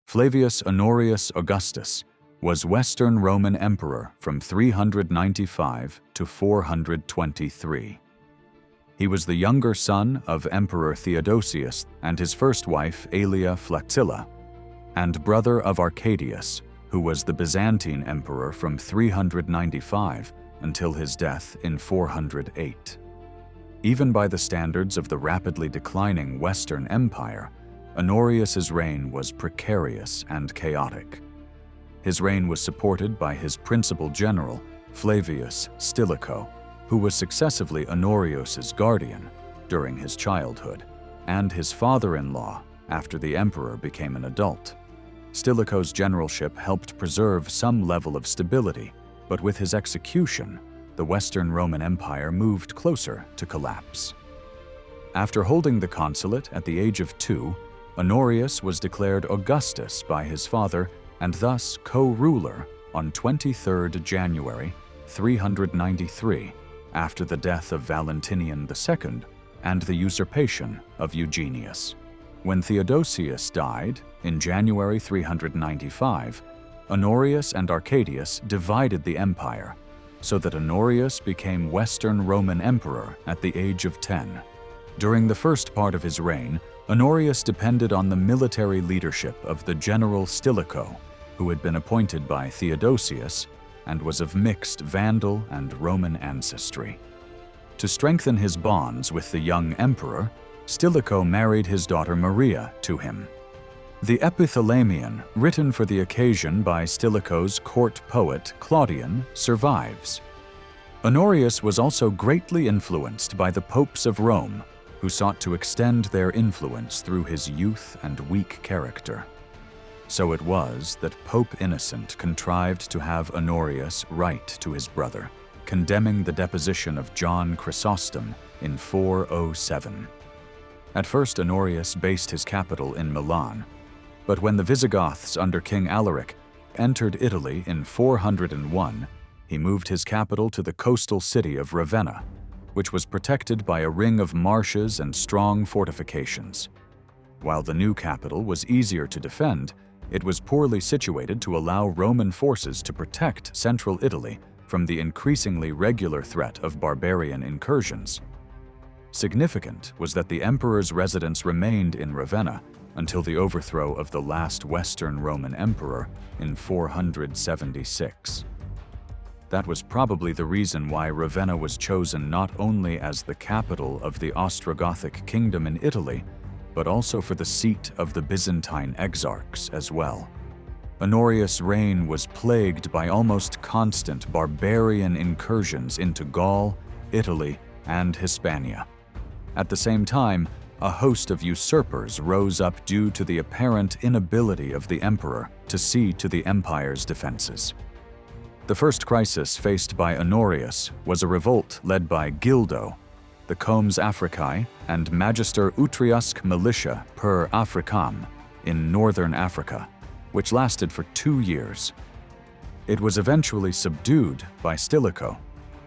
Flavius Honorius Augustus was Western Roman Emperor from 395 to 423. He was the younger son of Emperor Theodosius and his first wife Aelia Flaccilla, and brother of Arcadius, who was the Byzantine emperor from 395 until his death in 408. Even by the standards of the rapidly declining Western Empire, Honorius's reign was precarious and chaotic. His reign was supported by his principal general, Flavius Stilicho, who was successively Honorius's guardian during his childhood, and his father-in-law after the emperor became an adult. Stilicho's generalship helped preserve some level of stability, but with his execution, the Western Roman Empire moved closer to collapse. After holding the consulate at the age of 2, Honorius was declared Augustus by his father and thus co-ruler on 23rd January 393, after the death of Valentinian II and the usurpation of Eugenius. When Theodosius died in January 395, Honorius and Arcadius divided the empire, so that Honorius became Western Roman Emperor at the age of 10. During the first part of his reign, Honorius depended on the military leadership of the general Stilicho, who had been appointed by Theodosius and was of mixed Vandal and Roman ancestry. To strengthen his bonds with the young emperor, Stilicho married his daughter Maria to him. The Epithalamion, written for the occasion by Stilicho's court poet Claudian, survives. Honorius was also greatly influenced by the popes of Rome, who sought to extend their influence through his youth and weak character. So it was that Pope Innocent contrived to have Honorius write to his brother, condemning the deposition of John Chrysostom in 407. At first, Honorius based his capital in Milan, but when the Visigoths under King Alaric entered Italy in 401, he moved his capital to the coastal city of Ravenna, which was protected by a ring of marshes and strong fortifications. While the new capital was easier to defend, it was poorly situated to allow Roman forces to protect central Italy from the increasingly regular threat of barbarian incursions. Significant was that the emperor's residence remained in Ravenna until the overthrow of the last Western Roman emperor in 476. That was probably the reason why Ravenna was chosen not only as the capital of the Ostrogothic kingdom in Italy, but also for the seat of the Byzantine exarchs as well. Honorius' reign was plagued by almost constant barbarian incursions into Gaul, Italy, and Hispania. At the same time, a host of usurpers rose up due to the apparent inability of the emperor to see to the empire's defenses. The first crisis faced by Honorius was a revolt led by Gildo, the Comes Africae and Magister Utriusque militia per Africam in northern Africa, which lasted for 2 years. It was eventually subdued by Stilicho,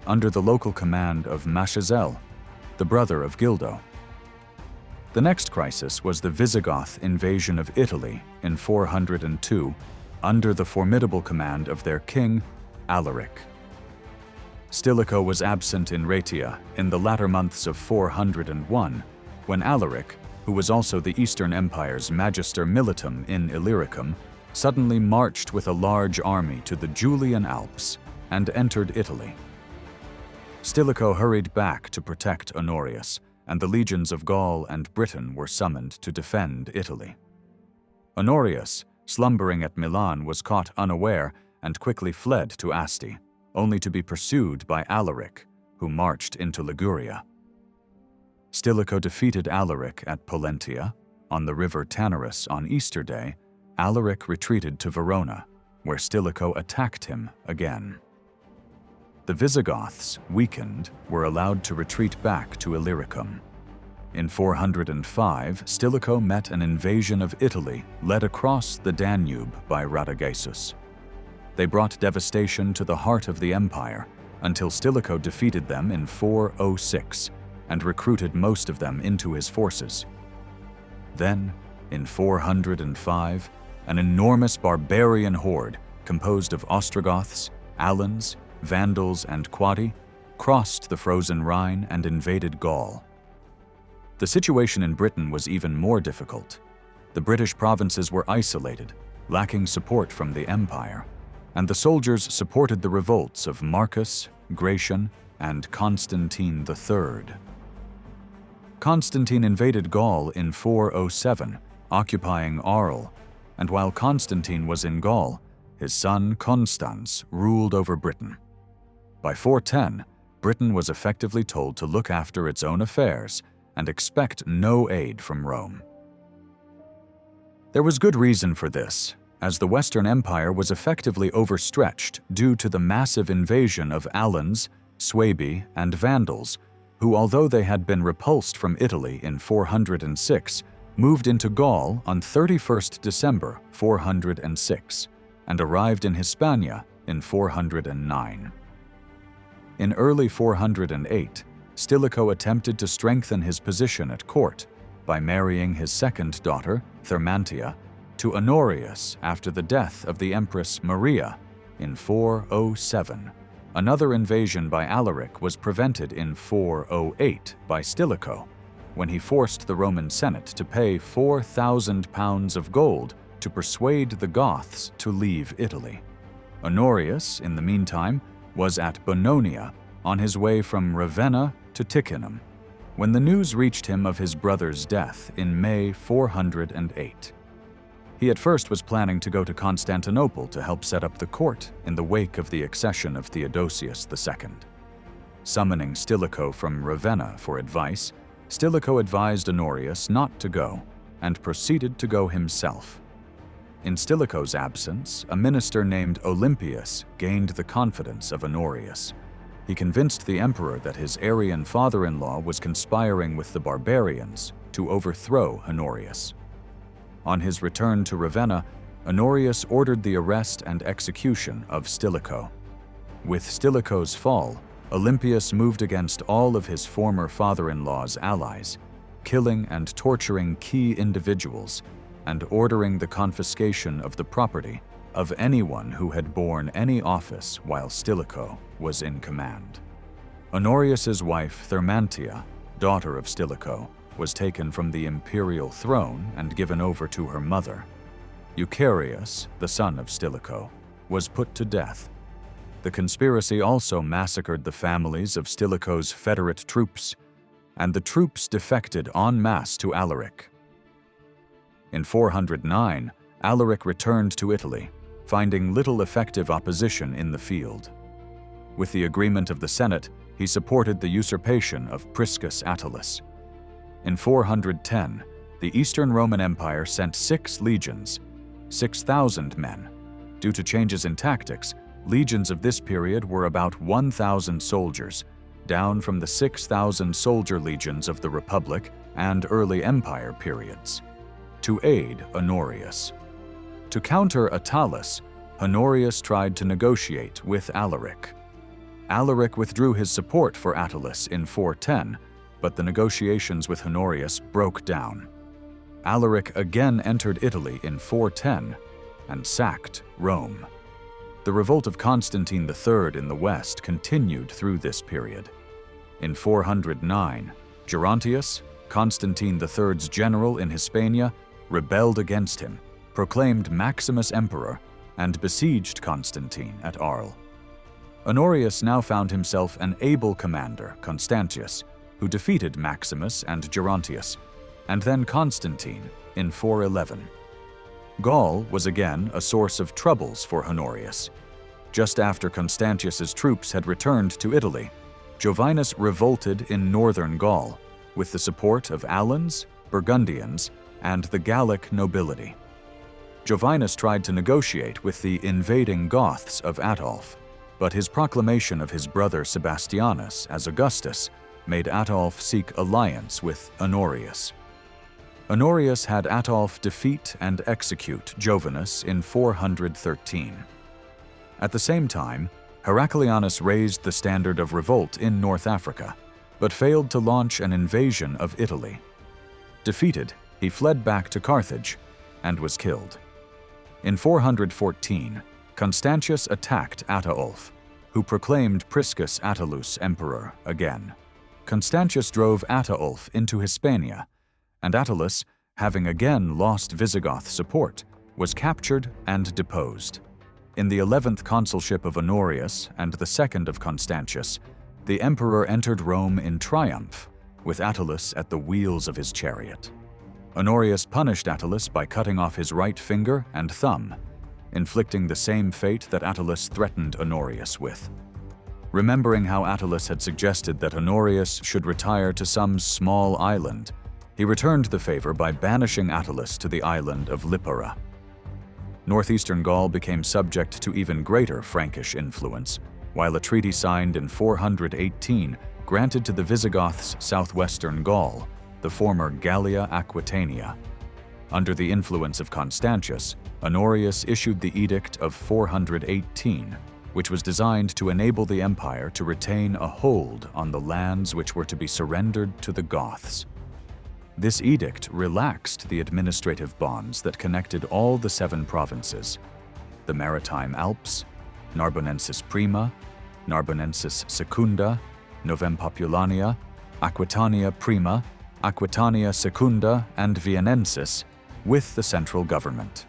under the local command of Mashazel, the brother of Gildo. The next crisis was the Visigoth invasion of Italy in 402, under the formidable command of their king, Alaric. Stilicho was absent in Raetia in the latter months of 401, when Alaric, who was also the Eastern Empire's Magister Militum in Illyricum, suddenly marched with a large army to the Julian Alps and entered Italy. Stilicho hurried back to protect Honorius, and the legions of Gaul and Britain were summoned to defend Italy. Honorius, slumbering at Milan, was caught unaware and quickly fled to Asti, only to be pursued by Alaric, who marched into Liguria. Stilicho defeated Alaric at Pollentia. On the river Tanarus on Easter Day, Alaric retreated to Verona, where Stilicho attacked him again. The Visigoths, weakened, were allowed to retreat back to Illyricum. In 405, Stilicho met an invasion of Italy led across the Danube by Radagaisus. They brought devastation to the heart of the empire until Stilicho defeated them in 406 and recruited most of them into his forces. Then, in 405, an enormous barbarian horde composed of Ostrogoths, Alans, Vandals, and Quadi crossed the frozen Rhine and invaded Gaul. The situation in Britain was even more difficult. The British provinces were isolated, lacking support from the empire, and the soldiers supported the revolts of Marcus, Gratian, and Constantine III. Constantine invaded Gaul in 407, occupying Arles, and while Constantine was in Gaul, his son Constans ruled over Britain. By 410, Britain was effectively told to look after its own affairs and expect no aid from Rome. There was good reason for this, as the Western Empire was effectively overstretched due to the massive invasion of Alans, Suebi, and Vandals, who, although they had been repulsed from Italy in 406, moved into Gaul on 31st December 406 and arrived in Hispania in 409. In early 408, Stilicho attempted to strengthen his position at court by marrying his second daughter, Thermantia, to Honorius after the death of the Empress Maria in 407. Another invasion by Alaric was prevented in 408 by Stilicho, when he forced the Roman Senate to pay 4,000 pounds of gold to persuade the Goths to leave Italy. Honorius, in the meantime, was at Bononia on his way from Ravenna to Ticinum, when the news reached him of his brother's death in May 408. He at first was planning to go to Constantinople to help set up the court in the wake of the accession of Theodosius II. Summoning Stilicho from Ravenna for advice, Stilicho advised Honorius not to go and proceeded to go himself. In Stilicho's absence, a minister named Olympius gained the confidence of Honorius. He convinced the emperor that his Arian father-in-law was conspiring with the barbarians to overthrow Honorius. On his return to Ravenna, Honorius ordered the arrest and execution of Stilicho. With Stilicho's fall, Olympius moved against all of his former father-in-law's allies, killing and torturing key individuals, and ordering the confiscation of the property of anyone who had borne any office while Stilicho was in command. Honorius's wife Thermantia, daughter of Stilicho, was taken from the imperial throne and given over to her mother. Eucharius, the son of Stilicho, was put to death. The conspiracy also massacred the families of Stilicho's federate troops, and the troops defected en masse to Alaric. In 409, Alaric returned to Italy, finding little effective opposition in the field. With the agreement of the Senate, he supported the usurpation of Priscus Attalus. In 410, the Eastern Roman Empire sent 6 legions, 6,000 men. Due to changes in tactics, legions of this period were about 1,000 soldiers, down from the 6,000 soldier legions of the Republic and early Empire periods, to aid Honorius. To counter Attalus, Honorius tried to negotiate with Alaric. Alaric withdrew his support for Attalus in 410, but the negotiations with Honorius broke down. Alaric again entered Italy in 410 and sacked Rome. The revolt of Constantine III in the west continued through this period. In 409, Gerontius, Constantine III's general in Hispania, rebelled against him, proclaimed Maximus emperor, and besieged Constantine at Arles. Honorius now found himself an able commander, Constantius, who defeated Maximus and Gerontius, and then Constantine in 411. Gaul was again a source of troubles for Honorius. Just after Constantius's troops had returned to Italy, Jovinus revolted in northern Gaul, with the support of Alans, Burgundians, and the Gallic nobility. Jovinus tried to negotiate with the invading Goths of Ataulf, but his proclamation of his brother Sebastianus as Augustus made Ataulf seek alliance with Honorius. Honorius had Ataulf defeat and execute Jovinus in 413. At the same time, Heraclianus raised the standard of revolt in North Africa, but failed to launch an invasion of Italy. Defeated, he fled back to Carthage and was killed. In 414, Constantius attacked Ataulf, who proclaimed Priscus Attalus emperor again. Constantius drove Ataulf into Hispania, and Attalus, having again lost Visigoth support, was captured and deposed. In the 11th consulship of Honorius and the 2nd of Constantius, the emperor entered Rome in triumph, with Attalus at the wheels of his chariot. Honorius punished Attalus by cutting off his right finger and thumb, inflicting the same fate that Attalus threatened Honorius with. Remembering how Attalus had suggested that Honorius should retire to some small island, he returned the favor by banishing Attalus to the island of Lipara. Northeastern Gaul became subject to even greater Frankish influence, while a treaty signed in 418 granted to the Visigoths southwestern Gaul, the former Gallia Aquitania. Under the influence of Constantius, Honorius issued the Edict of 418, which was designed to enable the empire to retain a hold on the lands which were to be surrendered to the Goths. This edict relaxed the administrative bonds that connected all the 7 provinces: the Maritime Alps, Narbonensis Prima, Narbonensis Secunda, Novem Populania, Aquitania Prima, Aquitania Secunda, and Viennensis, with the central government.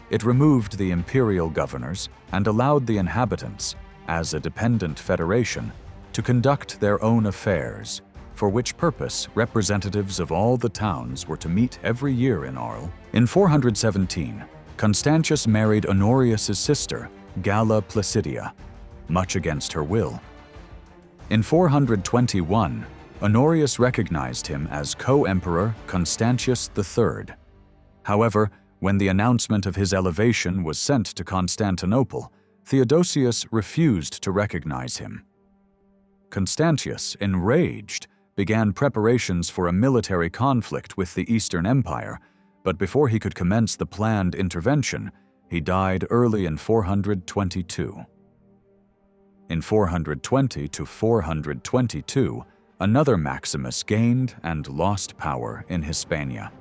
It removed the imperial governors and allowed the inhabitants, as a dependent federation, to conduct their own affairs, for which purpose representatives of all the towns were to meet every year in Arles. In 417, Constantius married Honorius's sister, Galla Placidia, much against her will. In 421, Honorius recognized him as co-emperor Constantius III. However, when the announcement of his elevation was sent to Constantinople, Theodosius refused to recognize him. Constantius, enraged, began preparations for a military conflict with the Eastern Empire, but before he could commence the planned intervention, he died early in 422. In 420 to 422, another Maximus gained and lost power in Hispania.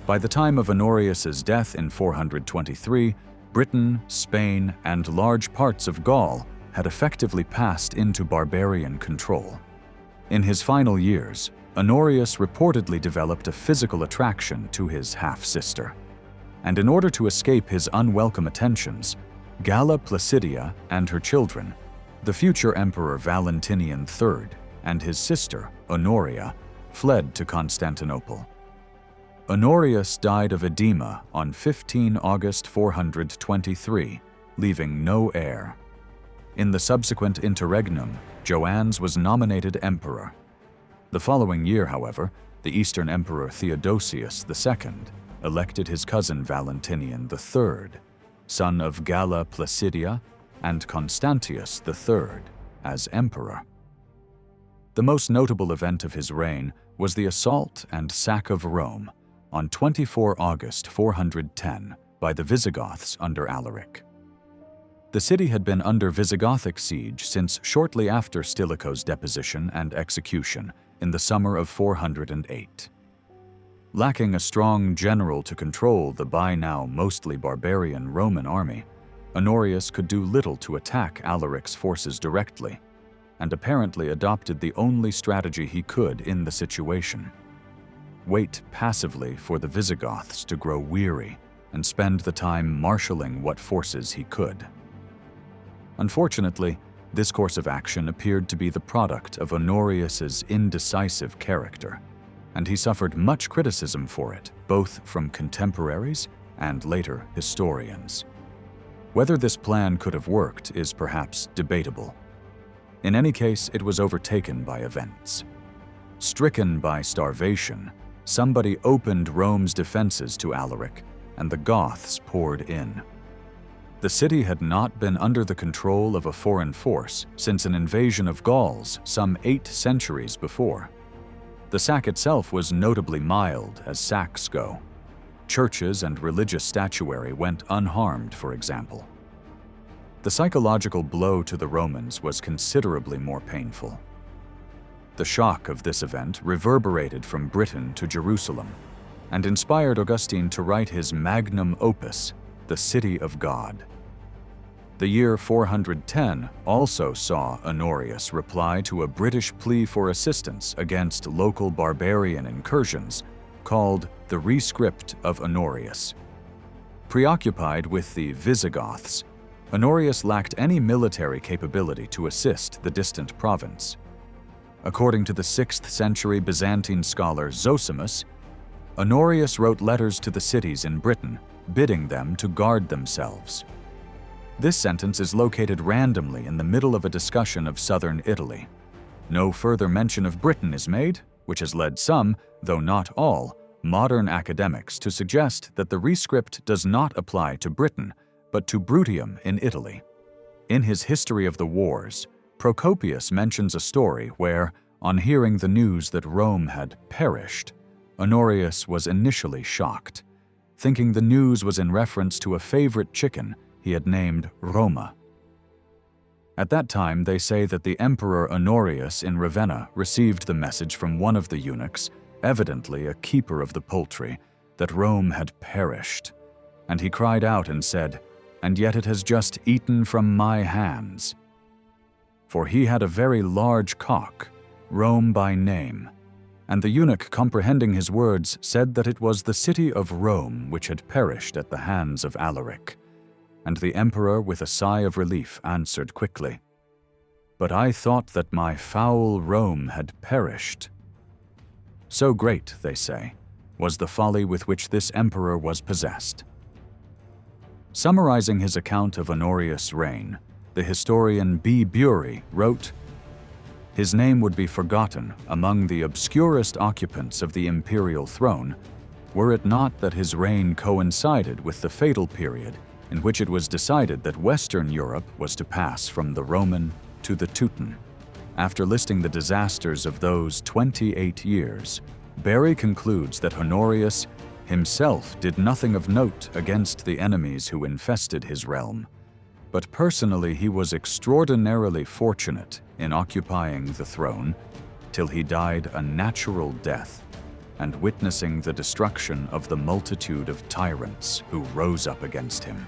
By the time of Honorius's death in 423, Britain, Spain, and large parts of Gaul had effectively passed into barbarian control. In his final years, Honorius reportedly developed a physical attraction to his half-sister, and in order to escape his unwelcome attentions, Galla Placidia and her children, the future Emperor Valentinian III and his sister, Honoria, fled to Constantinople. Honorius died of edema on 15 August 423, leaving no heir. In the subsequent interregnum, Joannes was nominated emperor. The following year, however, the Eastern Emperor Theodosius II elected his cousin Valentinian III, son of Galla Placidia and Constantius III, as emperor. The most notable event of his reign was the assault and sack of Rome on 24 August 410 by the Visigoths under Alaric. The city had been under Visigothic siege since shortly after Stilicho's deposition and execution in the summer of 408. Lacking a strong general to control the by now mostly barbarian Roman army, Honorius could do little to attack Alaric's forces directly, and apparently adopted the only strategy he could in the situation: wait passively for the Visigoths to grow weary and spend the time marshalling what forces he could. Unfortunately, this course of action appeared to be the product of Honorius's indecisive character, and he suffered much criticism for it, both from contemporaries and later historians. Whether this plan could have worked is perhaps debatable. In any case, it was overtaken by events. Stricken by starvation, somebody opened Rome's defenses to Alaric, and the Goths poured in. The city had not been under the control of a foreign force since an invasion of Gauls some 8 centuries before. The sack itself was notably mild as sacks go. Churches and religious statuary went unharmed, for example. The psychological blow to the Romans was considerably more painful. The shock of this event reverberated from Britain to Jerusalem. and inspired Augustine to write his magnum opus, The City of God. The year 410 also saw Honorius reply to a British plea for assistance against local barbarian incursions, called the Rescript of Honorius. Preoccupied with the Visigoths, Honorius lacked any military capability to assist the distant province. According to the 6th century Byzantine scholar Zosimus, Honorius wrote letters to the cities in Britain, bidding them to guard themselves. This sentence is located randomly in the middle of a discussion of southern Italy. No further mention of Britain is made, which has led some, though not all, modern academics to suggest that the rescript does not apply to Britain, but to Bruttium in Italy. In his History of the Wars, Procopius mentions a story where, on hearing the news that Rome had perished, Honorius was initially shocked, thinking the news was in reference to a favorite chicken he had named Roma. At that time, they say that the Emperor Honorius in Ravenna received the message from one of the eunuchs, evidently a keeper of the poultry, that Rome had perished. And he cried out and said, "And yet it has just eaten from my hands." For he had a very large cock, Rome by name. And the eunuch, comprehending his words, said that it was the city of Rome which had perished at the hands of Alaric. And the emperor, with a sigh of relief, answered quickly, "But I thought that my foul Rome had perished." So great, they say, was the folly with which this emperor was possessed. Summarizing his account of Honorius' reign, the historian B. Bury wrote, "His name would be forgotten among the obscurest occupants of the imperial throne, were it not that his reign coincided with the fatal period in which it was decided that Western Europe was to pass from the Roman to the Teuton." After listing the disasters of those 28 years, Bury concludes that Honorius himself did nothing of note against the enemies who infested his realm, but personally he was extraordinarily fortunate in occupying the throne till he died a natural death and witnessing the destruction of the multitude of tyrants who rose up against him.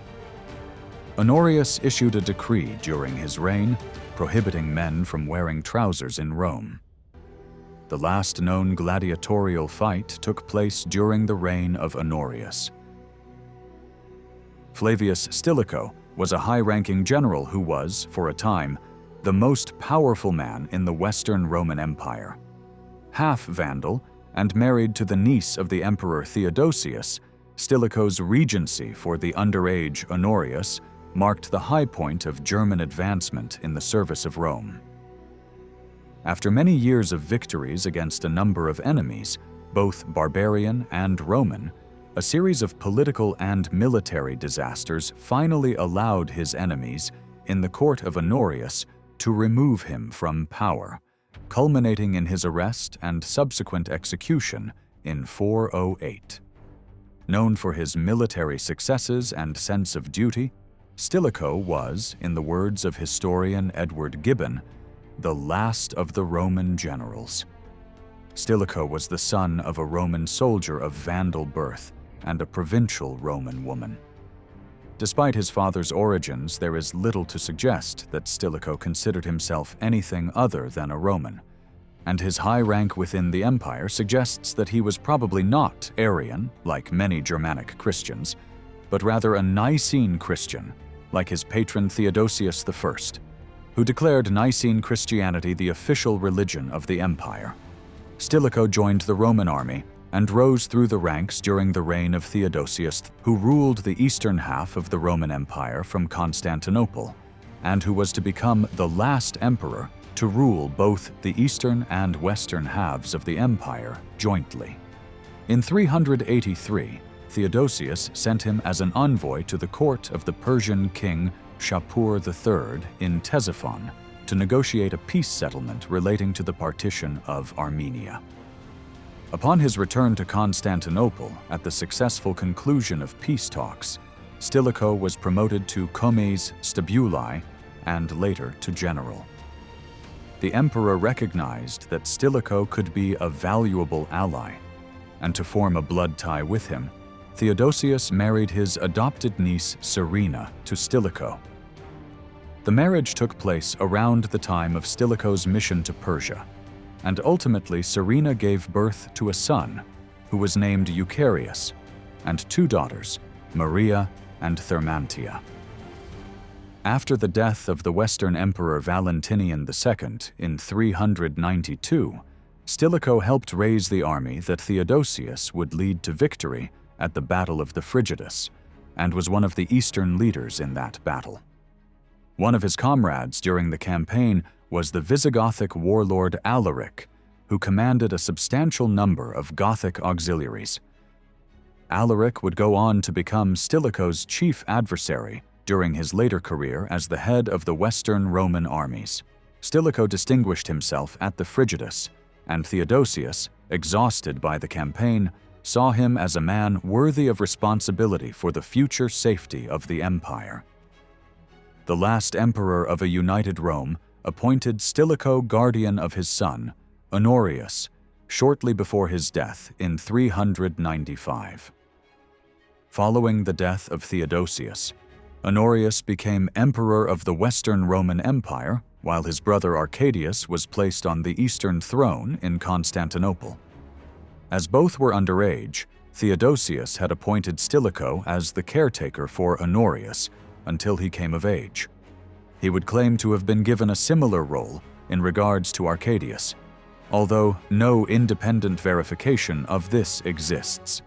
Honorius issued a decree during his reign prohibiting men from wearing trousers in Rome. The last known gladiatorial fight took place during the reign of Honorius. Flavius Stilicho was a high-ranking general who was, for a time, the most powerful man in the Western Roman Empire. Half Vandal and married to the niece of the Emperor Theodosius, Stilicho's regency for the underage Honorius marked the high point of German advancement in the service of Rome. After many years of victories against a number of enemies, both barbarian and Roman, a series of political and military disasters finally allowed his enemies, in the court of Honorius, to remove him from power, culminating in his arrest and subsequent execution in 408. Known for his military successes and sense of duty, Stilicho was, in the words of historian Edward Gibbon, the last of the Roman generals. Stilicho was the son of a Roman soldier of Vandal birth and a provincial Roman woman. Despite his father's origins, there is little to suggest that Stilicho considered himself anything other than a Roman, and his high rank within the empire suggests that he was probably not Arian, like many Germanic Christians, but rather a Nicene Christian, like his patron Theodosius I, who declared Nicene Christianity the official religion of the empire. Stilicho joined the Roman army and rose through the ranks during the reign of Theodosius, who ruled the eastern half of the Roman Empire from Constantinople, and who was to become the last emperor to rule both the eastern and western halves of the empire jointly. In 383, Theodosius sent him as an envoy to the court of the Persian king Shapur III in Ctesiphon to negotiate a peace settlement relating to the partition of Armenia. Upon his return to Constantinople at the successful conclusion of peace talks, Stilicho was promoted to comes stabuli and later to general. The emperor recognized that Stilicho could be a valuable ally, and to form a blood tie with him, Theodosius married his adopted niece Serena to Stilicho. The marriage took place around the time of Stilicho's mission to Persia, and ultimately Serena gave birth to a son, who was named Eucharius, and two daughters, Maria and Thermantia. After the death of the Western Emperor Valentinian II in 392, Stilicho helped raise the army that Theodosius would lead to victory at the Battle of the Frigidus, and was one of the eastern leaders in that battle. One of his comrades during the campaign was the Visigothic warlord Alaric, who commanded a substantial number of Gothic auxiliaries. Alaric would go on to become Stilicho's chief adversary during his later career as the head of the Western Roman armies. Stilicho distinguished himself at the Frigidus, and Theodosius, exhausted by the campaign, saw him as a man worthy of responsibility for the future safety of the empire. The last emperor of a united Rome appointed Stilicho guardian of his son, Honorius, shortly before his death in 395. Following the death of Theodosius, Honorius became emperor of the Western Roman Empire, while his brother Arcadius was placed on the eastern throne in Constantinople. As both were underage, Theodosius had appointed Stilicho as the caretaker for Honorius until he came of age. He would claim to have been given a similar role in regards to Arcadius, although no independent verification of this exists.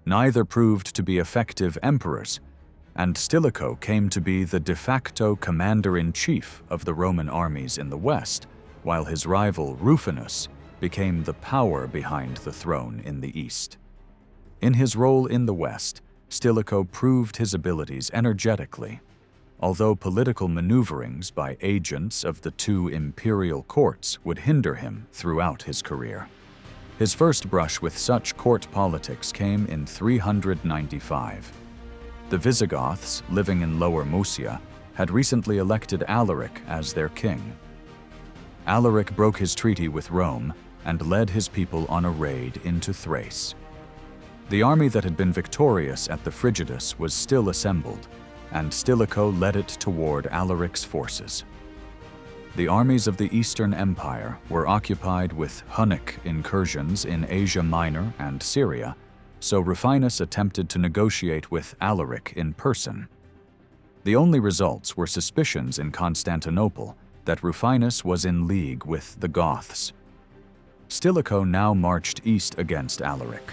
Neither proved to be effective emperors, and Stilicho came to be the de facto commander-in-chief of the Roman armies in the west, while his rival Rufinus became the power behind the throne in the east. In his role in the west, Stilicho proved his abilities energetically, although political maneuverings by agents of the two imperial courts would hinder him throughout his career. His first brush with such court politics came in 395. The Visigoths, living in Lower Moesia, had recently elected Alaric as their king. Alaric broke his treaty with Rome and led his people on a raid into Thrace. The army that had been victorious at the Frigidus was still assembled, and Stilicho led it toward Alaric's forces. The armies of the Eastern Empire were occupied with Hunnic incursions in Asia Minor and Syria, so Rufinus attempted to negotiate with Alaric in person. The only results were suspicions in Constantinople that Rufinus was in league with the Goths. Stilicho now marched east against Alaric.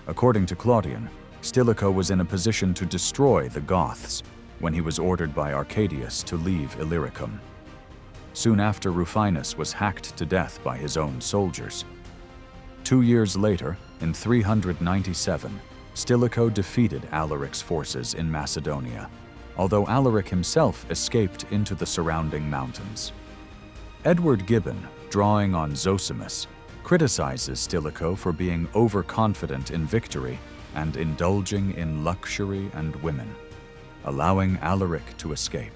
According to Claudian, Stilicho was in a position to destroy the Goths when he was ordered by Arcadius to leave Illyricum. Soon after, Rufinus was hacked to death by his own soldiers. 2 years later, in 397, Stilicho defeated Alaric's forces in Macedonia, although Alaric himself escaped into the surrounding mountains. Edward Gibbon, drawing on Zosimus, criticizes Stilicho for being overconfident in victory and indulging in luxury and women, allowing Alaric to escape,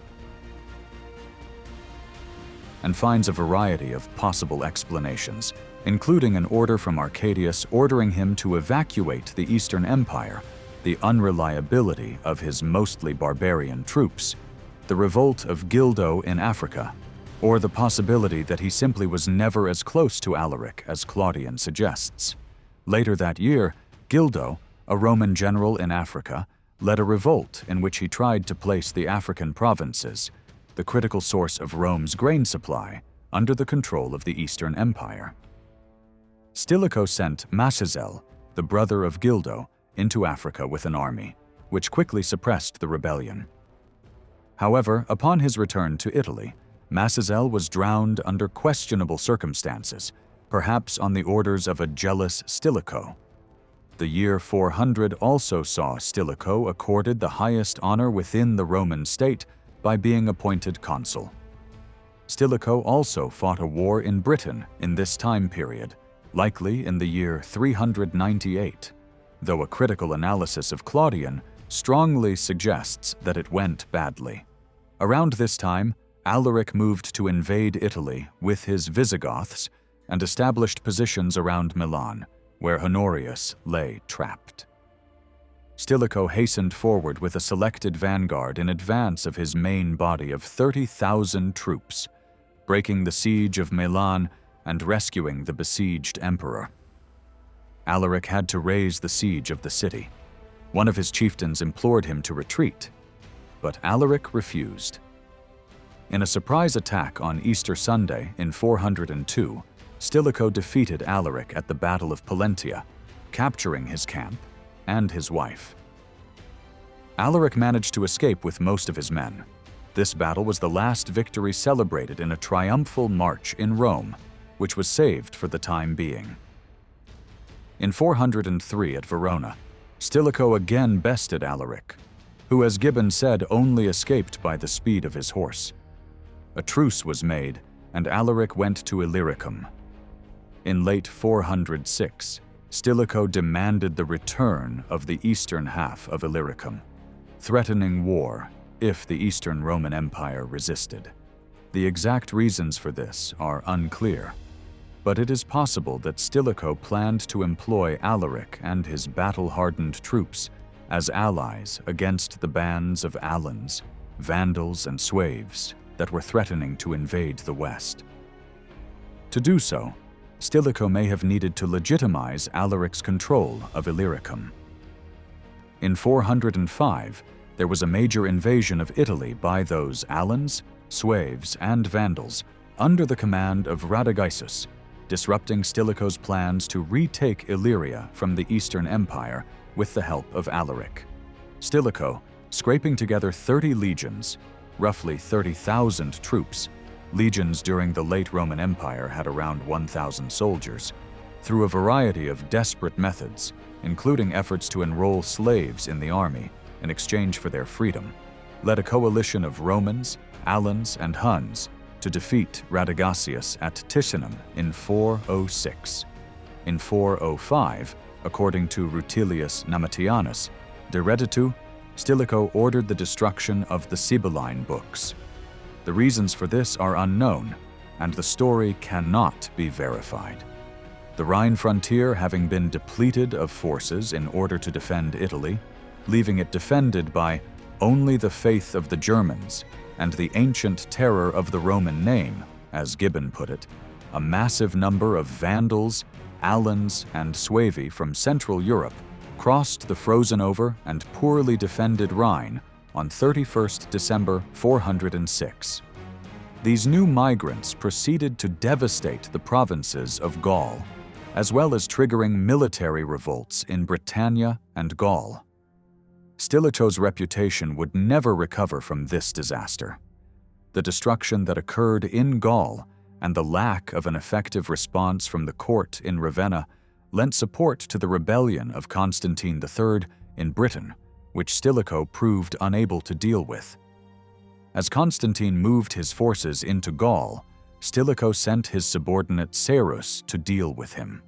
and finds a variety of possible explanations, including an order from Arcadius ordering him to evacuate the Eastern Empire, the unreliability of his mostly barbarian troops, the revolt of Gildo in Africa, or the possibility that he simply was never as close to Alaric as Claudian suggests. Later that year, Gildo, a Roman general in Africa, led a revolt in which he tried to place the African provinces, the critical source of Rome's grain supply, under the control of the Eastern Empire. Stilicho sent Massazel, the brother of Gildo, into Africa with an army, which quickly suppressed the rebellion. However, upon his return to Italy, Massazel was drowned under questionable circumstances, perhaps on the orders of a jealous Stilicho. The year 400 also saw Stilicho accorded the highest honor within the Roman state by being appointed consul. Stilicho also fought a war in Britain in this time period, likely in the year 398, though a critical analysis of Claudian strongly suggests that it went badly. Around this time, Alaric moved to invade Italy with his Visigoths and established positions around Milan, where Honorius lay trapped. Stilicho hastened forward with a selected vanguard in advance of his main body of 30,000 troops, breaking the siege of Milan and rescuing the besieged emperor. Alaric had to raise the siege of the city. One of his chieftains implored him to retreat, but Alaric refused. In a surprise attack on Easter Sunday in 402, Stilicho defeated Alaric at the Battle of Pollentia, capturing his camp and his wife. Alaric managed to escape with most of his men. This battle was the last victory celebrated in a triumphal march in Rome, which was saved for the time being. In 403 at Verona, Stilicho again bested Alaric, who, as Gibbon said, only escaped by the speed of his horse. A truce was made, and Alaric went to Illyricum. In late 406, Stilicho demanded the return of the eastern half of Illyricum, threatening war if the Eastern Roman Empire resisted. The exact reasons for this are unclear, but it is possible that Stilicho planned to employ Alaric and his battle-hardened troops as allies against the bands of Alans, Vandals, and Sueves that were threatening to invade the West. To do so, Stilicho may have needed to legitimize Alaric's control of Illyricum. In 405, there was a major invasion of Italy by those Alans, Sueves, and Vandals under the command of Radagaisus, disrupting Stilicho's plans to retake Illyria from the Eastern Empire with the help of Alaric. Stilicho, scraping together 30 legions, roughly 30,000 troops, legions during the late Roman Empire had around 1,000 soldiers, through a variety of desperate methods, including efforts to enroll slaves in the army in exchange for their freedom, led a coalition of Romans, Alans, and Huns to defeat Radagasius at Ticinum in 406. In 405, according to Rutilius Namatianus, De Reditu, Stilicho ordered the destruction of the Sibylline books. The reasons for this are unknown, and the story cannot be verified. The Rhine frontier having been depleted of forces in order to defend Italy, leaving it defended by only the faith of the Germans and the ancient terror of the Roman name, as Gibbon put it, a massive number of Vandals, Alans, and Suevi from Central Europe crossed the frozen-over and poorly defended Rhine on 31st December 406. These new migrants proceeded to devastate the provinces of Gaul, as well as triggering military revolts in Britannia and Gaul. Stilicho's reputation would never recover from this disaster. The destruction that occurred in Gaul and the lack of an effective response from the court in Ravenna lent support to the rebellion of Constantine III in Britain, which Stilicho proved unable to deal with. As Constantine moved his forces into Gaul, Stilicho sent his subordinate Sarus to deal with him.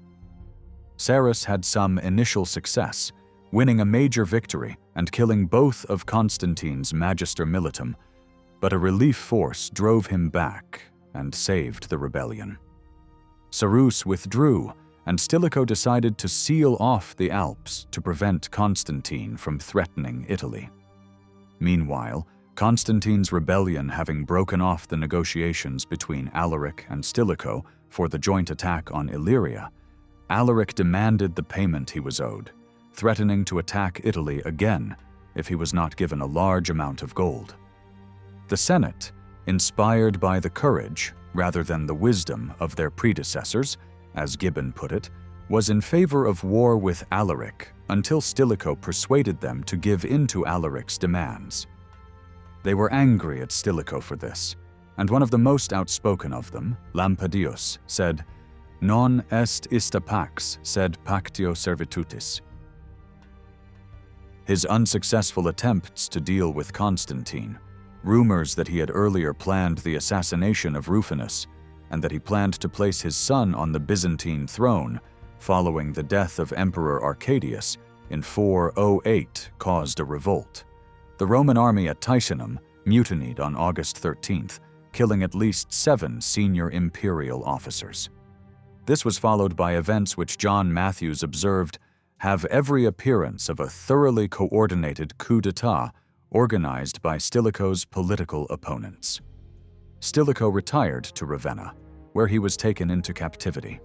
Sarus had some initial success, winning a major victory and killing both of Constantine's Magister Militum, but a relief force drove him back and saved the rebellion. Sarus withdrew, and Stilicho decided to seal off the Alps to prevent Constantine from threatening Italy. Meanwhile, Constantine's rebellion having broken off the negotiations between Alaric and Stilicho for the joint attack on Illyria, Alaric demanded the payment he was owed, threatening to attack Italy again if he was not given a large amount of gold. The Senate, inspired by the courage rather than the wisdom of their predecessors, as Gibbon put it, was in favor of war with Alaric until Stilicho persuaded them to give in to Alaric's demands. They were angry at Stilicho for this, and one of the most outspoken of them, Lampadius, said, "Non est ista pax, sed pactio servitutis." His unsuccessful attempts to deal with Constantine, rumors that he had earlier planned the assassination of Rufinus, and that he planned to place his son on the Byzantine throne following the death of Emperor Arcadius in 408 caused a revolt. The Roman army at Ticinum mutinied on August 13th, killing at least 7 senior imperial officers. This was followed by events which John Matthews observed have every appearance of a thoroughly coordinated coup d'etat organized by Stilicho's political opponents. Stilicho retired to Ravenna, where he was taken into captivity.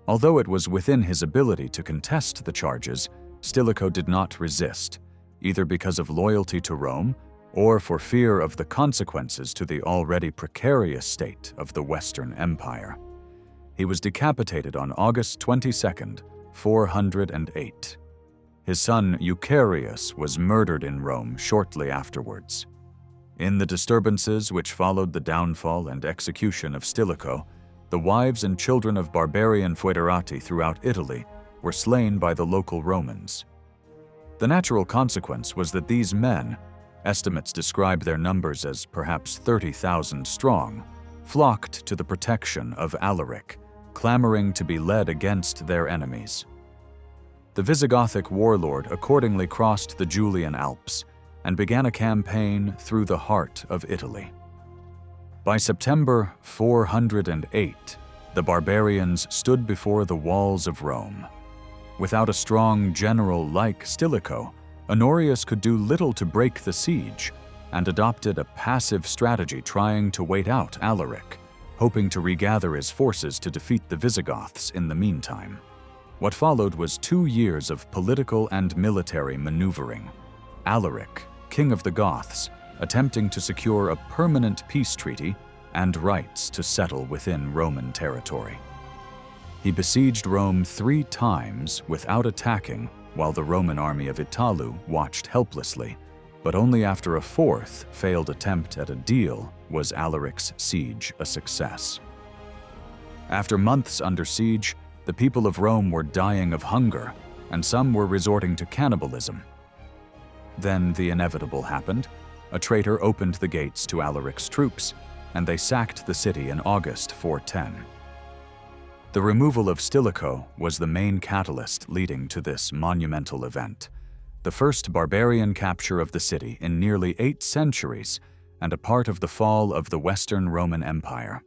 Although it was within his ability to contest the charges, Stilicho did not resist, either because of loyalty to Rome or for fear of the consequences to the already precarious state of the Western Empire. He was decapitated on August 22, 408. His son Eucharius was murdered in Rome shortly afterwards. In the disturbances which followed the downfall and execution of Stilicho, the wives and children of barbarian foederati throughout Italy were slain by the local Romans. The natural consequence was that these men, estimates describe their numbers as perhaps 30,000 strong, flocked to the protection of Alaric, clamoring to be led against their enemies. The Visigothic warlord accordingly crossed the Julian Alps and began a campaign through the heart of Italy. By September 408, the barbarians stood before the walls of Rome. Without a strong general like Stilicho, Honorius could do little to break the siege and adopted a passive strategy trying to wait out Alaric, hoping to regather his forces to defeat the Visigoths in the meantime. What followed was 2 years of political and military maneuvering. Alaric, king of the Goths, attempting to secure a permanent peace treaty and rights to settle within Roman territory. He besieged Rome 3 times without attacking, while the Roman army of Italu watched helplessly, but only after a 4th failed attempt at a deal was Alaric's siege a success. After months under siege, the people of Rome were dying of hunger, and some were resorting to cannibalism. Then the inevitable happened. A traitor opened the gates to Alaric's troops, and they sacked the city in August 410. The removal of Stilicho was the main catalyst leading to this monumental event, the first barbarian capture of the city in nearly 8 centuries and a part of the fall of the Western Roman Empire.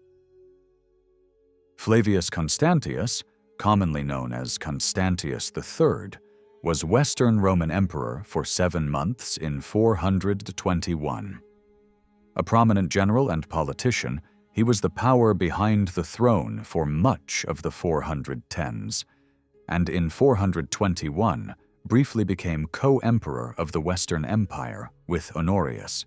Flavius Constantius, commonly known as Constantius III, was Western Roman Emperor for 7 months in 421. A prominent general and politician, he was the power behind the throne for much of the 410s, and in 421 briefly became co-emperor of the Western Empire with Honorius.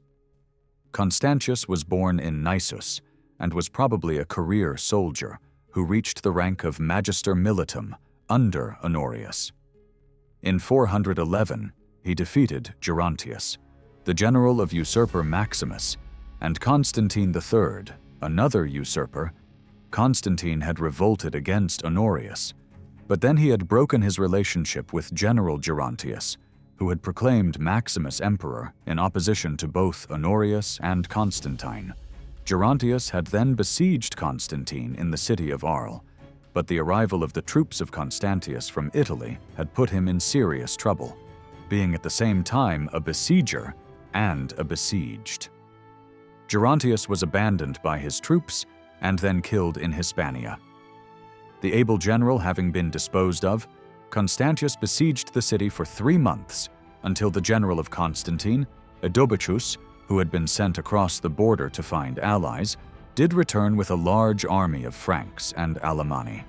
Constantius was born in Naissus and was probably a career soldier who reached the rank of Magister Militum under Honorius. In 411, he defeated Gerontius, the general of usurper Maximus, and Constantine III, another usurper. Constantine had revolted against Honorius, but then he had broken his relationship with General Gerontius, who had proclaimed Maximus emperor in opposition to both Honorius and Constantine. Gerontius had then besieged Constantine in the city of Arles, but the arrival of the troops of Constantius from Italy had put him in serious trouble, being at the same time a besieger and a besieged. Gerontius was abandoned by his troops and then killed in Hispania. The able general having been disposed of, Constantius besieged the city for 3 months until the general of Constantine, Eudobicus, who had been sent across the border to find allies, did return with a large army of Franks and Alemanni.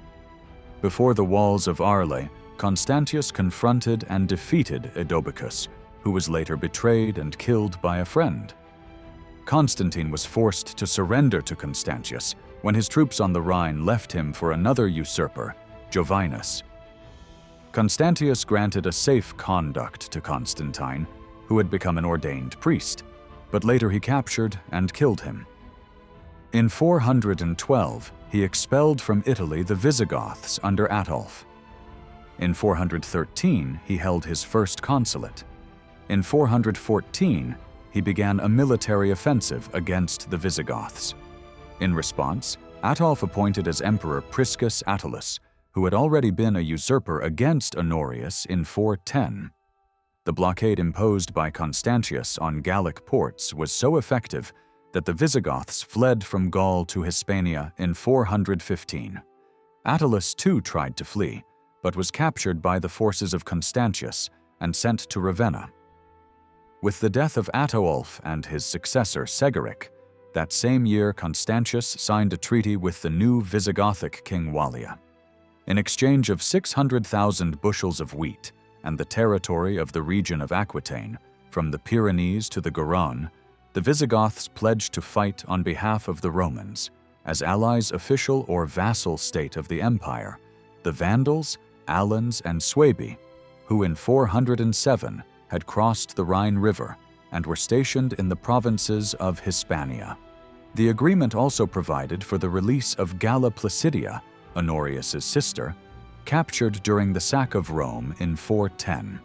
Before the walls of Arles, Constantius confronted and defeated Eudobicus, who was later betrayed and killed by a friend. Constantine was forced to surrender to Constantius when his troops on the Rhine left him for another usurper, Jovinus. Constantius granted a safe conduct to Constantine, who had become an ordained priest, but later he captured and killed him. In 412, he expelled from Italy the Visigoths under Ataulf. In 413, he held his first consulate. In 414, he began a military offensive against the Visigoths. In response, Ataulf appointed as emperor Priscus Attalus, who had already been a usurper against Honorius in 410. The blockade imposed by Constantius on Gallic ports was so effective that the Visigoths fled from Gaul to Hispania in 415. Attalus too tried to flee, but was captured by the forces of Constantius and sent to Ravenna. With the death of Ataulf and his successor Segeric, that same year Constantius signed a treaty with the new Visigothic king Wallia. In exchange of 600,000 bushels of wheat and the territory of the region of Aquitaine, from the Pyrenees to the Garonne, the Visigoths pledged to fight on behalf of the Romans, as allies, official or vassal state of the empire, the Vandals, Alans, and Suebi, who in 407 had crossed the Rhine River and were stationed in the provinces of Hispania. The agreement also provided for the release of Galla Placidia, Honorius's sister, captured during the sack of Rome in 410.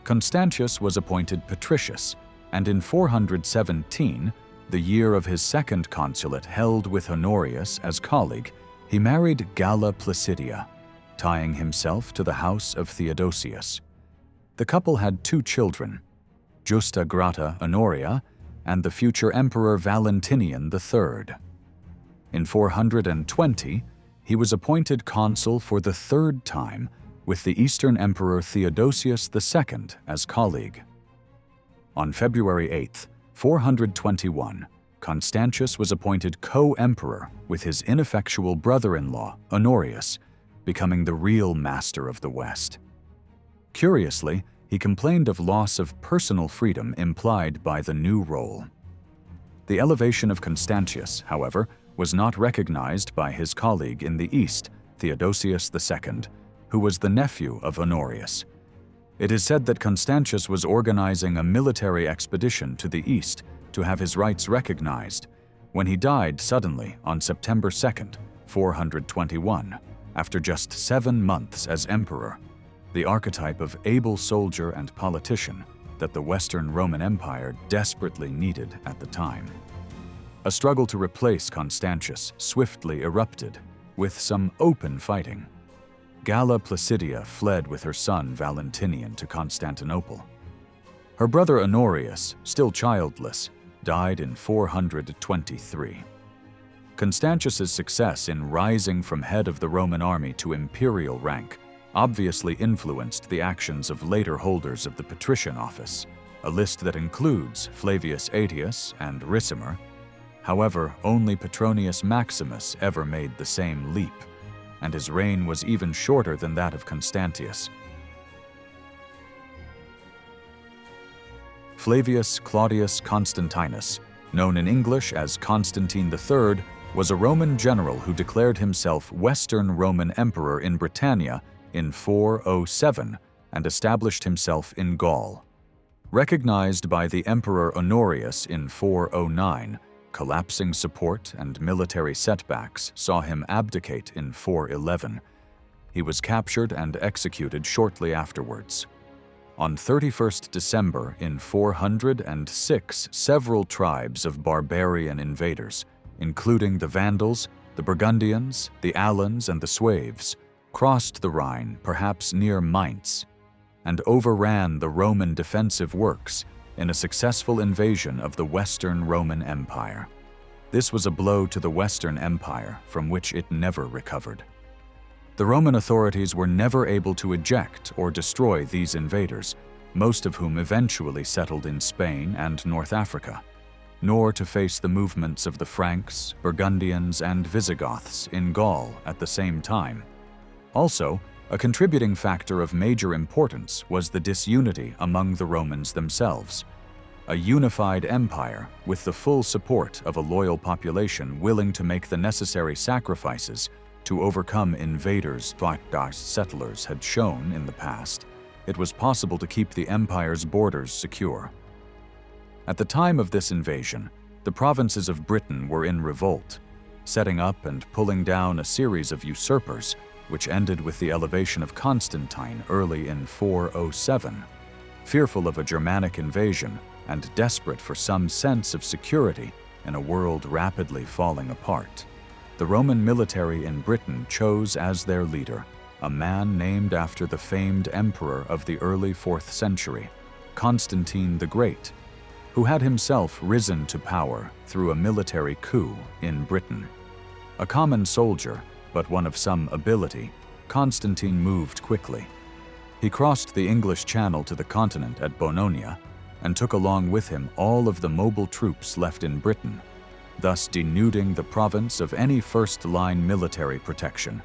Constantius was appointed patricius, and in 417, the year of his second consulate held with Honorius as colleague, he married Galla Placidia, tying himself to the house of Theodosius. The couple had 2 children, Justa Grata Honoria and the future Emperor Valentinian III. In 420, he was appointed consul for the 3rd time with the Eastern Emperor Theodosius II as colleague. On February 8, 421, Constantius was appointed co-emperor with his ineffectual brother-in-law, Honorius, becoming the real master of the West. Curiously, he complained of loss of personal freedom implied by the new role. The elevation of Constantius, however, was not recognized by his colleague in the East, Theodosius II, who was the nephew of Honorius. It is said that Constantius was organizing a military expedition to the East to have his rights recognized when he died suddenly on September 2, 421, after just 7 months as emperor, the archetype of able soldier and politician that the Western Roman Empire desperately needed at the time. A struggle to replace Constantius swiftly erupted, with some open fighting. Galla Placidia fled with her son Valentinian to Constantinople. Her brother Honorius, still childless, died in 423. Constantius's success in rising from head of the Roman army to imperial rank obviously influenced the actions of later holders of the patrician office, a list that includes Flavius Aetius and Ricimer. However, only Petronius Maximus ever made the same leap, and his reign was even shorter than that of Constantius. Flavius Claudius Constantinus, known in English as Constantine III, was a Roman general who declared himself Western Roman Emperor in Britannia in 407 and established himself in Gaul. Recognized by the Emperor Honorius in 409, collapsing support and military setbacks saw him abdicate in 411. He was captured and executed shortly afterwards. On 31st December in 406, several tribes of barbarian invaders, including the Vandals, the Burgundians, the Alans, and the Sueves, crossed the Rhine, perhaps near Mainz, and overran the Roman defensive works in a successful invasion of the Western Roman Empire. This was a blow to the Western Empire from which it never recovered. The Roman authorities were never able to eject or destroy these invaders, most of whom eventually settled in Spain and North Africa, nor to face the movements of the Franks, Burgundians, and Visigoths in Gaul at the same time. Also, a contributing factor of major importance was the disunity among the Romans themselves. A unified empire with the full support of a loyal population willing to make the necessary sacrifices to overcome invaders like settlers had shown in the past, it was possible to keep the empire's borders secure. At the time of this invasion, the provinces of Britain were in revolt, setting up and pulling down a series of usurpers, which ended with the elevation of Constantine early in 407. Fearful of a Germanic invasion and desperate for some sense of security in a world rapidly falling apart, the Roman military in Britain chose as their leader a man named after the famed emperor of the early 4th century, Constantine the Great, who had himself risen to power through a military coup in Britain. A common soldier, but one of some ability, Constantine moved quickly. He crossed the English Channel to the continent at Bononia and took along with him all of the mobile troops left in Britain, thus denuding the province of any first-line military protection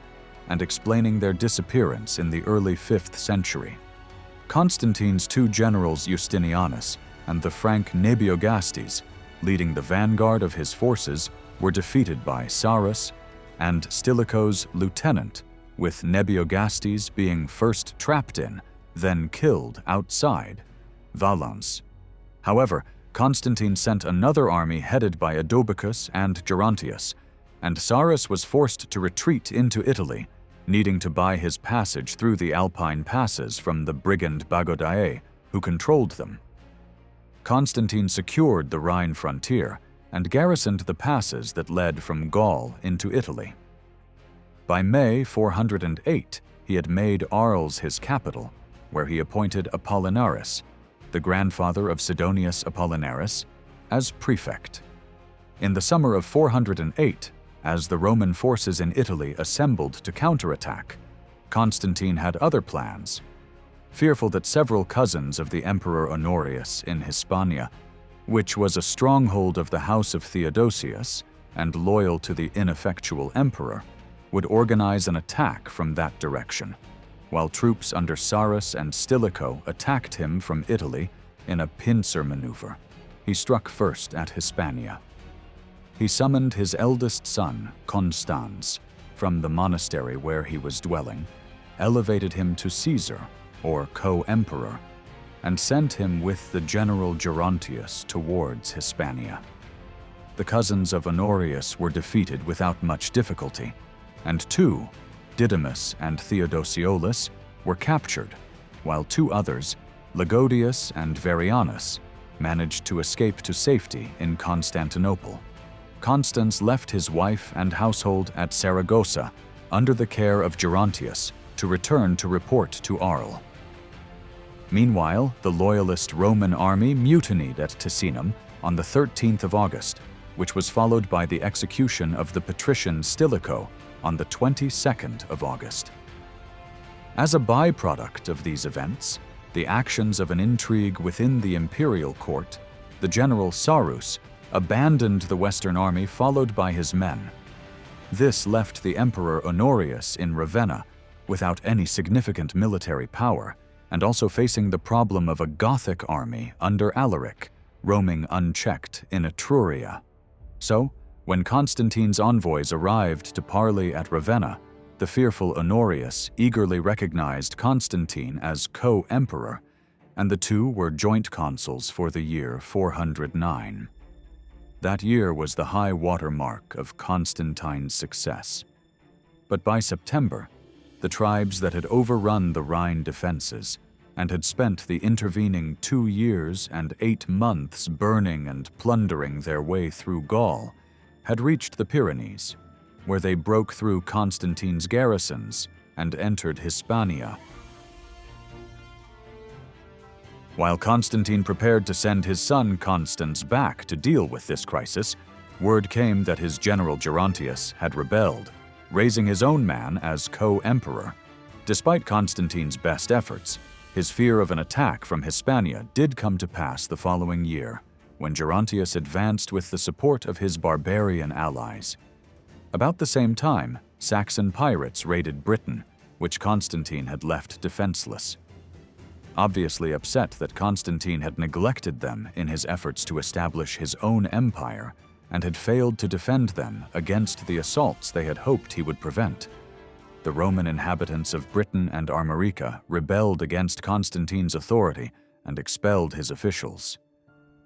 and explaining their disappearance in the early 5th century. Constantine's two generals Justinianus and the Frank Nebiogastes, leading the vanguard of his forces, were defeated by Sarus and Stilicho's lieutenant, with Nebiogastes being first trapped in, then killed outside Valence. However, Constantine sent another army headed by Adobicus and Gerontius, and Sarus was forced to retreat into Italy, needing to buy his passage through the Alpine passes from the brigand Bagodae, who controlled them. Constantine secured the Rhine frontier and garrisoned the passes that led from Gaul into Italy. By May 408, he had made Arles his capital, where he appointed Apollinaris, the grandfather of Sidonius Apollinaris, as prefect. In the summer of 408, as the Roman forces in Italy assembled to counterattack, Constantine had other plans. Fearful that several cousins of the Emperor Honorius in Hispania, which was a stronghold of the house of Theodosius and loyal to the ineffectual emperor, would organize an attack from that direction, while troops under Sarus and Stilicho attacked him from Italy in a pincer maneuver. He struck first at Hispania. He summoned his eldest son, Constans, from the monastery where he was dwelling, elevated him to Caesar, or co-emperor, and sent him with the general Gerontius towards Hispania. The cousins of Honorius were defeated without much difficulty, and two, Didymus and Theodosiolus, were captured, while two others, Lagodius and Varianus, managed to escape to safety in Constantinople. Constans left his wife and household at Saragossa under the care of Gerontius to return to report to Arles. Meanwhile, the loyalist Roman army mutinied at Ticinum on the 13th of August, which was followed by the execution of the patrician Stilicho on the 22nd of August. As a byproduct of these events, the actions of an intrigue within the imperial court, the general Sarus abandoned the Western army followed by his men. This left the Emperor Honorius in Ravenna without any significant military power, and also facing the problem of a Gothic army under Alaric, roaming unchecked in Etruria. So, when Constantine's envoys arrived to parley at Ravenna, the fearful Honorius eagerly recognized Constantine as co-emperor, and the two were joint consuls for the year 409. That year was the high water mark of Constantine's success. But by September, the tribes that had overrun the Rhine defenses and had spent the intervening 2 years and 8 months burning and plundering their way through Gaul had reached the Pyrenees, where they broke through Constantine's garrisons and entered Hispania. While Constantine prepared to send his son Constans back to deal with this crisis, word came that his general Gerontius had rebelled, raising his own man as co-emperor. Despite Constantine's best efforts, his fear of an attack from Hispania did come to pass the following year, when Gerontius advanced with the support of his barbarian allies. About the same time, Saxon pirates raided Britain, which Constantine had left defenseless. Obviously upset that Constantine had neglected them in his efforts to establish his own empire and had failed to defend them against the assaults they had hoped he would prevent, the Roman inhabitants of Britain and Armorica rebelled against Constantine's authority and expelled his officials.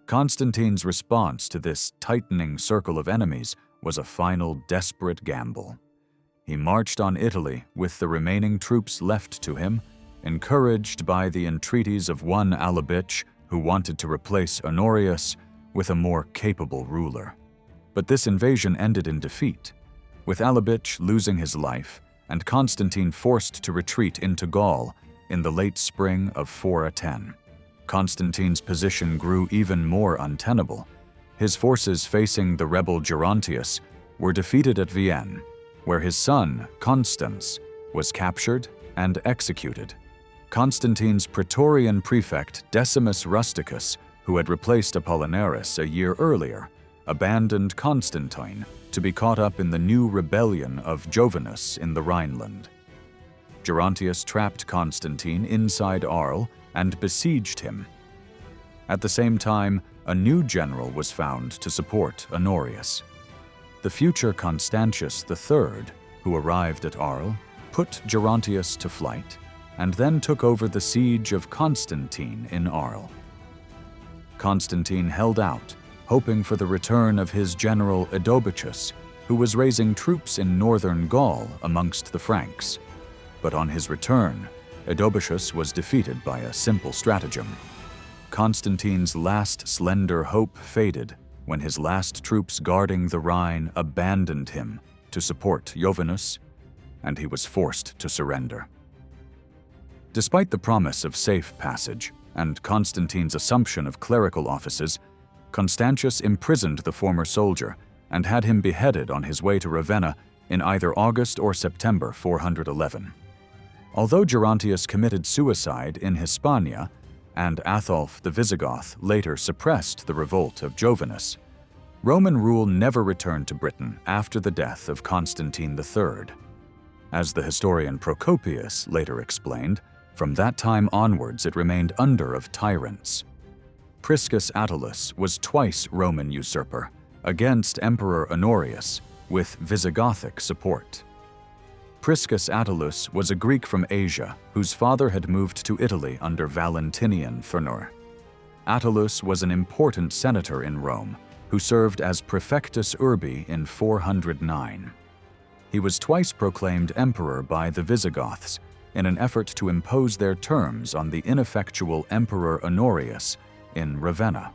Constantine's response to this tightening circle of enemies was a final desperate gamble. He marched on Italy with the remaining troops left to him, encouraged by the entreaties of one Alabich who wanted to replace Honorius with a more capable ruler. But this invasion ended in defeat, with Alabich losing his life and Constantine forced to retreat into Gaul in the late spring of 410. Constantine's position grew even more untenable. His forces facing the rebel Gerontius were defeated at Vienne, where his son, Constans, was captured and executed. Constantine's Praetorian prefect Decimus Rusticus, who had replaced Apollinaris a year earlier, abandoned Constantine to be caught up in the new rebellion of Jovinus in the Rhineland. Gerontius trapped Constantine inside Arles and besieged him. At the same time, a new general was found to support Honorius. The future Constantius III, who arrived at Arles, put Gerontius to flight and then took over the siege of Constantine in Arles. Constantine held out, hoping for the return of his general Eudobichus, who was raising troops in northern Gaul amongst the Franks. But on his return, Eudobichus was defeated by a simple stratagem. Constantine's last slender hope faded when his last troops guarding the Rhine abandoned him to support Jovinus, and he was forced to surrender. Despite the promise of safe passage and Constantine's assumption of clerical offices, Constantius imprisoned the former soldier and had him beheaded on his way to Ravenna in either August or September 411. Although Gerontius committed suicide in Hispania, and Atholf the Visigoth later suppressed the revolt of Jovinus, Roman rule never returned to Britain after the death of Constantine III. As the historian Procopius later explained, from that time onwards it remained under of tyrants. Priscus Attalus was twice Roman usurper, against Emperor Honorius, with Visigothic support. Priscus Attalus was a Greek from Asia whose father had moved to Italy under Valentinian Fernur. Attalus was an important senator in Rome, who served as Praefectus Urbi in 409. He was twice proclaimed emperor by the Visigoths in an effort to impose their terms on the ineffectual Emperor Honorius in Ravenna.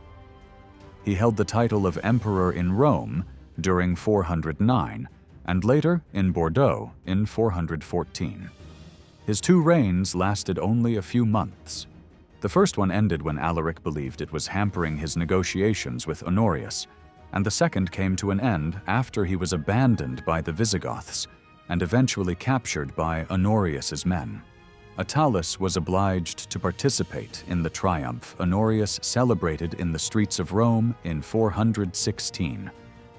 He held the title of emperor in Rome during 409, and later in Bordeaux in 414. His two reigns lasted only a few months. The first one ended when Alaric believed it was hampering his negotiations with Honorius, and the second came to an end after he was abandoned by the Visigoths and eventually captured by Honorius's men. Attalus was obliged to participate in the triumph Honorius celebrated in the streets of Rome in 416,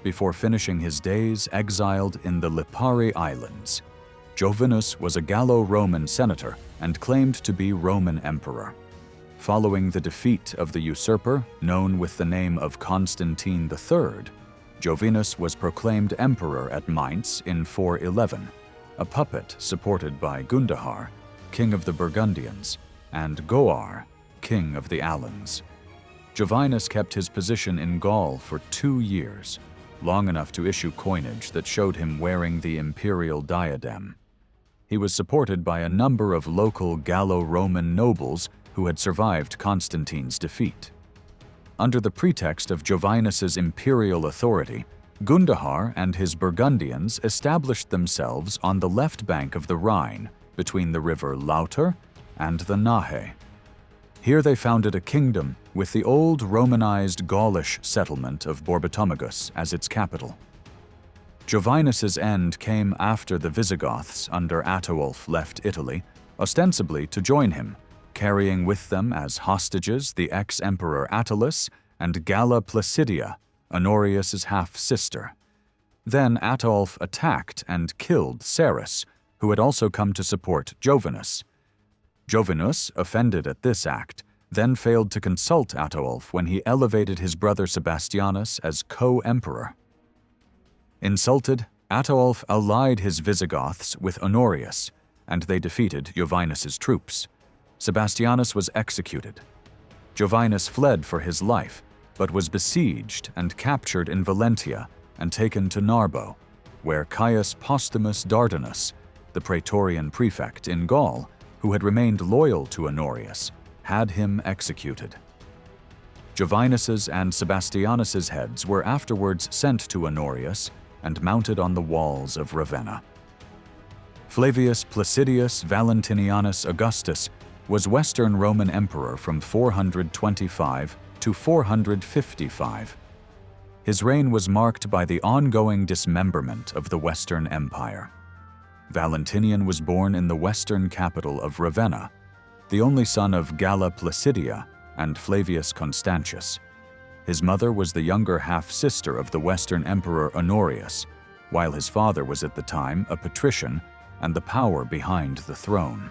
before finishing his days exiled in the Lipari Islands. Jovinus was a Gallo-Roman senator and claimed to be Roman emperor. Following the defeat of the usurper, known with the name of Constantine III, Jovinus was proclaimed emperor at Mainz in 411, a puppet supported by Gundahar, king of the Burgundians, and Goar, king of the Alans. Jovinus kept his position in Gaul for 2 years, long enough to issue coinage that showed him wearing the imperial diadem. He was supported by a number of local Gallo-Roman nobles who had survived Constantine's defeat. Under the pretext of Jovinus's imperial authority, Gundahar and his Burgundians established themselves on the left bank of the Rhine, between the river Lauter and the Nahe. Here they founded a kingdom with the old Romanized Gaulish settlement of Borbetomagus as its capital. Jovinus's end came after the Visigoths under Ataulf left Italy, ostensibly to join him, carrying with them as hostages the ex-emperor Attalus and Galla Placidia, Honorius's half-sister. Then Ataulf attacked and killed Sarus, who had also come to support Jovinus. Jovinus, offended at this act, then failed to consult Ataulf when he elevated his brother Sebastianus as co-emperor. Insulted, Ataulf allied his Visigoths with Honorius, and they defeated Jovinus's troops. Sebastianus was executed. Jovinus fled for his life, but was besieged and captured in Valentia and taken to Narbo, where Caius Postumus Dardanus, the Praetorian prefect in Gaul, who had remained loyal to Honorius, had him executed. Jovinus's and Sebastianus's heads were afterwards sent to Honorius and mounted on the walls of Ravenna. Flavius Placidius Valentinianus Augustus was Western Roman emperor from 425 to 455. His reign was marked by the ongoing dismemberment of the Western Empire. Valentinian was born in the western capital of Ravenna, the only son of Galla Placidia and Flavius Constantius. His mother was the younger half-sister of the Western Emperor Honorius, while his father was at the time a patrician and the power behind the throne.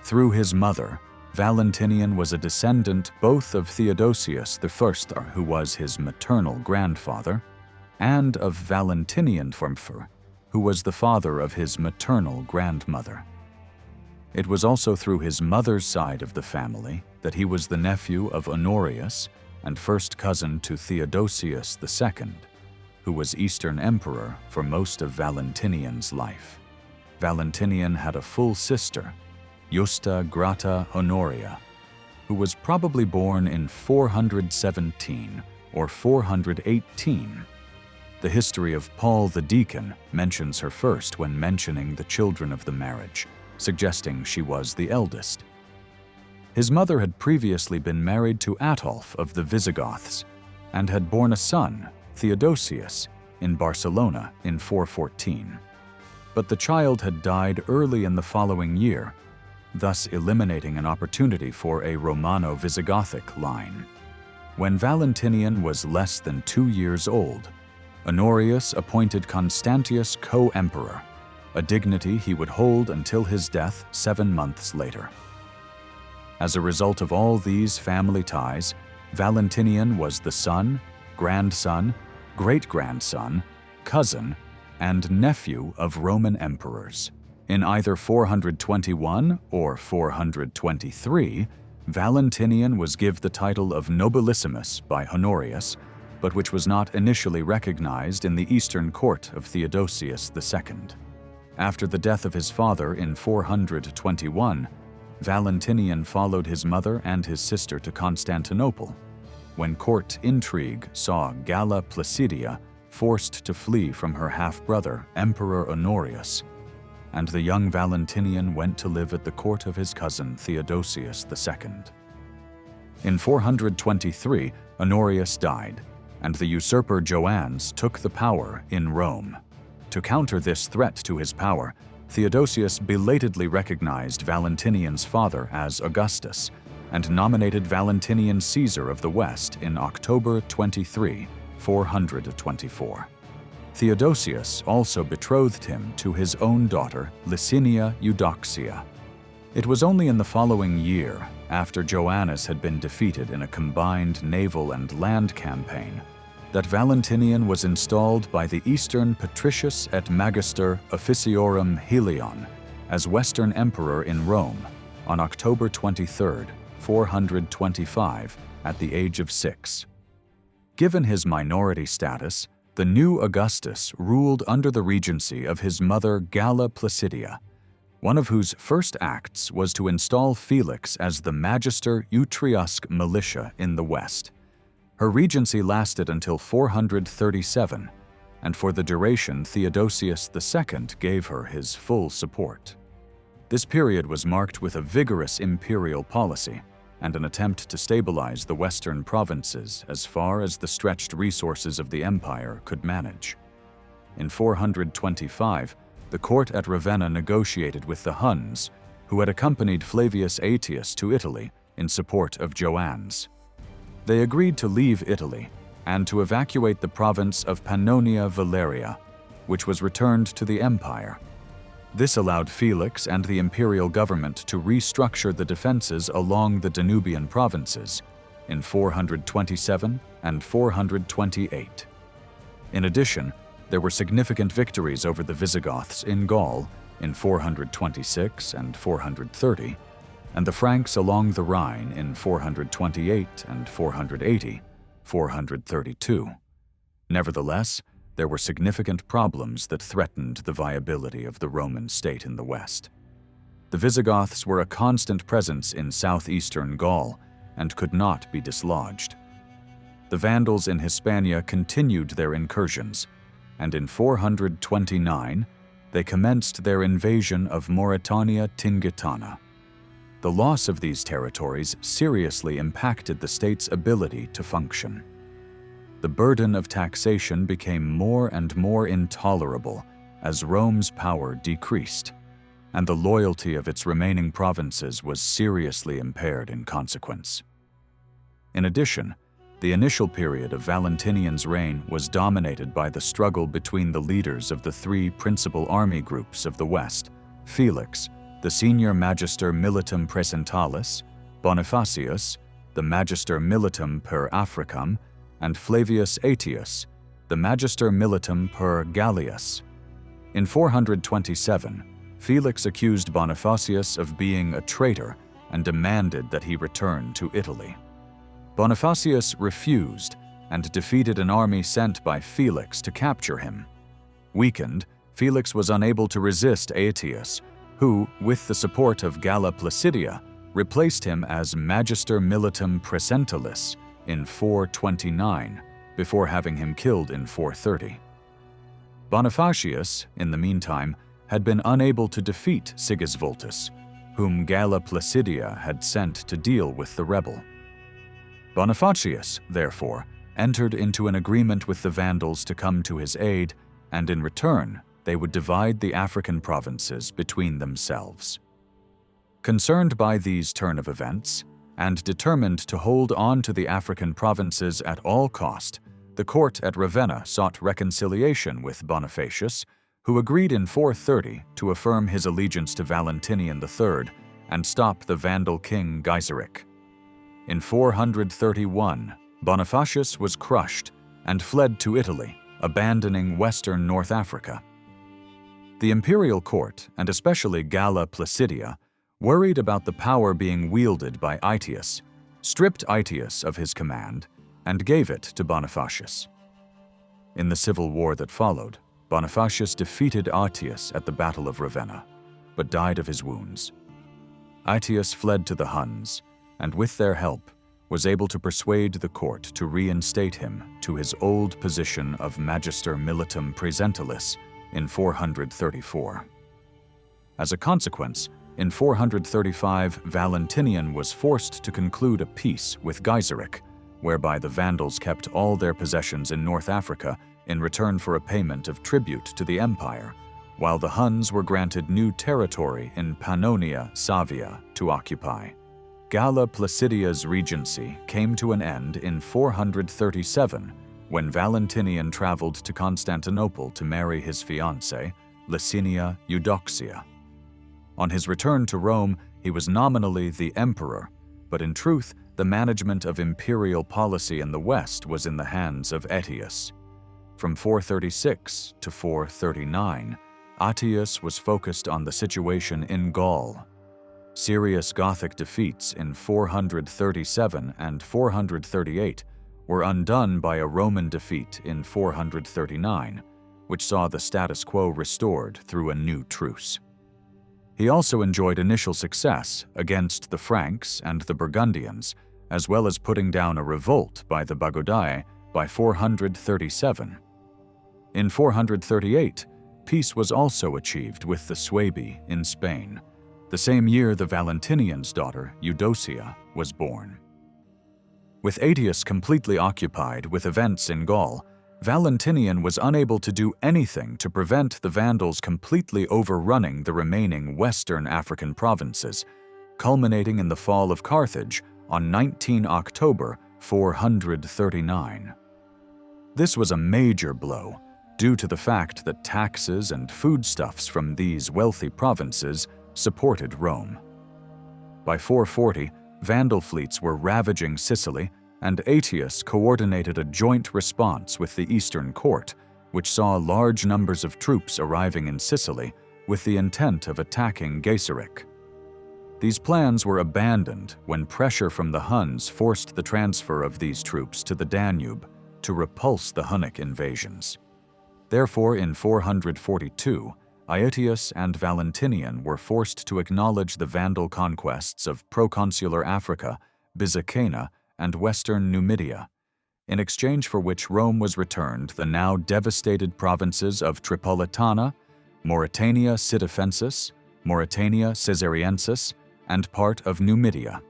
Through his mother, Valentinian was a descendant both of Theodosius I, who was his maternal grandfather, and of Valentinian Fürmpfer, who was the father of his maternal grandmother. It was also through his mother's side of the family that he was the nephew of Honorius and first cousin to Theodosius II, who was Eastern Emperor for most of Valentinian's life. Valentinian had a full sister, Justa Grata Honoria, who was probably born in 417 or 418. The history of Paul the Deacon mentions her first when mentioning the children of the marriage, suggesting she was the eldest. His mother had previously been married to Ataulf of the Visigoths and had borne a son, Theodosius, in Barcelona in 414. But the child had died early in the following year, thus eliminating an opportunity for a Romano-Visigothic line. When Valentinian was less than 2 years old, Honorius appointed Constantius co-emperor, a dignity he would hold until his death 7 months later. As a result of all these family ties, Valentinian was the son, grandson, great-grandson, cousin, and nephew of Roman emperors. In either 421 or 423, Valentinian was given the title of Nobilissimus by Honorius, but which was not initially recognized in the Eastern court of Theodosius II. After the death of his father in 421, Valentinian followed his mother and his sister to Constantinople, when court intrigue saw Galla Placidia forced to flee from her half-brother, Emperor Honorius, and the young Valentinian went to live at the court of his cousin Theodosius II. In 423, Honorius died, and the usurper Joannes took the power in Rome. To counter this threat to his power, Theodosius belatedly recognized Valentinian's father as Augustus and nominated Valentinian Caesar of the West in October 23, 424. Theodosius also betrothed him to his own daughter, Licinia Eudoxia. It was only in the following year, after Joannes had been defeated in a combined naval and land campaign, that Valentinian was installed by the Eastern Patricius et Magister Officiorum Helion as Western Emperor in Rome on October 23, 425, at the age of 6. Given his minority status, the new Augustus ruled under the regency of his mother Galla Placidia, one of whose first acts was to install Felix as the Magister Utriusque Militia in the West. Her regency lasted until 437, and for the duration Theodosius II gave her his full support. This period was marked with a vigorous imperial policy and an attempt to stabilize the western provinces as far as the stretched resources of the empire could manage. In 425, the court at Ravenna negotiated with the Huns, who had accompanied Flavius Aetius to Italy in support of Joannes. They agreed to leave Italy and to evacuate the province of Pannonia Valeria, which was returned to the empire. This allowed Felix and the imperial government to restructure the defenses along the Danubian provinces in 427 and 428. In addition, there were significant victories over the Visigoths in Gaul in 426 and 430, and the Franks along the Rhine in 428 and 432. Nevertheless, there were significant problems that threatened the viability of the Roman state in the West. The Visigoths were a constant presence in southeastern Gaul and could not be dislodged. The Vandals in Hispania continued their incursions, and in 429, they commenced their invasion of Mauritania Tingitana. The loss of these territories seriously impacted the state's ability to function. the burden of taxation became more and more intolerable as Rome's power decreased, and the loyalty of its remaining provinces was seriously impaired in consequence. In addition, the initial period of Valentinian's reign was dominated by the struggle between the leaders of the three principal army groups of the West: Felix, the senior magister militum praesentalis; Bonifacius, the magister militum per Africam; and Flavius Aetius, the magister militum per Gallius. In 427, Felix accused Bonifacius of being a traitor and demanded that he return to Italy. Bonifacius refused and defeated an army sent by Felix to capture him. Weakened, Felix was unable to resist Aetius, who, with the support of Galla Placidia, replaced him as magister militum praesentalis in 429, before having him killed in 430. Bonifacius, in the meantime, had been unable to defeat Sigisvultus, whom Galla Placidia had sent to deal with the rebel. Bonifacius, therefore, entered into an agreement with the Vandals to come to his aid, and in return, they would divide the African provinces between themselves. Concerned by these turn of events, and determined to hold on to the African provinces at all cost, the court at Ravenna sought reconciliation with Bonifacius, who agreed in 430 to affirm his allegiance to Valentinian III and stop the Vandal king Gaiseric. In 431, Bonifacius was crushed and fled to Italy, abandoning western North Africa. The imperial court, and especially Galla Placidia, worried about the power being wielded by Aetius, stripped Aetius of his command and gave it to Bonifacius. In the civil war that followed, Bonifacius defeated Aetius at the Battle of Ravenna, but died of his wounds. Aetius fled to the Huns, and with their help, was able to persuade the court to reinstate him to his old position of magister militum praesentalis in 434. As a consequence, in 435, Valentinian was forced to conclude a peace with Gaiseric, whereby the Vandals kept all their possessions in North Africa in return for a payment of tribute to the empire, while the Huns were granted new territory in Pannonia Savia to occupy. Galla Placidia's regency came to an end in 437 when Valentinian traveled to Constantinople to marry his fiancée, Licinia Eudoxia. On his return to Rome, he was nominally the emperor, but in truth, the management of imperial policy in the West was in the hands of Aetius. From 436 to 439, Aetius was focused on the situation in Gaul. Serious Gothic defeats in 437 and 438 were undone by a Roman defeat in 439, which saw the status quo restored through a new truce. He also enjoyed initial success against the Franks and the Burgundians, as well as putting down a revolt by the Bagaudae by 437. In 438, peace was also achieved with the Suebi in Spain. The same year, the Valentinian's daughter, Eudocia, was born. With Aetius completely occupied with events in Gaul, Valentinian was unable to do anything to prevent the Vandals completely overrunning the remaining western African provinces, culminating in the fall of Carthage on 19 October 439. This was a major blow, due to the fact that taxes and foodstuffs from these wealthy provinces supported Rome. By 440, Vandal fleets were ravaging Sicily, and Aetius coordinated a joint response with the Eastern Court, which saw large numbers of troops arriving in Sicily with the intent of attacking Gaiseric. These plans were abandoned when pressure from the Huns forced the transfer of these troops to the Danube to repulse the Hunnic invasions. Therefore, in 442, Aetius and Valentinian were forced to acknowledge the Vandal conquests of proconsular Africa, Byzacena, and western Numidia, in exchange for which Rome was returned the now devastated provinces of Tripolitana, Mauritania Sitifensis, Mauritania Caesariensis, and part of Numidia.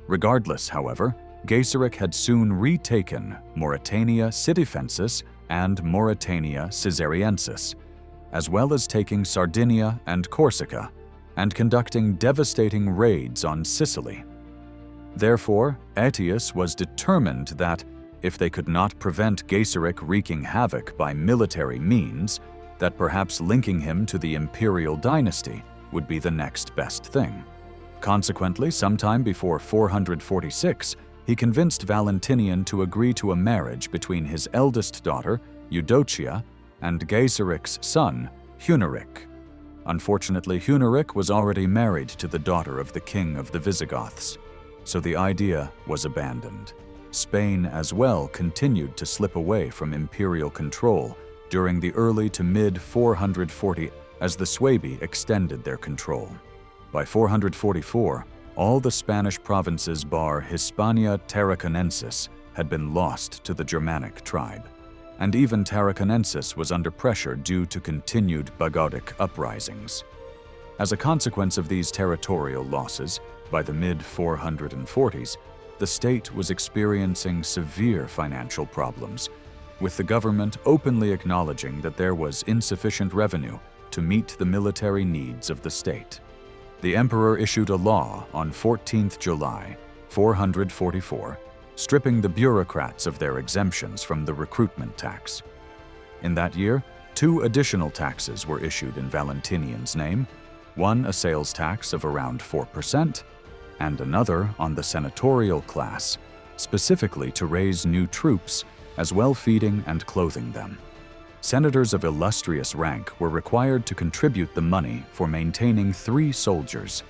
Regardless, however, Gaiseric had soon retaken Mauritania Sitifensis and Mauritania Caesariensis, as well as taking Sardinia and Corsica, and conducting devastating raids on Sicily. Therefore, Aetius was determined that, if they could not prevent Gaiseric wreaking havoc by military means, that perhaps linking him to the imperial dynasty would be the next best thing. Consequently, sometime before 446, he convinced Valentinian to agree to a marriage between his eldest daughter, Eudocia, and Gaiseric's son, Huneric. Unfortunately, Huneric was already married to the daughter of the king of the Visigoths, so the idea was abandoned. Spain as well continued to slip away from imperial control during the early to mid-440 as the Suebi extended their control. By 444, all the Spanish provinces bar Hispania Tarraconensis had been lost to the Germanic tribe, and even Tarraconensis was under pressure due to continued Bagaudic uprisings. As a consequence of these territorial losses, by the mid-440s, the state was experiencing severe financial problems, with the government openly acknowledging that there was insufficient revenue to meet the military needs of the state. The emperor issued a law on 14th July, 444, stripping the bureaucrats of their exemptions from the recruitment tax. In that year, 2 additional taxes were issued in Valentinian's name, one a sales tax of around 4%, and another on the senatorial class, specifically to raise new troops, as well feeding and clothing them. Senators of illustrious rank were required to contribute the money for maintaining 3 soldiers,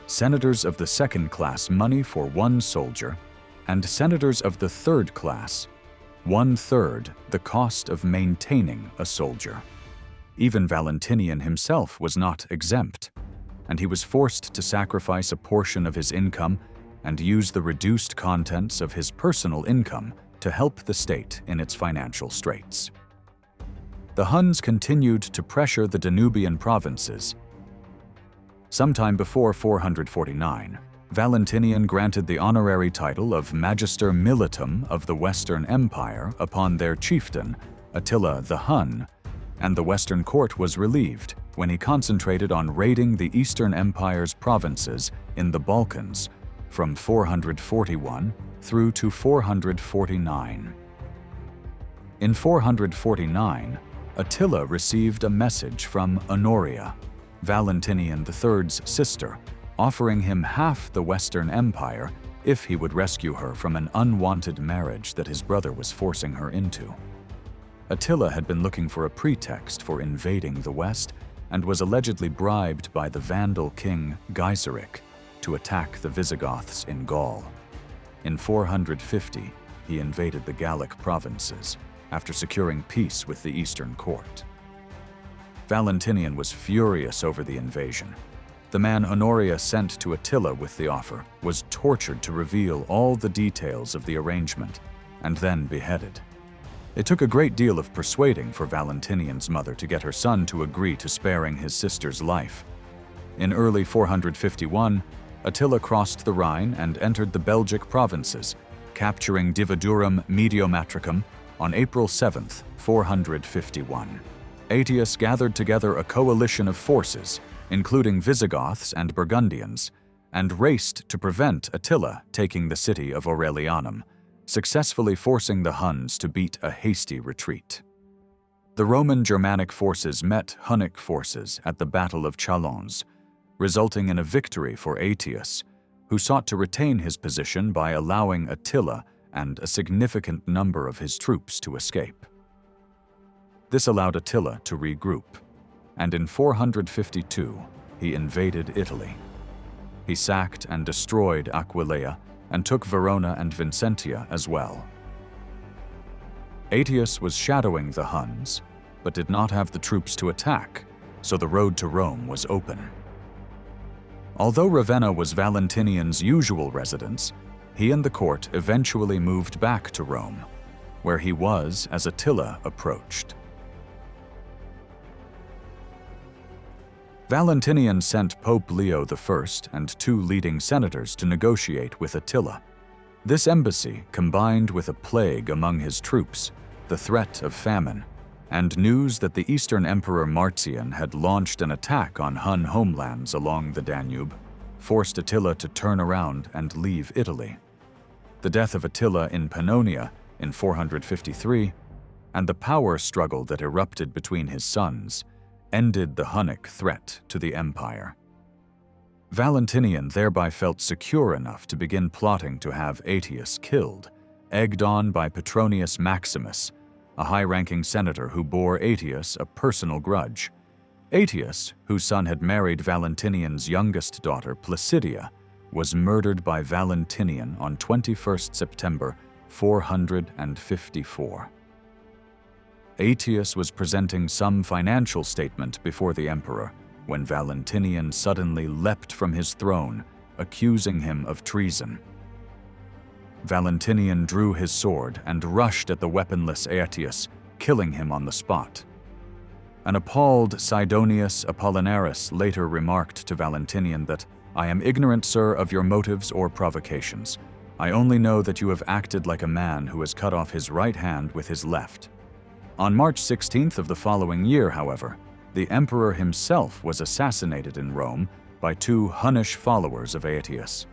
senators of the second class money for 1 soldier, and senators of the third class 1/3 the cost of maintaining a soldier. Even Valentinian himself was not exempt, and he was forced to sacrifice a portion of his income and use the reduced contents of his personal income to help the state in its financial straits. The Huns continued to pressure the Danubian provinces. Sometime before 449, Valentinian granted the honorary title of Magister Militum of the Western Empire upon their chieftain, Attila the Hun, and the Western court was relieved when he concentrated on raiding the Eastern Empire's provinces in the Balkans from 441 through to 449. In 449, Attila received a message from Honoria, Valentinian III's sister, offering him half the Western Empire if he would rescue her from an unwanted marriage that his brother was forcing her into. Attila had been looking for a pretext for invading the West and was allegedly bribed by the Vandal king Gaiseric to attack the Visigoths in Gaul. In 450, he invaded the Gallic provinces after securing peace with the Eastern court. Valentinian was furious over the invasion. The man Honorius sent to Attila with the offer was tortured to reveal all the details of the arrangement and then beheaded. It took a great deal of persuading for Valentinian's mother to get her son to agree to sparing his sister's life. In early 451, Attila crossed the Rhine and entered the Belgic provinces, capturing Divodurum Mediomatricum on April 7, 451. Aetius gathered together a coalition of forces, including Visigoths and Burgundians, and raced to prevent Attila taking the city of Aurelianum, successfully forcing the Huns to beat a hasty retreat. The Roman Germanic forces met Hunnic forces at the Battle of Chalons, resulting in a victory for Aetius, who sought to retain his position by allowing Attila and a significant number of his troops to escape. This allowed Attila to regroup, and in 452 he invaded Italy. He sacked and destroyed Aquileia and took Verona and Vincentia as well. Aetius was shadowing the Huns, but did not have the troops to attack, so the road to Rome was open. Although Ravenna was Valentinian's usual residence, he and the court eventually moved back to Rome, where he was as Attila approached. Valentinian sent Pope Leo I and 2 leading senators to negotiate with Attila. This embassy, combined with a plague among his troops, the threat of famine, and news that the Eastern Emperor Marcian had launched an attack on Hun homelands along the Danube, forced Attila to turn around and leave Italy. The death of Attila in Pannonia in 453, and the power struggle that erupted between his sons, ended the Hunnic threat to the empire. Valentinian thereby felt secure enough to begin plotting to have Aetius killed, egged on by Petronius Maximus, a high-ranking senator who bore Aetius a personal grudge. Aetius, whose son had married Valentinian's youngest daughter, Placidia, was murdered by Valentinian on 21st September 454. Aetius was presenting some financial statement before the emperor when Valentinian suddenly leapt from his throne, accusing him of treason. Valentinian drew his sword and rushed at the weaponless Aetius, killing him on the spot. An appalled Sidonius Apollinaris later remarked to Valentinian that, "I am ignorant, sir, of your motives or provocations. I only know that you have acted like a man who has cut off his right hand with his left." On March 16th of the following year, however, the emperor himself was assassinated in Rome by two Hunnish followers of Aetius.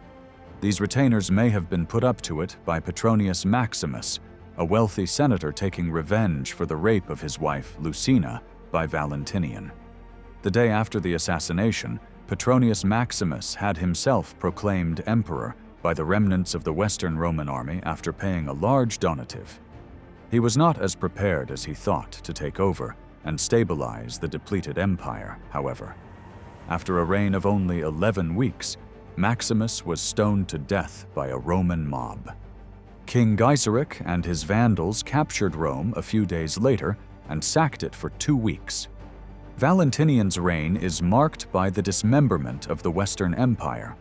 These retainers may have been put up to it by Petronius Maximus, a wealthy senator taking revenge for the rape of his wife Lucina by Valentinian. The day after the assassination, Petronius Maximus had himself proclaimed emperor by the remnants of the Western Roman army after paying a large donative. He was not as prepared as he thought to take over and stabilize the depleted empire, however. After a reign of only 11 weeks, Maximus was stoned to death by a Roman mob. King Gaiseric and his Vandals captured Rome a few days later and sacked it for 2 weeks. Valentinian's reign is marked by the dismemberment of the Western Empire.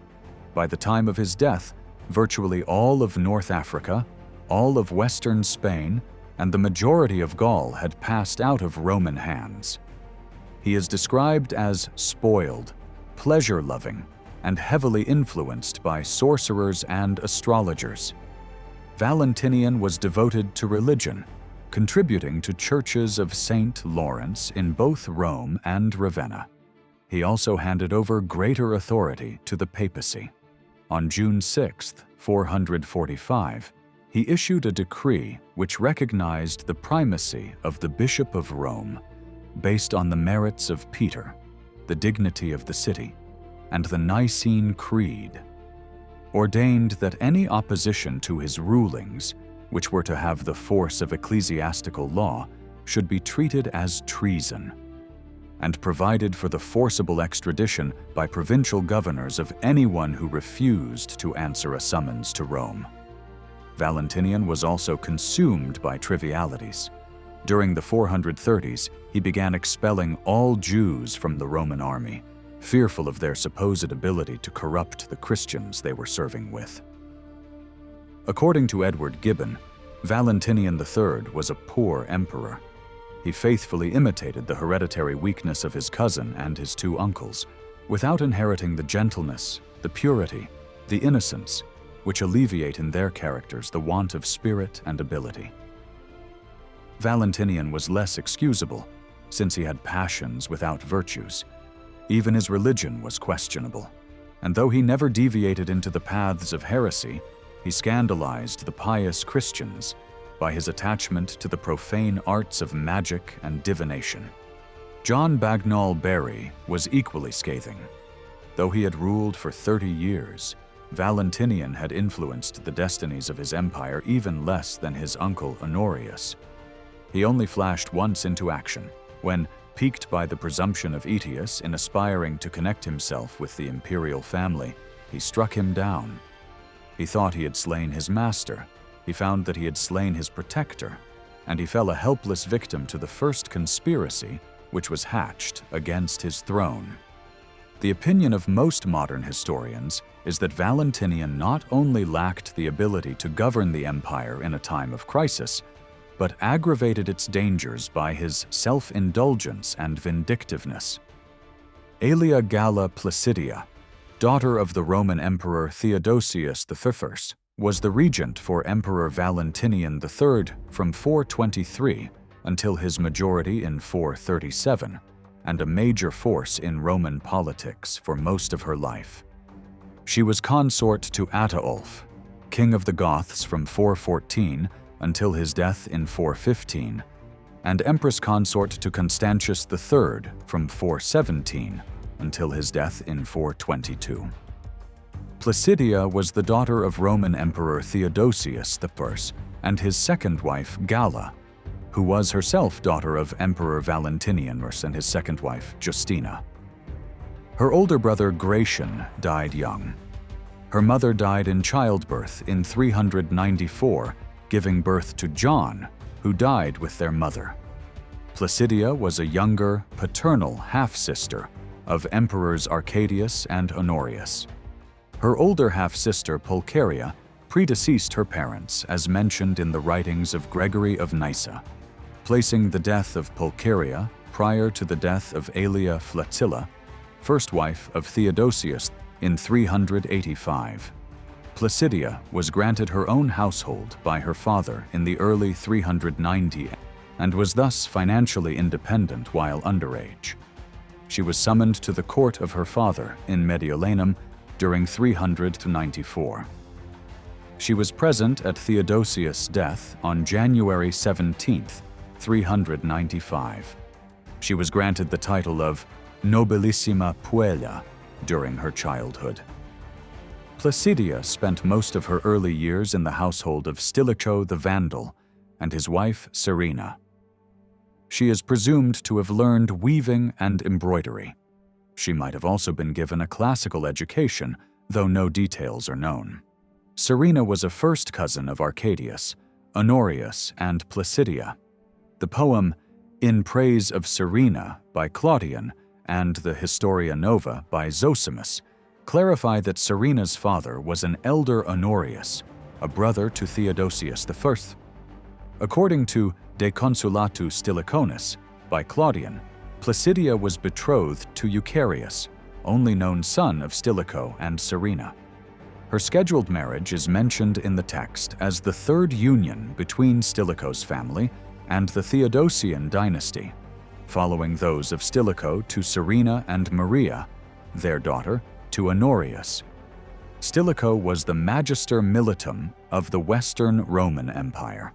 By the time of his death, virtually all of North Africa, all of Western Spain, and the majority of Gaul had passed out of Roman hands. He is described as spoiled, pleasure-loving, and heavily influenced by sorcerers and astrologers. Valentinian was devoted to religion, contributing to churches of Saint Lawrence in both Rome and Ravenna. He also handed over greater authority to the papacy. On June 6, 445, he issued a decree which recognized the primacy of the Bishop of Rome, based on the merits of Peter, the dignity of the city, and the Nicene Creed, ordained that any opposition to his rulings, which were to have the force of ecclesiastical law, should be treated as treason, and provided for the forcible extradition by provincial governors of anyone who refused to answer a summons to Rome. Valentinian was also consumed by trivialities. During the 430s, he began expelling all Jews from the Roman army, fearful of their supposed ability to corrupt the Christians they were serving with. According to Edward Gibbon, Valentinian III was a poor emperor. He faithfully imitated the hereditary weakness of his cousin and his two uncles, without inheriting the gentleness, the purity, the innocence, which alleviate in their characters the want of spirit and ability. Valentinian was less excusable, since he had passions without virtues. Even his religion was questionable, and though he never deviated into the paths of heresy, he scandalized the pious Christians by his attachment to the profane arts of magic and divination. John Bagnall Barry was equally scathing. Though he had ruled for 30 years, Valentinian had influenced the destinies of his empire even less than his uncle Honorius. He only flashed once into action, when, piqued by the presumption of Aetius in aspiring to connect himself with the imperial family, he struck him down. He thought he had slain his master. He found that he had slain his protector, and he fell a helpless victim to the first conspiracy which was hatched against his throne. The opinion of most modern historians is that Valentinian not only lacked the ability to govern the empire in a time of crisis, but aggravated its dangers by his self-indulgence and vindictiveness. Aelia Galla Placidia, daughter of the Roman Emperor Theodosius I, was the regent for Emperor Valentinian III from 423 until his majority in 437, and a major force in Roman politics for most of her life. She was consort to Ataulf, king of the Goths from 414 until his death in 415, and empress consort to Constantius III from 417 until his death in 422. Placidia was the daughter of Roman Emperor Theodosius I and his second wife Galla, who was herself daughter of Emperor Valentinian and his second wife Justina. Her older brother Gratian died young. Her mother died in childbirth in 394, giving birth to John, who died with their mother. Placidia was a younger, paternal half-sister of Emperors Arcadius and Honorius. Her older half-sister Pulcheria predeceased her parents, as mentioned in the writings of Gregory of Nyssa, placing the death of Pulcheria prior to the death of Aelia Flatilla, first wife of Theodosius, in 385. Placidia was granted her own household by her father in the early 390 and was thus financially independent while underage. She was summoned to the court of her father in Mediolanum during 394. She was present at Theodosius' death on January 17, 395. She was granted the title of Nobilissima Puella during her childhood. Placidia spent most of her early years in the household of Stilicho the Vandal and his wife Serena. She is presumed to have learned weaving and embroidery. She might have also been given a classical education, though no details are known. Serena was a first cousin of Arcadius, Honorius, and Placidia. The poem In Praise of Serena by Claudian and the Historia Nova by Zosimus clarify that Serena's father was an elder Honorius, a brother to Theodosius I. According to De Consulatu Stiliconis by Claudian, Placidia was betrothed to Eucharius, only known son of Stilicho and Serena. Her scheduled marriage is mentioned in the text as the third union between Stilicho's family and the Theodosian dynasty, following those of Stilicho to Serena and Maria, their daughter, to Honorius. Stilicho was the Magister Militum of the Western Roman Empire.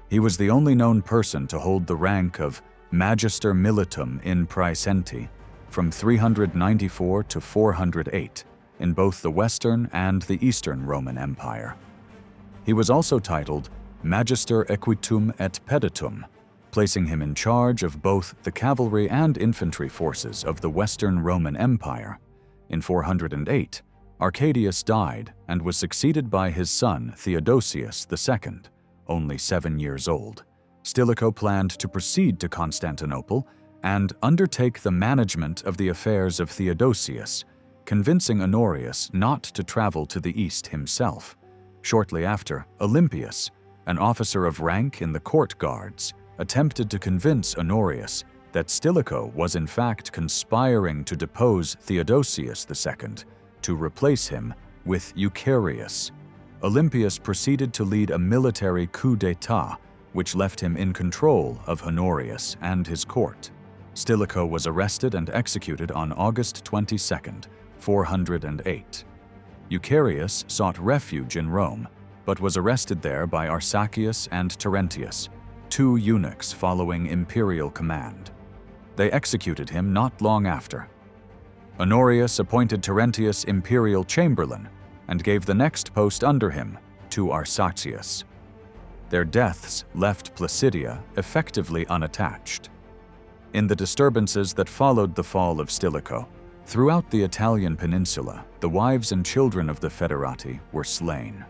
He was the only known person to hold the rank of Magister Militum in Praesenti from 394 to 408 in both the Western and the Eastern Roman Empire. He was also titled Magister Equitum et Peditum, placing him in charge of both the cavalry and infantry forces of the Western Roman Empire. In 408, Arcadius died and was succeeded by his son Theodosius II, only 7 years old. Stilicho planned to proceed to Constantinople and undertake the management of the affairs of Theodosius, convincing Honorius not to travel to the east himself. Shortly after, Olympius, an officer of rank in the court guards, attempted to convince Honorius that Stilicho was in fact conspiring to depose Theodosius II to replace him with Eucharius. Olympius proceeded to lead a military coup d'état, which left him in control of Honorius and his court. Stilicho was arrested and executed on August 22, 408. Eucharius sought refuge in Rome, but was arrested there by Arsacius and Terentius, 2 eunuchs following imperial command. They executed him not long after. Honorius appointed Terentius imperial chamberlain and gave the next post under him to Arsacius. Their deaths left Placidia effectively unattached. In the disturbances that followed the fall of Stilicho, throughout the Italian peninsula, the wives and children of the Federati were slain.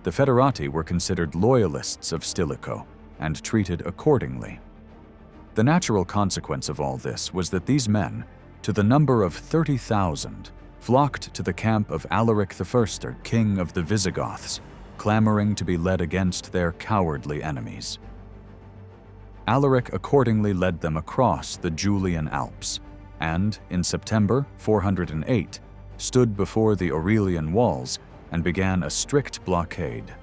The Federati were considered loyalists of Stilicho and treated accordingly. The natural consequence of all this was that these men, to the number of 30,000, flocked to the camp of Alaric I, king of the Visigoths, clamoring to be led against their cowardly enemies. Alaric accordingly led them across the Julian Alps and, in September 408, stood before the Aurelian walls and began a strict blockade.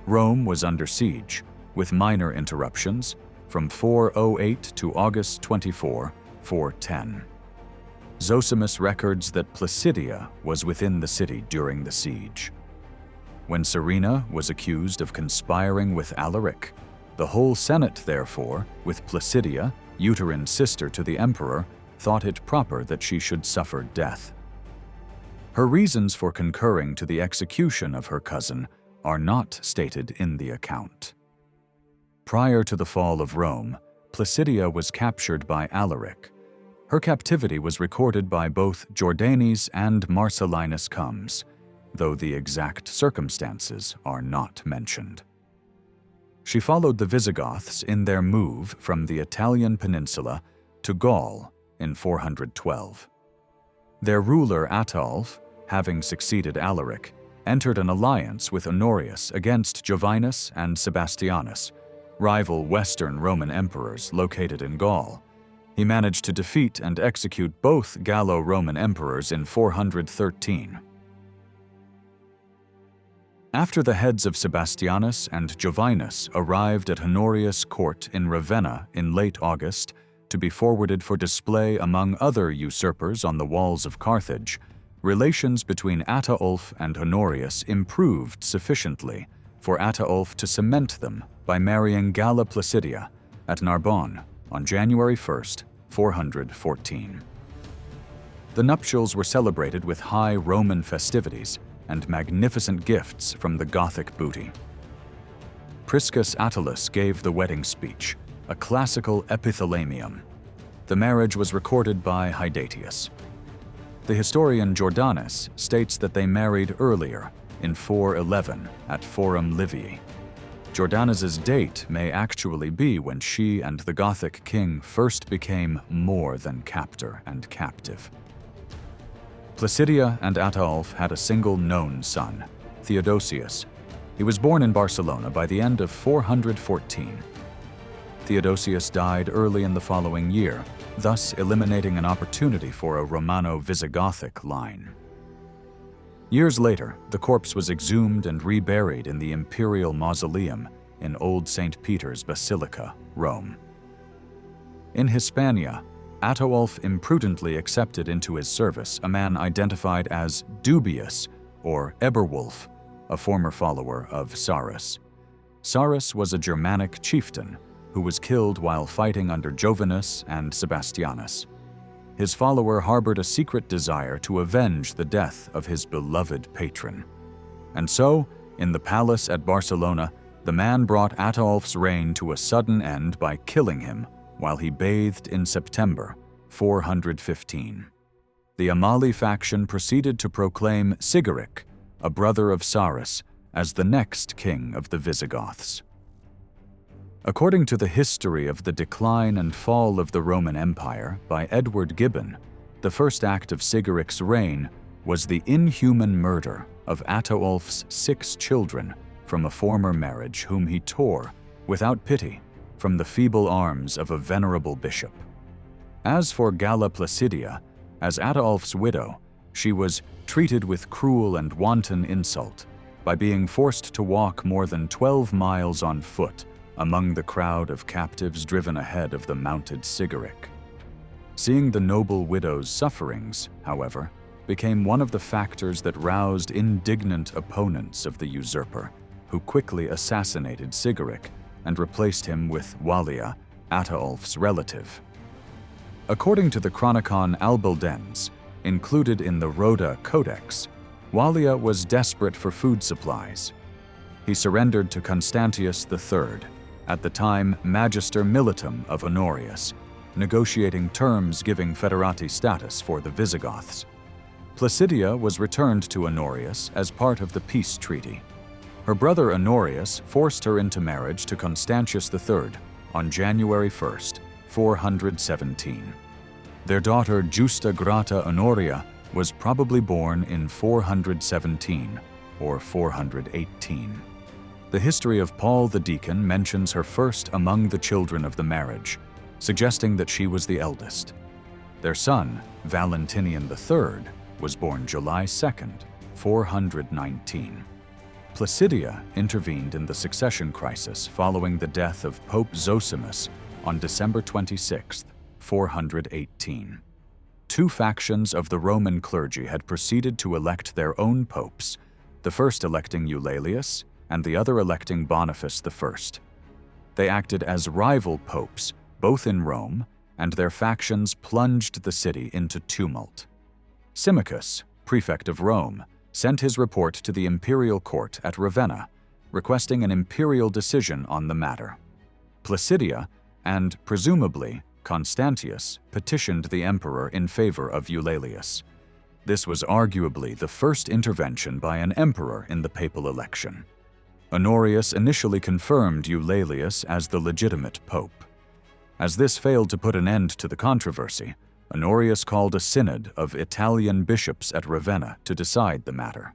Rome was under siege, with minor interruptions, from 408 to August 24, 410. Zosimus records that Placidia was within the city during the siege. When Serena was accused of conspiring with Alaric, the whole Senate, therefore, with Placidia, uterine sister to the emperor, thought it proper that she should suffer death. Her reasons for concurring to the execution of her cousin are not stated in the account. Prior to the fall of Rome, Placidia was captured by Alaric. Her captivity was recorded by both Jordanes and Marcellinus Comes, though the exact circumstances are not mentioned. She followed the Visigoths in their move from the Italian peninsula to Gaul in 412. Their ruler Ataulf, having succeeded Alaric, entered an alliance with Honorius against Jovinus and Sebastianus, rival Western Roman emperors located in Gaul. He managed to defeat and execute both Gallo-Roman emperors in 413. After the heads of Sebastianus and Jovinus arrived at Honorius' court in Ravenna in late August to be forwarded for display among other usurpers on the walls of Carthage, relations between Ataulf and Honorius improved sufficiently for Ataulf to cement them by marrying Galla Placidia at Narbonne on January 1, 414. The nuptials were celebrated with high Roman festivities and magnificent gifts from the Gothic booty. Priscus Attalus gave the wedding speech, a classical epithalamium. The marriage was recorded by Hydatius. The historian Jordanus states that they married earlier, in 411, at Forum Livii. Jordanus's date may actually be when she and the Gothic king first became more than captor and captive. Placidia and Ataulf had a single known son, Theodosius. He was born in Barcelona by the end of 414. Theodosius died early in the following year, thus eliminating an opportunity for a Romano-Visigothic line. Years later, the corpse was exhumed and reburied in the imperial mausoleum in Old St. Peter's Basilica, Rome. In Hispania, Ataulf imprudently accepted into his service a man identified as Dubius, or Eberwulf, a former follower of Sarus. Sarus was a Germanic chieftain who was killed while fighting under Jovinus and Sebastianus. His follower harbored a secret desire to avenge the death of his beloved patron. And so, in the palace at Barcelona, the man brought Ataulf's reign to a sudden end by killing him while he bathed in September 415. The Amali faction proceeded to proclaim Sigaric, a brother of Sarus, as the next king of the Visigoths. According to the History of the Decline and Fall of the Roman Empire by Edward Gibbon, the first act of Sigaric's reign was the inhuman murder of Ataulf's 6 children from a former marriage whom he tore, without pity, from the feeble arms of a venerable bishop. As for Galla Placidia, as Ataulf's widow, she was treated with cruel and wanton insult by being forced to walk more than 12 miles on foot among the crowd of captives driven ahead of the mounted Sigaric. Seeing the noble widow's sufferings, however, became one of the factors that roused indignant opponents of the usurper, who quickly assassinated Sigaric and replaced him with Wallia, Ataulf's relative. According to the Chronicon Albuldense, included in the Rhoda Codex, Wallia was desperate for food supplies. He surrendered to Constantius III, at the time Magister Militum of Honorius, negotiating terms giving foederati status for the Visigoths. Placidia was returned to Honorius as part of the peace treaty. Her brother Honorius forced her into marriage to Constantius III on January 1, 417. Their daughter Justa Grata Honoria was probably born in 417 or 418. The history of Paul the Deacon mentions her first among the children of the marriage, suggesting that she was the eldest. Their son, Valentinian III, was born July 2nd, 419. Placidia intervened in the succession crisis following the death of Pope Zosimus on December 26, 418. Two factions of the Roman clergy had proceeded to elect their own popes, the first electing Eulalius and the other electing Boniface I. They acted as rival popes, both in Rome, and their factions plunged the city into tumult. Symmachus, prefect of Rome, sent his report to the imperial court at Ravenna, requesting an imperial decision on the matter. Placidia and, presumably, Constantius petitioned the emperor in favor of Eulalius. This was arguably the first intervention by an emperor in the papal election. Honorius initially confirmed Eulalius as the legitimate pope. As this failed to put an end to the controversy, Honorius called a synod of Italian bishops at Ravenna to decide the matter.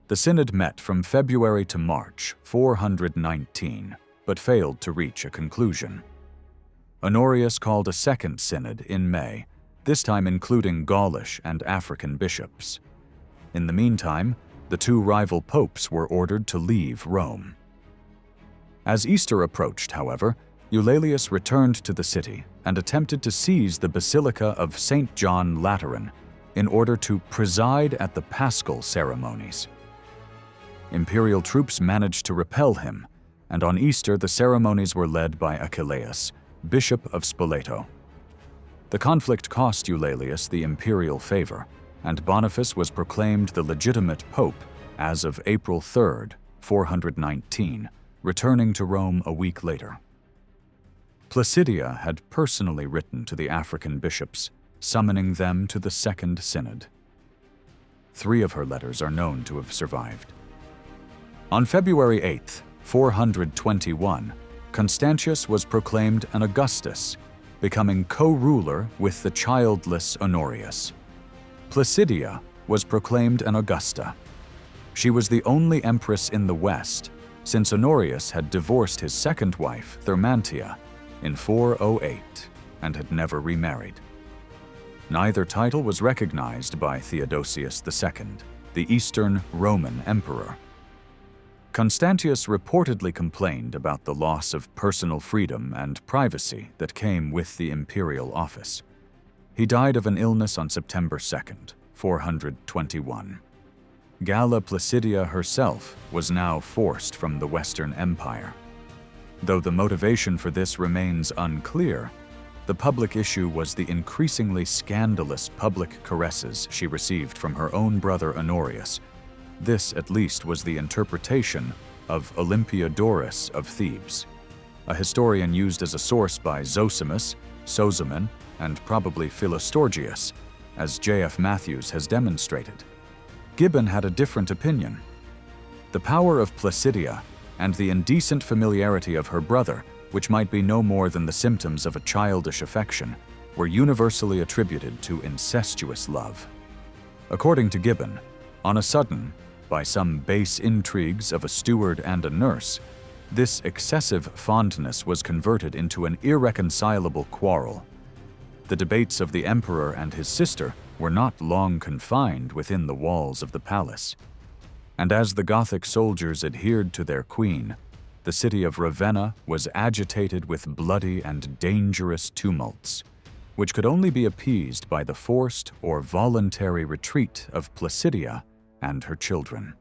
The synod met from February to March 419, but failed to reach a conclusion. Honorius called a second synod in May, this time including Gaulish and African bishops. In the meantime, the two rival popes were ordered to leave Rome. As Easter approached, however, Eulalius returned to the city and attempted to seize the Basilica of St. John Lateran in order to preside at the Paschal ceremonies. Imperial troops managed to repel him, and on Easter the ceremonies were led by Achilleus, Bishop of Spoleto. The conflict cost Eulalius the imperial favor, and Boniface was proclaimed the legitimate pope as of April 3, 419, returning to Rome a week later. Placidia had personally written to the African bishops, summoning them to the Second Synod. 3 of her letters are known to have survived. On February 8, 421, Constantius was proclaimed an Augustus, becoming co-ruler with the childless Honorius. Placidia was proclaimed an Augusta. She was the only empress in the West, since Honorius had divorced his second wife, Thermantia, in 408 and had never remarried. Neither title was recognized by Theodosius II, the Eastern Roman emperor. Constantius reportedly complained about the loss of personal freedom and privacy that came with the imperial office. He died of an illness on September 2, 421. Galla Placidia herself was now forced from the Western Empire. Though the motivation for this remains unclear, the public issue was the increasingly scandalous public caresses she received from her own brother Honorius. This, at least, was the interpretation of Olympiodorus of Thebes, a historian used as a source by Zosimus, Sozomen, and probably Philostorgius, as J.F. Matthews has demonstrated. Gibbon had a different opinion. The power of Placidia and the indecent familiarity of her brother, which might be no more than the symptoms of a childish affection, were universally attributed to incestuous love. According to Gibbon, on a sudden, by some base intrigues of a steward and a nurse, this excessive fondness was converted into an irreconcilable quarrel. The debates of the emperor and his sister were not long confined within the walls of the palace. And as the Gothic soldiers adhered to their queen, the city of Ravenna was agitated with bloody and dangerous tumults, which could only be appeased by the forced or voluntary retreat of Placidia and her children.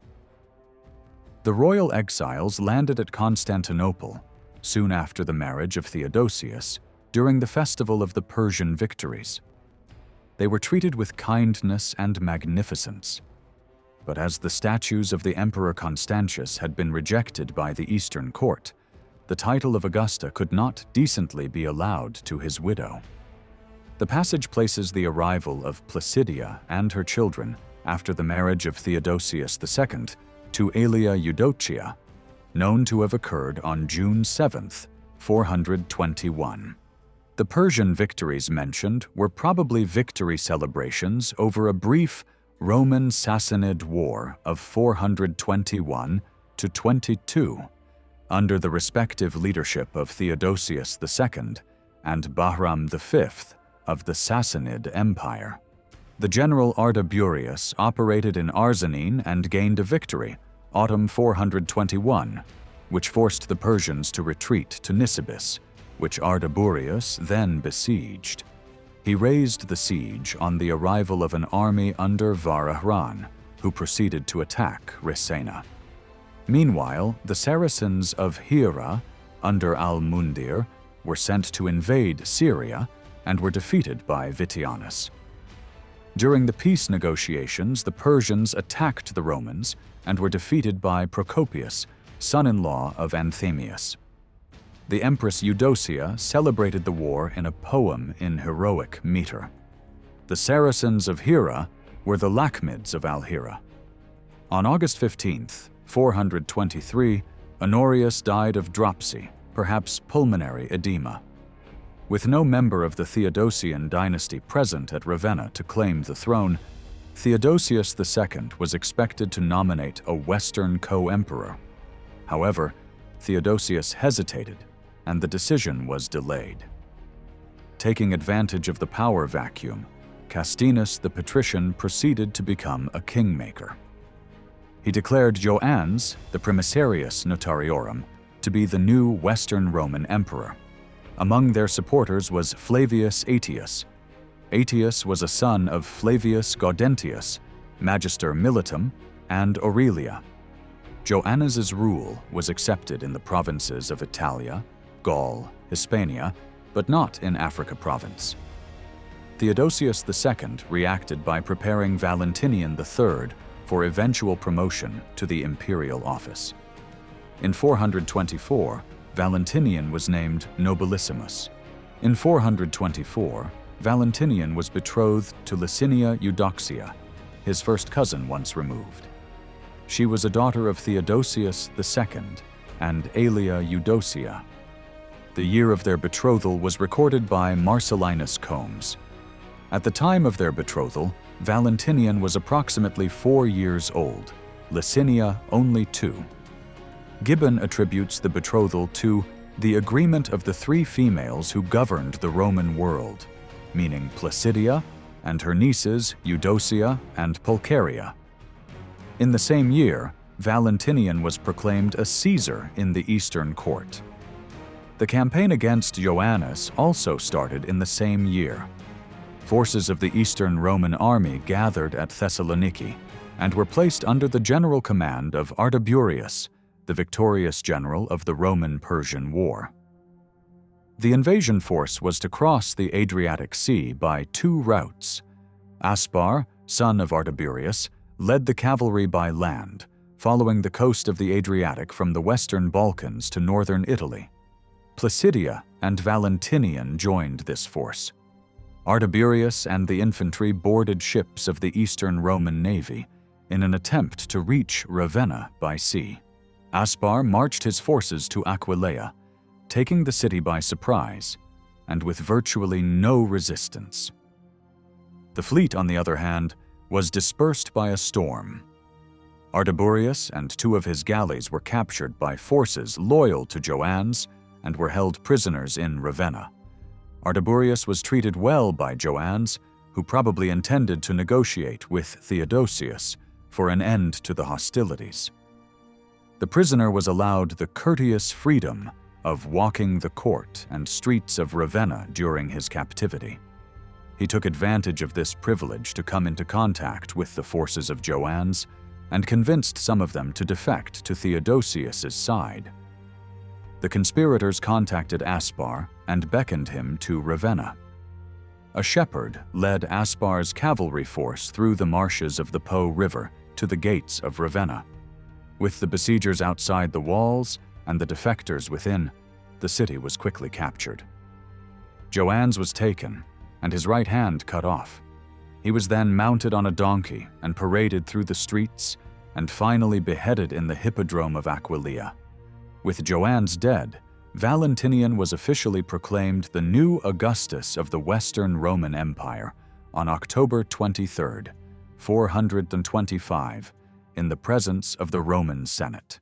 The royal exiles landed at Constantinople soon after the marriage of Theodosius during the festival of the Persian victories. They were treated with kindness and magnificence. But as the statues of the Emperor Constantius had been rejected by the Eastern court, the title of Augusta could not decently be allowed to his widow. The passage places the arrival of Placidia and her children after the marriage of Theodosius II to Aelia Eudocia, known to have occurred on June 7, 421. The Persian victories mentioned were probably victory celebrations over a brief Roman-Sassanid War of 421 to 22, under the respective leadership of Theodosius II and Bahram V of the Sassanid Empire. The general Ardaburius operated in Arzanene and gained a victory, autumn 421, which forced the Persians to retreat to Nisibis, which Ardaburius then besieged. He raised the siege on the arrival of an army under Varahran, who proceeded to attack Resena. Meanwhile, the Saracens of Hira, under al-Mundir, were sent to invade Syria and were defeated by Vitianus. During the peace negotiations, the Persians attacked the Romans and were defeated by Procopius, son-in-law of Anthemius. The Empress Eudocia celebrated the war in a poem in heroic meter. The Saracens of Hira were the Lakhmids of Al-Hira. On August 15, 423, Honorius died of dropsy, perhaps pulmonary edema. With no member of the Theodosian dynasty present at Ravenna to claim the throne, Theodosius II was expected to nominate a Western co-emperor. However, Theodosius hesitated, and the decision was delayed. Taking advantage of the power vacuum, Castinus the patrician proceeded to become a kingmaker. He declared Joannes, the primicerius notariorum, to be the new Western Roman emperor. Among their supporters was Flavius Aetius. Aetius was a son of Flavius Gaudentius, Magister Militum, and Aurelia. Joannes's rule was accepted in the provinces of Italia, Gaul, Hispania, but not in Africa province. Theodosius II reacted by preparing Valentinian III for eventual promotion to the imperial office. In 424, Valentinian was named nobilissimus. In 424, Valentinian was betrothed to Licinia Eudoxia, his first cousin once removed. She was a daughter of Theodosius II and Aelia Eudocia. The year of their betrothal was recorded by Marcellinus Combs. At the time of their betrothal, Valentinian was approximately 4 years old, Licinia only 2. Gibbon attributes the betrothal to the agreement of the 3 females who governed the Roman world, meaning Placidia and her nieces Eudocia and Pulcheria. In the same year, Valentinian was proclaimed a Caesar in the Eastern court. The campaign against Joannes also started in the same year. Forces of the Eastern Roman army gathered at Thessaloniki and were placed under the general command of Ardaburius, the victorious general of the Roman-Persian War. The invasion force was to cross the Adriatic Sea by 2 routes. Aspar, son of Ardaburius, led the cavalry by land, following the coast of the Adriatic from the western Balkans to northern Italy. Placidia and Valentinian joined this force. Ardaburius and the infantry boarded ships of the Eastern Roman navy in an attempt to reach Ravenna by sea. Aspar marched his forces to Aquileia, taking the city by surprise and with virtually no resistance. The fleet, on the other hand, was dispersed by a storm. Ardaburius and 2 of his galleys were captured by forces loyal to Joannes and were held prisoners in Ravenna. Ardaburius was treated well by Joannes, who probably intended to negotiate with Theodosius for an end to the hostilities. The prisoner was allowed the courteous freedom of walking the court and streets of Ravenna during his captivity. He took advantage of this privilege to come into contact with the forces of Joannes and convinced some of them to defect to Theodosius's side. The conspirators contacted Aspar and beckoned him to Ravenna. A shepherd led Aspar's cavalry force through the marshes of the Po River to the gates of Ravenna. With the besiegers outside the walls and the defectors within, the city was quickly captured. Joannes was taken and his right hand cut off. He was then mounted on a donkey and paraded through the streets and finally beheaded in the hippodrome of Aquileia. With Joannes dead, Valentinian was officially proclaimed the new Augustus of the Western Roman Empire on October 23, 425, in the presence of the Roman Senate.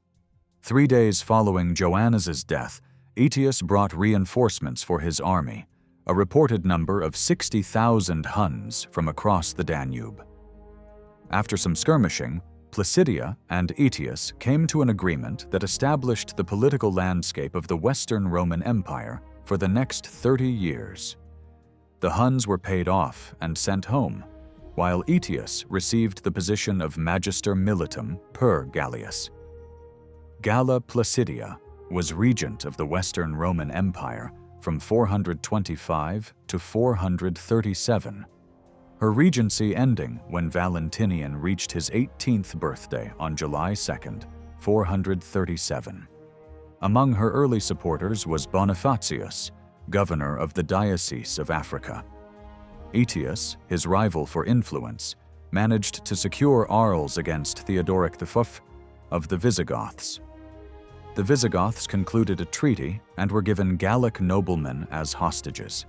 3 days following Joannes's death, Aetius brought reinforcements for his army, a reported number of 60,000 Huns from across the Danube. After some skirmishing, Placidia and Aetius came to an agreement that established the political landscape of the Western Roman Empire for the next 30 years. The Huns were paid off and sent home, while Aetius received the position of Magister Militum per Gallius. Galla Placidia was regent of the Western Roman Empire from 425 to 437, her regency ending when Valentinian reached his 18th birthday on July 2, 437. Among her early supporters was Bonifatius, governor of the Diocese of Africa. Aetius, his rival for influence, managed to secure Arles against Theodoric V of the Visigoths. The Visigoths concluded a treaty and were given Gallic noblemen as hostages.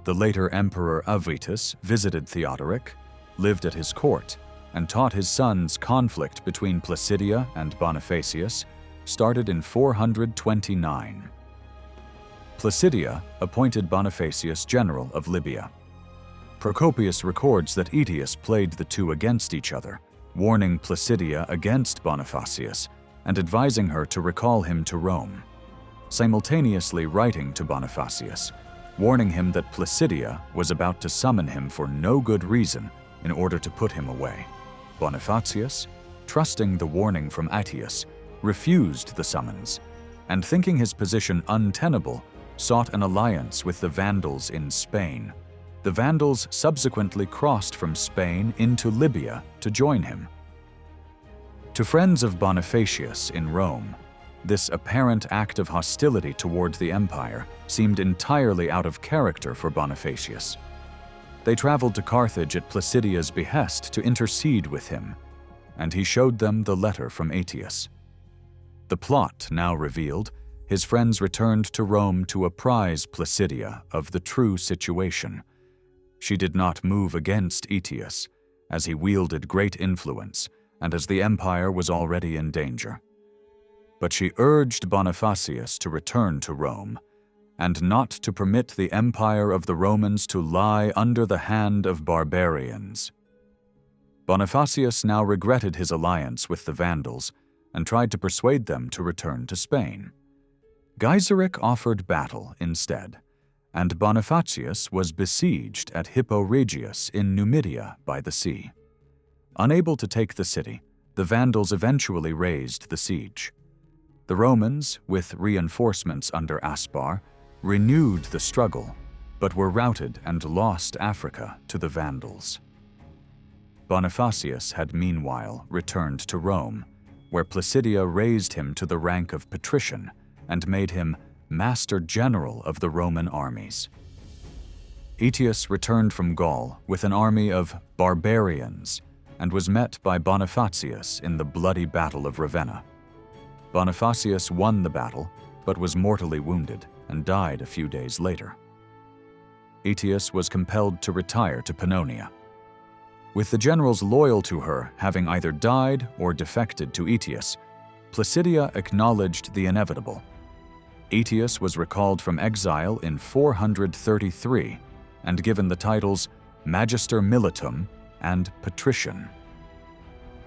The later Emperor Avitus visited Theodoric, lived at his court, and taught his sons conflict between Placidia and Bonifacius started in 429. Placidia appointed Bonifacius general of Libya. Procopius records that Aetius played the two against each other, warning Placidia against Bonifacius and advising her to recall him to Rome, simultaneously writing to Bonifacius, warning him that Placidia was about to summon him for no good reason in order to put him away. Bonifacius, trusting the warning from Aetius, refused the summons, and thinking his position untenable, sought an alliance with the Vandals in Spain. The Vandals subsequently crossed from Spain into Libya to join him. To friends of Bonifacius in Rome, this apparent act of hostility toward the empire seemed entirely out of character for Bonifacius. They traveled to Carthage at Placidia's behest to intercede with him, and he showed them the letter from Aetius. The plot now revealed, his friends returned to Rome to apprise Placidia of the true situation. She did not move against Aetius, as he wielded great influence and as the empire was already in danger. But she urged Bonifacius to return to Rome, and not to permit the empire of the Romans to lie under the hand of barbarians. Bonifacius now regretted his alliance with the Vandals and tried to persuade them to return to Spain. Gaiseric offered battle instead, and Bonifacius was besieged at Hippo Regius in Numidia by the sea. Unable to take the city, the Vandals eventually raised the siege. The Romans, with reinforcements under Aspar, renewed the struggle, but were routed and lost Africa to the Vandals. Bonifacius had meanwhile returned to Rome, where Placidia raised him to the rank of patrician and made him Master General of the Roman armies. Aetius returned from Gaul with an army of barbarians and was met by Bonifacius in the bloody Battle of Ravenna. Bonifacius won the battle, but was mortally wounded and died a few days later. Aetius was compelled to retire to Pannonia. With the generals loyal to her having either died or defected to Aetius, Placidia acknowledged the inevitable. Aetius was recalled from exile in 433 and given the titles Magister Militum and Patrician.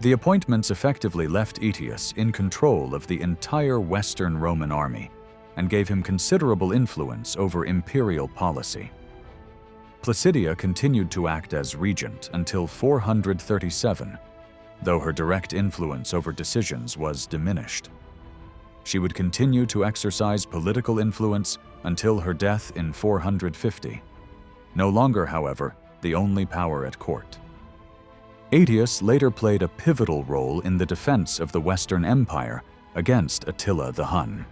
The appointments effectively left Aetius in control of the entire Western Roman army and gave him considerable influence over imperial policy. Placidia continued to act as regent until 437, though her direct influence over decisions was diminished. She would continue to exercise political influence until her death in 450, no longer, however, the only power at court. Aetius later played a pivotal role in the defense of the Western Empire against Attila the Hun.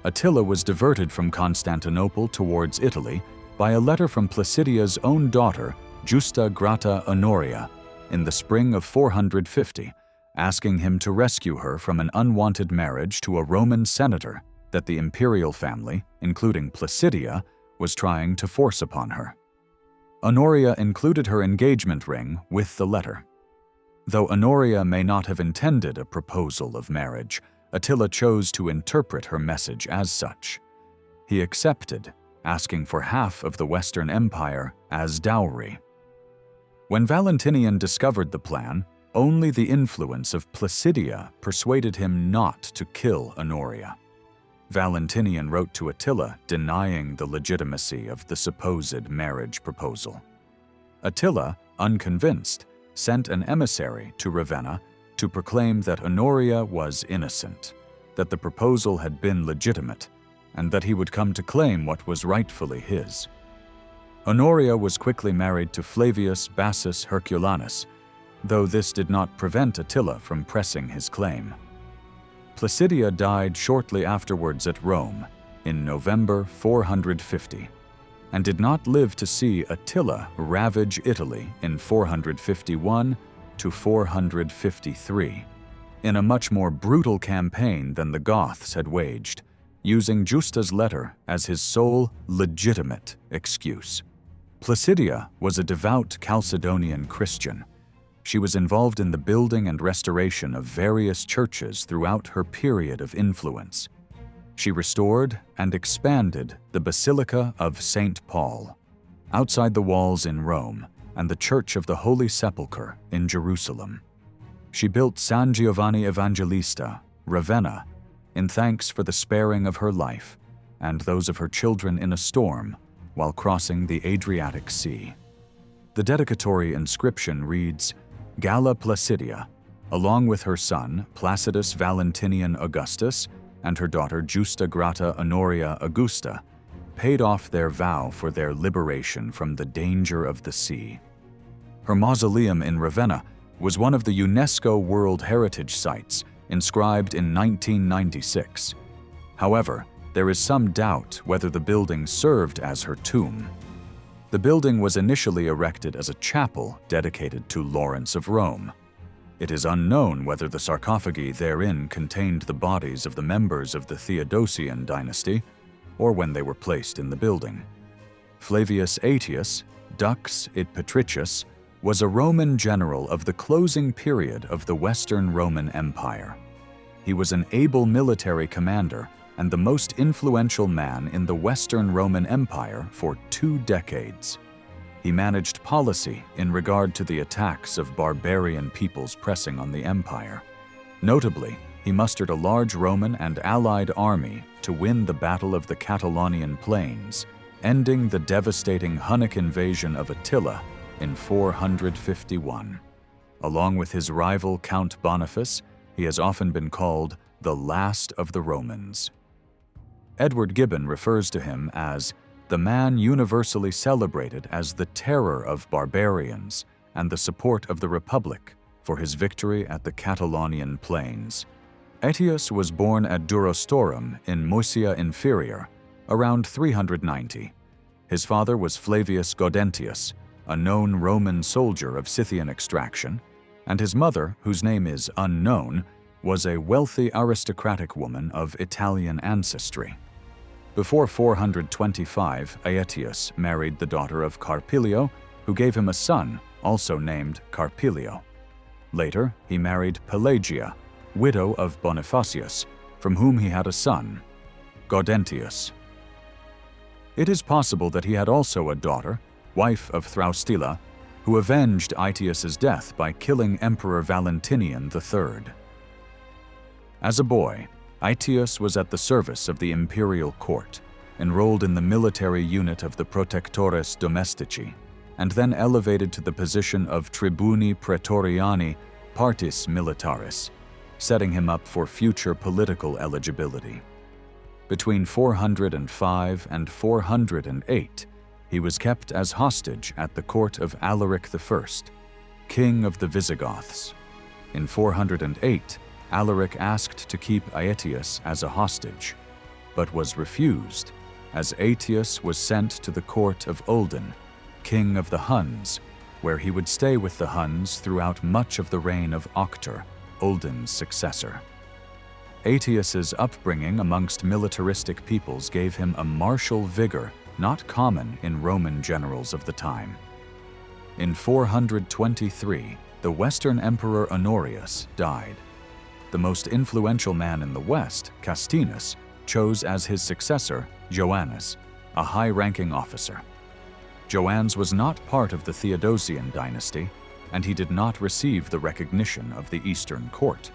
Attila was diverted from Constantinople towards Italy by a letter from Placidia's own daughter, Justa Grata Honoria, in the spring of 450, asking him to rescue her from an unwanted marriage to a Roman senator that the imperial family, including Placidia, was trying to force upon her. Honoria included her engagement ring with the letter. Though Honoria may not have intended a proposal of marriage, Attila chose to interpret her message as such. He accepted asking for half of the Western Empire as dowry. When Valentinian discovered the plan, only the influence of Placidia persuaded him not to kill Honoria. Valentinian wrote to Attila denying the legitimacy of the supposed marriage proposal. Attila, unconvinced, sent an emissary to Ravenna to proclaim that Honoria was innocent, that the proposal had been legitimate, and that he would come to claim what was rightfully his. Honoria was quickly married to Flavius Bassus Herculanus, though this did not prevent Attila from pressing his claim. Placidia died shortly afterwards at Rome, in November 450, and did not live to see Attila ravage Italy in 451 to 453, in a much more brutal campaign than the Goths had waged, using Justa's letter as his sole legitimate excuse. Placidia was a devout Chalcedonian Christian. She was involved in the building and restoration of various churches throughout her period of influence. She restored and expanded the Basilica of St. Paul, outside the walls in Rome, and the Church of the Holy Sepulchre in Jerusalem. She built San Giovanni Evangelista, Ravenna, in thanks for the sparing of her life and those of her children in a storm while crossing the Adriatic Sea. The dedicatory inscription reads, Galla Placidia, along with her son Placidus Valentinian Augustus and her daughter Justa Grata Honoria Augusta, paid off their vow for their liberation from the danger of the sea. Her mausoleum in Ravenna was one of the UNESCO World Heritage Sites, inscribed in 1996. However, there is some doubt whether the building served as her tomb. The building was initially erected as a chapel dedicated to Lawrence of Rome. It is unknown whether the sarcophagi therein contained the bodies of the members of the Theodosian dynasty, or when they were placed in the building. Flavius Aetius, Dux et Patricius, was a Roman general of the closing period of the Western Roman Empire. He was an able military commander and the most influential man in the Western Roman Empire for 2 decades. He managed policy in regard to the attacks of barbarian peoples pressing on the empire. Notably, he mustered a large Roman and allied army to win the Battle of the Catalonian Plains, ending the devastating Hunnic invasion of Attila in 451. Along with his rival Count Boniface, he has often been called the last of the Romans. Edward Gibbon refers to him as the man universally celebrated as the terror of barbarians and the support of the Republic for his victory at the Catalonian Plains. Aetius was born at Durostorum in Moesia Inferior, around 390. His father was Flavius Gaudentius, a known Roman soldier of Scythian extraction, and his mother, whose name is unknown, was a wealthy aristocratic woman of Italian ancestry. Before 425, Aetius married the daughter of Carpilio, who gave him a son, also named Carpilio. Later, he married Pelagia, widow of Bonifacius, from whom he had a son, Gaudentius. It is possible that he had also a daughter, wife of Thraustila, who avenged Aetius's death by killing Emperor Valentinian III. As a boy, Aetius was at the service of the imperial court, enrolled in the military unit of the Protectores Domestici, and then elevated to the position of Tribuni Praetoriani Partis Militaris, setting him up for future political eligibility. Between 405 and 408, he was kept as hostage at the court of Alaric I, king of the Visigoths. In 408, Alaric asked to keep Aetius as a hostage, but was refused, as Aetius was sent to the court of Uldin, king of the Huns, where he would stay with the Huns throughout much of the reign of Octor, Uldin's successor. Aetius's upbringing amongst militaristic peoples gave him a martial vigor not common in Roman generals of the time. In 423, the Western Emperor Honorius died. The most influential man in the West, Castinus, chose as his successor Joannes, a high-ranking officer. Joannes was not part of the Theodosian dynasty, and he did not receive the recognition of the Eastern court.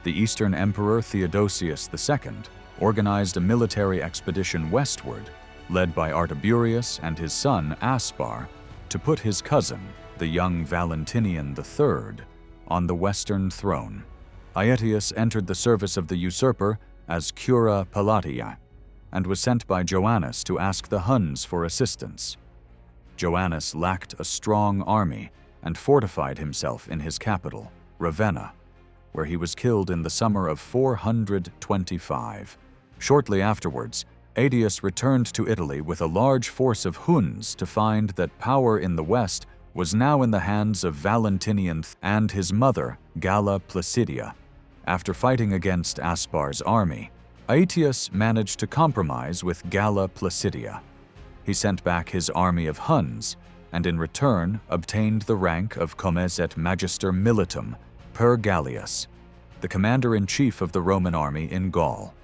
The Eastern Emperor Theodosius II organized a military expedition westward, led by Artaburius and his son Aspar, to put his cousin, the young Valentinian III, on the western throne. Aetius entered the service of the usurper as cura palatia, and was sent by Joannes to ask the Huns for assistance. Joannes lacked a strong army and fortified himself in his capital, Ravenna, where he was killed in the summer of 425. Shortly afterwards, Aetius returned to Italy with a large force of Huns to find that power in the west was now in the hands of Valentinian and his mother, Galla Placidia. After fighting against Aspar's army, Aetius managed to compromise with Galla Placidia. He sent back his army of Huns, and in return obtained the rank of comes et magister militum per Gallius, the commander-in-chief of the Roman army in Gaul.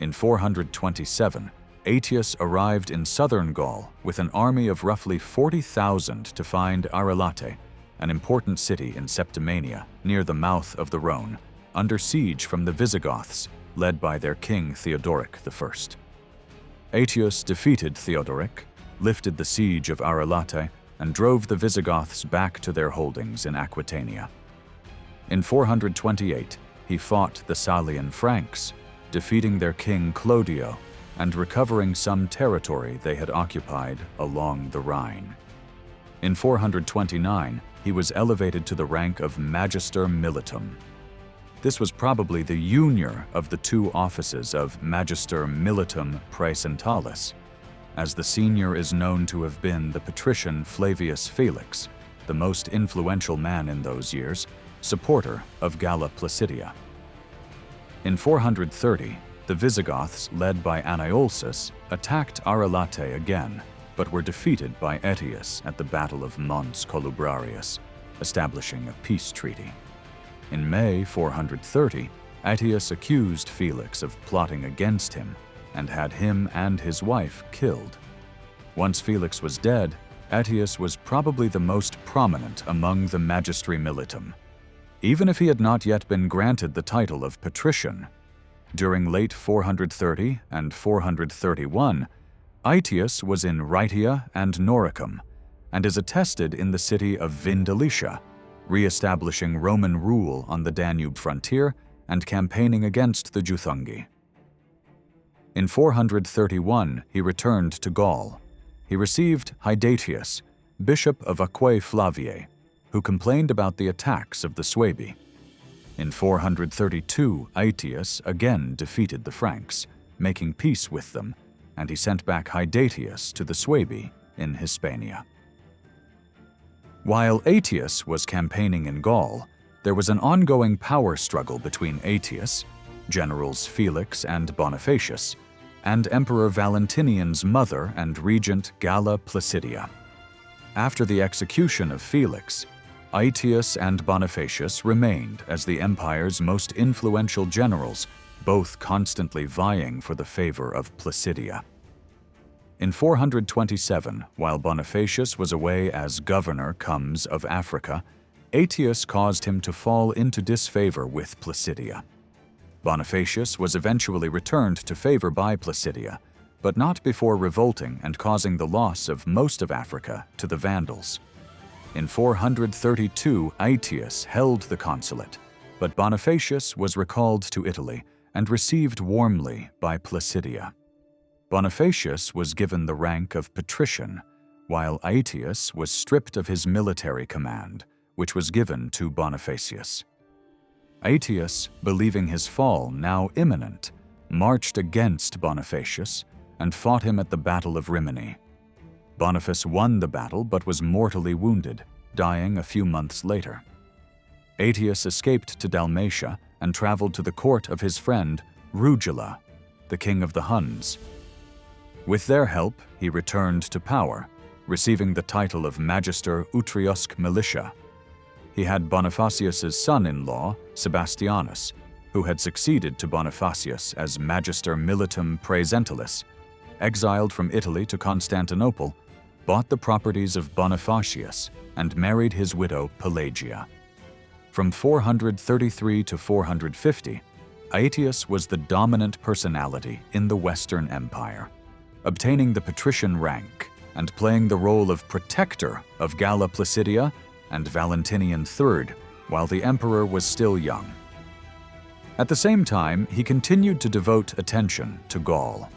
In 427, Aetius arrived in southern Gaul with an army of roughly 40,000 to find Arelate, an important city in Septimania near the mouth of the Rhone, under siege from the Visigoths, led by their king Theodoric I. Aetius defeated Theodoric, lifted the siege of Arelate, and drove the Visigoths back to their holdings in Aquitania. In 428, he fought the Salian Franks, defeating their king Clodio and recovering some territory they had occupied along the Rhine. In 429, he was elevated to the rank of Magister Militum. This was probably the junior of the two offices of Magister Militum Praesentalis, as the senior is known to have been the patrician Flavius Felix, the most influential man in those years, supporter of Galla Placidia. In 430, the Visigoths, led by Aniolsus, attacked Arelate again, but were defeated by Aetius at the Battle of Mons Colubrarius, establishing a peace treaty. In May 430, Aetius accused Felix of plotting against him and had him and his wife killed. Once Felix was dead, Aetius was probably the most prominent among the magistri militum, even if he had not yet been granted the title of patrician. During late 430 and 431, Aetius was in Rhaetia and Noricum, and is attested in the city of Vindelicia, re-establishing Roman rule on the Danube frontier and campaigning against the Juthungi. In 431, he returned to Gaul. He received Hydatius, bishop of Aquae Flaviae, who complained about the attacks of the Suebi. In 432, Aetius again defeated the Franks, making peace with them, and he sent back Hydatius to the Suebi in Hispania. While Aetius was campaigning in Gaul, there was an ongoing power struggle between Aetius, generals Felix and Bonifacius, and Emperor Valentinian's mother and regent Galla Placidia. After the execution of Felix, Aetius and Bonifacius remained as the empire's most influential generals, both constantly vying for the favor of Placidia. In 427, while Bonifacius was away as governor comes of Africa, Aetius caused him to fall into disfavor with Placidia. Bonifacius was eventually returned to favor by Placidia, but not before revolting and causing the loss of most of Africa to the Vandals. In 432, Aetius held the consulate, but Bonifacius was recalled to Italy and received warmly by Placidia. Bonifacius was given the rank of patrician, while Aetius was stripped of his military command, which was given to Bonifacius. Aetius, believing his fall now imminent, marched against Bonifacius and fought him at the Battle of Rimini. Boniface won the battle but was mortally wounded, dying a few months later. Aetius escaped to Dalmatia and traveled to the court of his friend Rugila, the king of the Huns. With their help, he returned to power, receiving the title of Magister Utriusque Militia. He had Bonifacius's son-in-law, Sebastianus, who had succeeded to Bonifacius as Magister Militum Praesentalis, exiled from Italy to Constantinople, bought the properties of Bonifacius and married his widow Pelagia. From 433 to 450, Aetius was the dominant personality in the Western Empire, obtaining the patrician rank and playing the role of protector of Galla Placidia and Valentinian III while the emperor was still young. At the same time, he continued to devote attention to Gaul.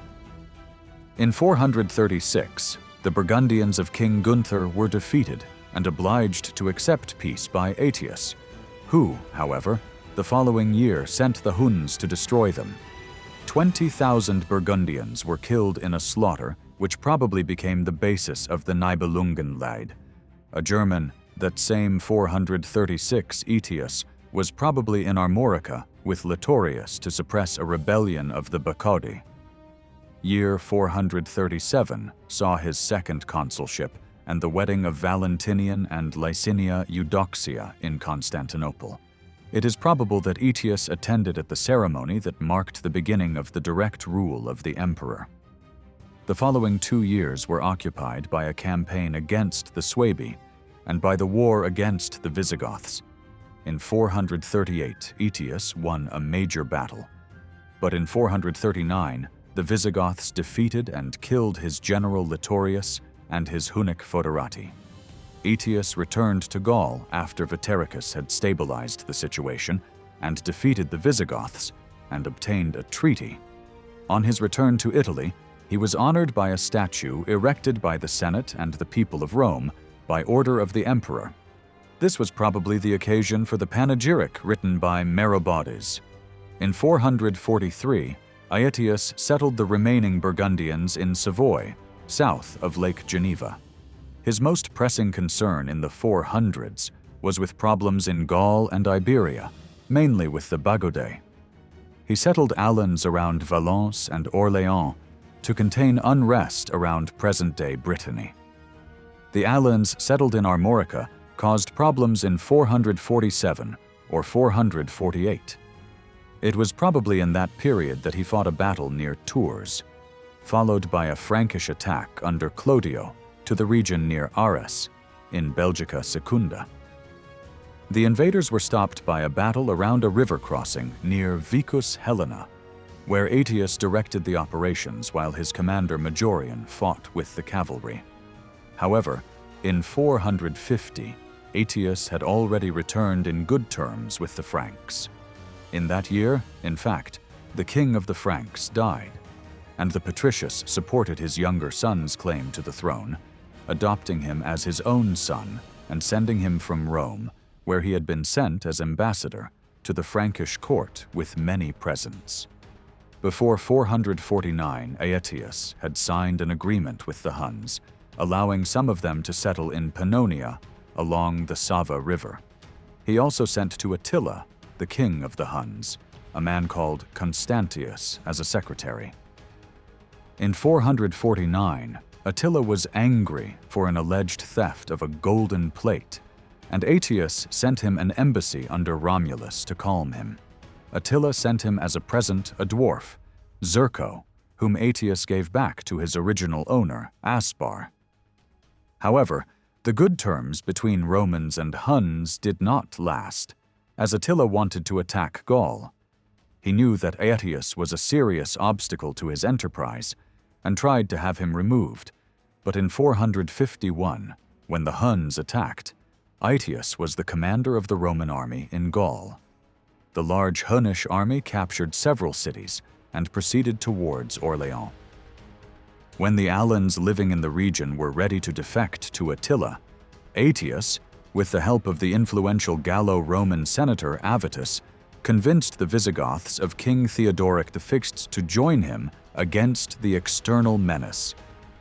In 436, the Burgundians of King Gunther were defeated and obliged to accept peace by Aetius, who, however, the following year sent the Huns to destroy them. 20,000 Burgundians were killed in a slaughter which probably became the basis of the Nibelungenlied. A German, that same 436 Aetius, was probably in Armorica with Litorius to suppress a rebellion of the Bacodi. Year 437 saw his second consulship and the wedding of Valentinian and Licinia Eudoxia in Constantinople. It is probable that Aetius attended at the ceremony that marked the beginning of the direct rule of the emperor. The following 2 years were occupied by a campaign against the Suebi and by the war against the Visigoths. In 438, Aetius won a major battle, but in 439, the Visigoths defeated and killed his general Litorius and his Hunnic Foederati. Aetius returned to Gaul after Vitaricus had stabilized the situation and defeated the Visigoths and obtained a treaty. On his return to Italy, he was honored by a statue erected by the Senate and the people of Rome by order of the emperor. This was probably the occasion for the panegyric written by Merobaudes. In 443, Aetius settled the remaining Burgundians in Savoy, south of Lake Geneva. His most pressing concern in the 400s was with problems in Gaul and Iberia, mainly with the Bagaudae. He settled Alans around Valence and Orléans to contain unrest around present-day Brittany. The Alans settled in Armorica caused problems in 447 or 448. It was probably in that period that he fought a battle near Tours, followed by a Frankish attack under Clodio to the region near Arras, in Belgica Secunda. The invaders were stopped by a battle around a river crossing near Vicus Helena, where Aetius directed the operations while his commander Majorian fought with the cavalry. However, in 450, Aetius had already returned in good terms with the Franks. In that year, in fact, the king of the Franks died, and the patricius supported his younger son's claim to the throne, adopting him as his own son and sending him from Rome, where he had been sent as ambassador, to the Frankish court with many presents. Before 449, Aetius had signed an agreement with the Huns, allowing some of them to settle in Pannonia along the Sava River. He also sent to Attila, the king of the Huns, a man called Constantius, as a secretary. In 449, Attila was angry for an alleged theft of a golden plate, and Aetius sent him an embassy under Romulus to calm him. Attila sent him as a present a dwarf, Zirco, whom Aetius gave back to his original owner, Aspar. However, the good terms between Romans and Huns did not last, as Attila wanted to attack Gaul. He knew that Aetius was a serious obstacle to his enterprise and tried to have him removed, but in 451, when the Huns attacked, Aetius was the commander of the Roman army in Gaul. The large Hunnish army captured several cities and proceeded towards Orléans. When the Alans living in the region were ready to defect to Attila, Aetius, with the help of the influential Gallo-Roman senator Avitus, convinced the Visigoths of King Theodoric the Fixed to join him against the external menace.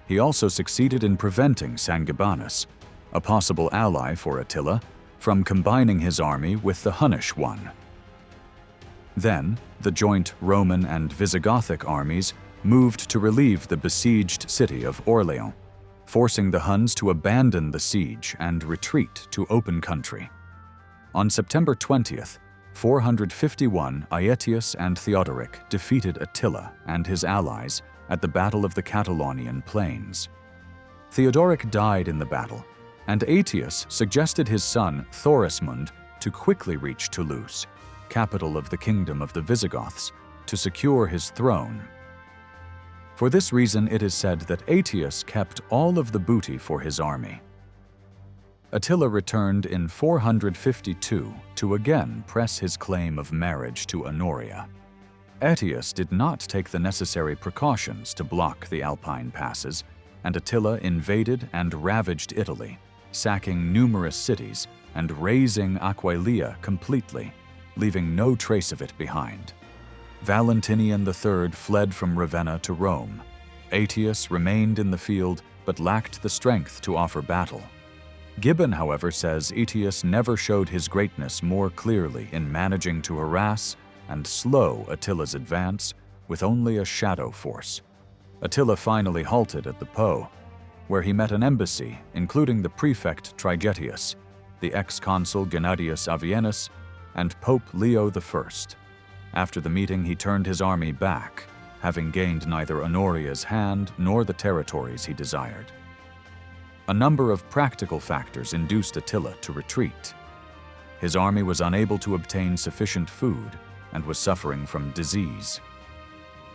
He also succeeded in preventing Sangibanus, a possible ally for Attila, from combining his army with the Hunnish one. Then, the joint Roman and Visigothic armies moved to relieve the besieged city of Orléans, forcing the Huns to abandon the siege and retreat to open country. On September 20th, 451, Aetius and Theodoric defeated Attila and his allies at the Battle of the Catalonian Plains. Theodoric died in the battle, and Aetius suggested his son Thorismund to quickly reach Toulouse, capital of the Kingdom of the Visigoths, to secure his throne. For this reason, it is said that Aetius kept all of the booty for his army. Attila returned in 452 to again press his claim of marriage to Honoria. Aetius did not take the necessary precautions to block the Alpine passes, and Attila invaded and ravaged Italy, sacking numerous cities and razing Aquileia completely, leaving no trace of it behind. Valentinian III fled from Ravenna to Rome. Aetius remained in the field but lacked the strength to offer battle. Gibbon, however, says Aetius never showed his greatness more clearly in managing to harass and slow Attila's advance with only a shadow force. Attila finally halted at the Po, where he met an embassy including the prefect Trigetius, the ex-consul Gennadius Avienus, and Pope Leo I. After the meeting, he turned his army back, having gained neither Honoria's hand nor the territories he desired. A number of practical factors induced Attila to retreat. His army was unable to obtain sufficient food and was suffering from disease.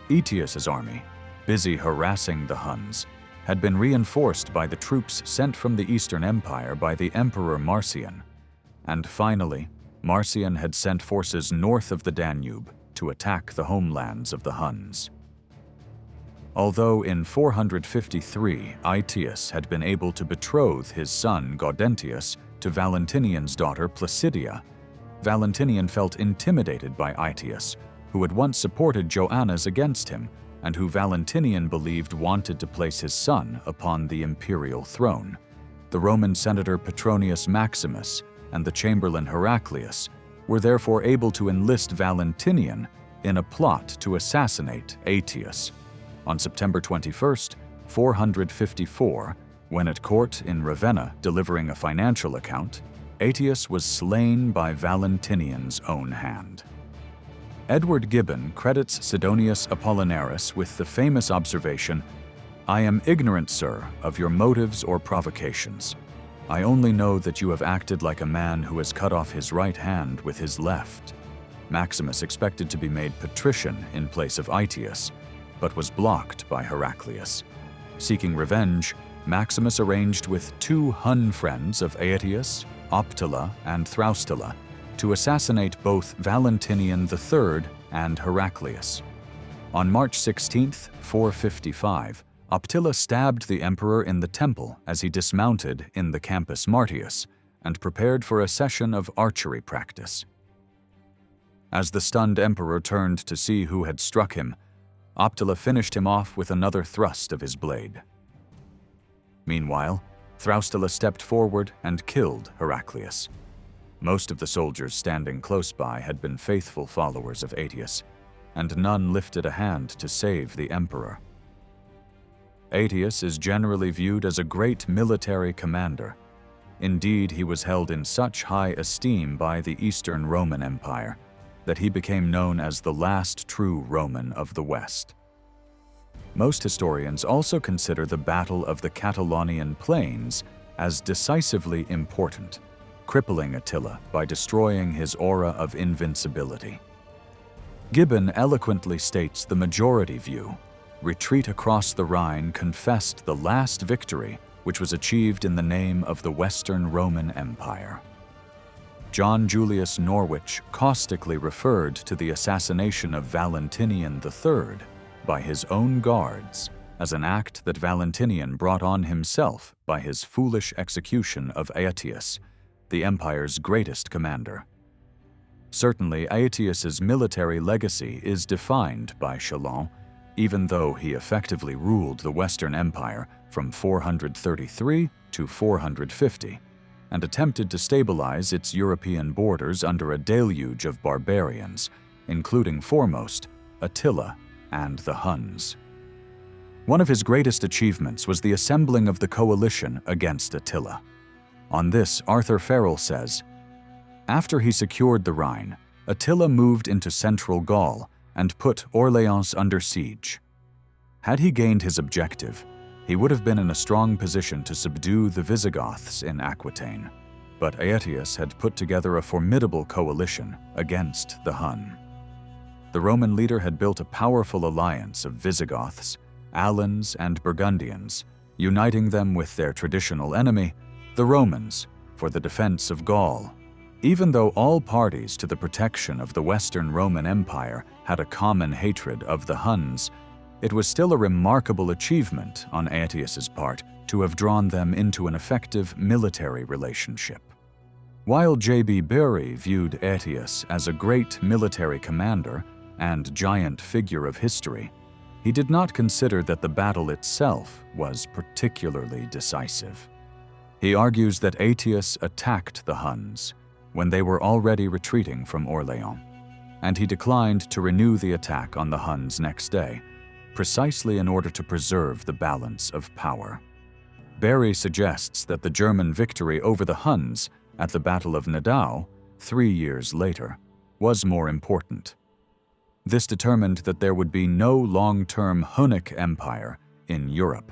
Aetius's army, busy harassing the Huns, had been reinforced by the troops sent from the Eastern Empire by the Emperor Marcian, and finally, Marcian had sent forces north of the Danube to attack the homelands of the Huns. Although in 453 Aetius had been able to betroth his son Gaudentius to Valentinian's daughter Placidia, Valentinian felt intimidated by Aetius, who had once supported Joannas against him and who Valentinian believed wanted to place his son upon the imperial throne. The Roman senator Petronius Maximus and the chamberlain Heraclius were therefore able to enlist Valentinian in a plot to assassinate Aetius. On September 21, 454, when at court in Ravenna delivering a financial account, Aetius was slain by Valentinian's own hand. Edward Gibbon credits Sidonius Apollinaris with the famous observation, "I am ignorant, sir, of your motives or provocations. I only know that you have acted like a man who has cut off his right hand with his left." Maximus expected to be made patrician in place of Aetius, but was blocked by Heraclius. Seeking revenge, Maximus arranged with two Hun friends of Aetius, Optila and Thraustila, to assassinate both Valentinian III and Heraclius. On March 16, 455, Optila stabbed the emperor in the temple as he dismounted in the Campus Martius and prepared for a session of archery practice. As the stunned emperor turned to see who had struck him, Optila finished him off with another thrust of his blade. Meanwhile, Thraustila stepped forward and killed Heraclius. Most of the soldiers standing close by had been faithful followers of Aetius, and none lifted a hand to save the emperor. Aetius is generally viewed as a great military commander. Indeed, he was held in such high esteem by the Eastern Roman Empire that he became known as the last true Roman of the West. Most historians also consider the Battle of the Catalonian Plains as decisively important, crippling Attila by destroying his aura of invincibility. Gibbon eloquently states the majority view: retreat across the Rhine confessed the last victory which was achieved in the name of the Western Roman Empire. John Julius Norwich caustically referred to the assassination of Valentinian III by his own guards as an act that Valentinian brought on himself by his foolish execution of Aetius, the empire's greatest commander. Certainly, Aetius's military legacy is defined by Chalon, even though he effectively ruled the Western Empire from 433 to 450, and attempted to stabilize its European borders under a deluge of barbarians, including foremost Attila and the Huns. One of his greatest achievements was the assembling of the coalition against Attila. On this, Arthur Farrell says, "After he secured the Rhine, Attila moved into central Gaul and put Orléans under siege. Had he gained his objective, he would have been in a strong position to subdue the Visigoths in Aquitaine, but Aetius had put together a formidable coalition against the Hun. The Roman leader had built a powerful alliance of Visigoths, Alans, and Burgundians, uniting them with their traditional enemy, the Romans, for the defense of Gaul. Even though all parties to the protection of the Western Roman Empire had a common hatred of the Huns, it was still a remarkable achievement on Aetius's part to have drawn them into an effective military relationship. While J.B. Bury viewed Aetius as a great military commander and giant figure of history, he did not consider that the battle itself was particularly decisive. He argues that Aetius attacked the Huns when they were already retreating from Orléans, and he declined to renew the attack on the Huns next day, precisely in order to preserve the balance of power. Bury suggests that the German victory over the Huns at the Battle of Nidau, 3 years later, was more important. This determined that there would be no long-term Hunnic Empire in Europe,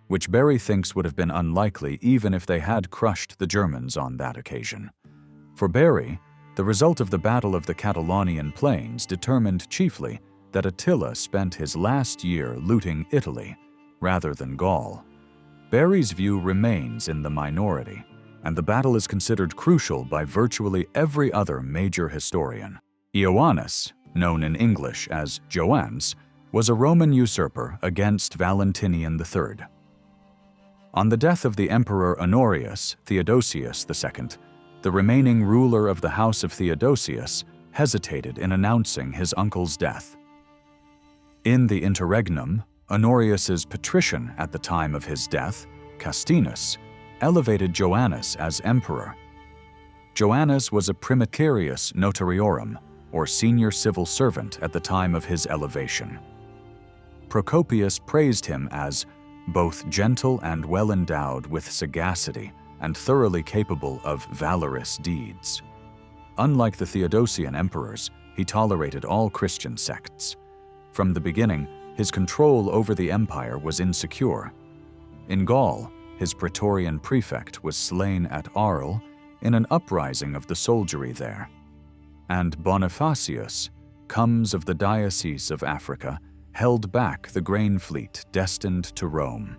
which Bury thinks would have been unlikely even if they had crushed the Germans on that occasion. For Bury, the result of the Battle of the Catalonian Plains determined chiefly that Attila spent his last year looting Italy rather than Gaul. Bury's view remains in the minority, and the battle is considered crucial by virtually every other major historian. Ioannis, known in English as Joannes, was a Roman usurper against Valentinian III. On the death of the Emperor Honorius Theodosius II, the remaining ruler of the House of Theodosius hesitated in announcing his uncle's death. In the interregnum, Honorius's patrician at the time of his death, Castinus, elevated Joannes as emperor. Joannes was a primicerius notariorum, or senior civil servant at the time of his elevation. Procopius praised him as both gentle and well-endowed with sagacity and thoroughly capable of valorous deeds. Unlike the Theodosian emperors, he tolerated all Christian sects. From the beginning, his control over the empire was insecure. In Gaul, his praetorian prefect was slain at Arles in an uprising of the soldiery there. And Bonifacius, comes of the Diocese of Africa, held back the grain fleet destined to Rome.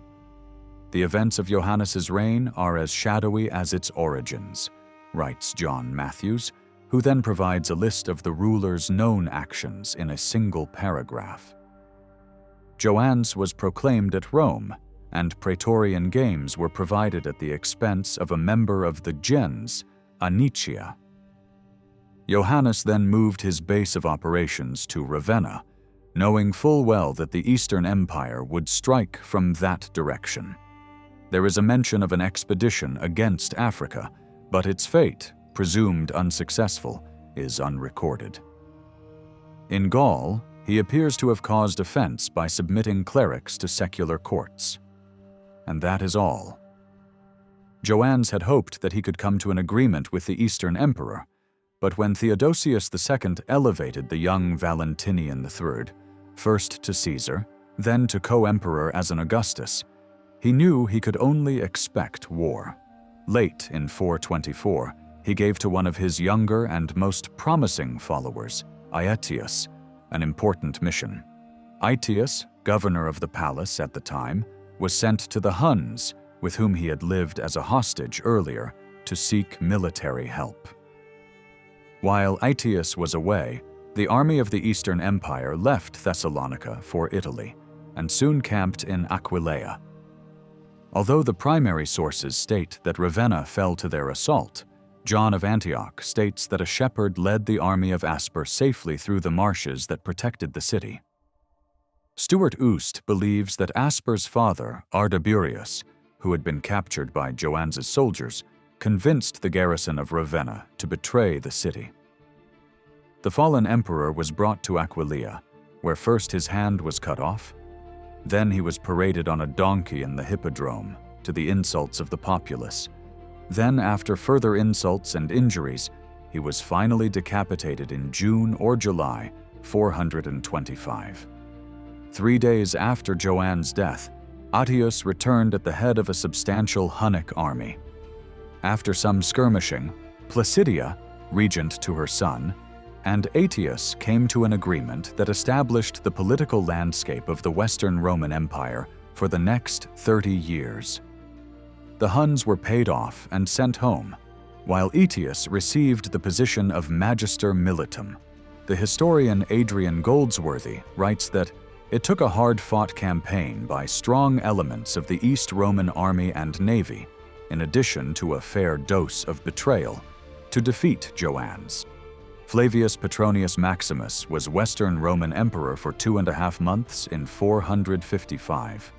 The events of Johannes's reign are as shadowy as its origins, writes John Matthews, who then provides a list of the ruler's known actions in a single paragraph. Joannes was proclaimed at Rome, and Praetorian games were provided at the expense of a member of the gens, Anicia. Johannes then moved his base of operations to Ravenna, knowing full well that the Eastern Empire would strike from that direction. There is a mention of an expedition against Africa, but its fate, presumed unsuccessful, is unrecorded. In Gaul, he appears to have caused offense by submitting clerics to secular courts. And that is all. Joannes had hoped that he could come to an agreement with the Eastern Emperor, but when Theodosius II elevated the young Valentinian III, first to Caesar, then to co-emperor as an Augustus, he knew he could only expect war. Late in 424, he gave to one of his younger and most promising followers, Aetius, an important mission. Aetius, governor of the palace at the time, was sent to the Huns, with whom he had lived as a hostage earlier, to seek military help. While Aetius was away, the army of the Eastern Empire left Thessalonica for Italy, and soon camped in Aquileia. Although the primary sources state that Ravenna fell to their assault, John of Antioch states that a shepherd led the army of Asper safely through the marshes that protected the city. Stuart Oost believes that Asper's father, Ardaburius, who had been captured by Joannes's soldiers, convinced the garrison of Ravenna to betray the city. The fallen emperor was brought to Aquileia, where first his hand was cut off, then he was paraded on a donkey in the hippodrome, to the insults of the populace. Then, after further insults and injuries, he was finally decapitated in June or July 425. 3 days after Joanne's death, Aetius returned at the head of a substantial Hunnic army. After some skirmishing, Placidia, regent to her son, and Aetius came to an agreement that established the political landscape of the Western Roman Empire for the next 30 years. The Huns were paid off and sent home, while Aetius received the position of Magister Militum. The historian Adrian Goldsworthy writes that it took a hard-fought campaign by strong elements of the East Roman army and navy, in addition to a fair dose of betrayal, to defeat Joannes. Flavius Petronius Maximus was Western Roman emperor for 2.5 months in 455.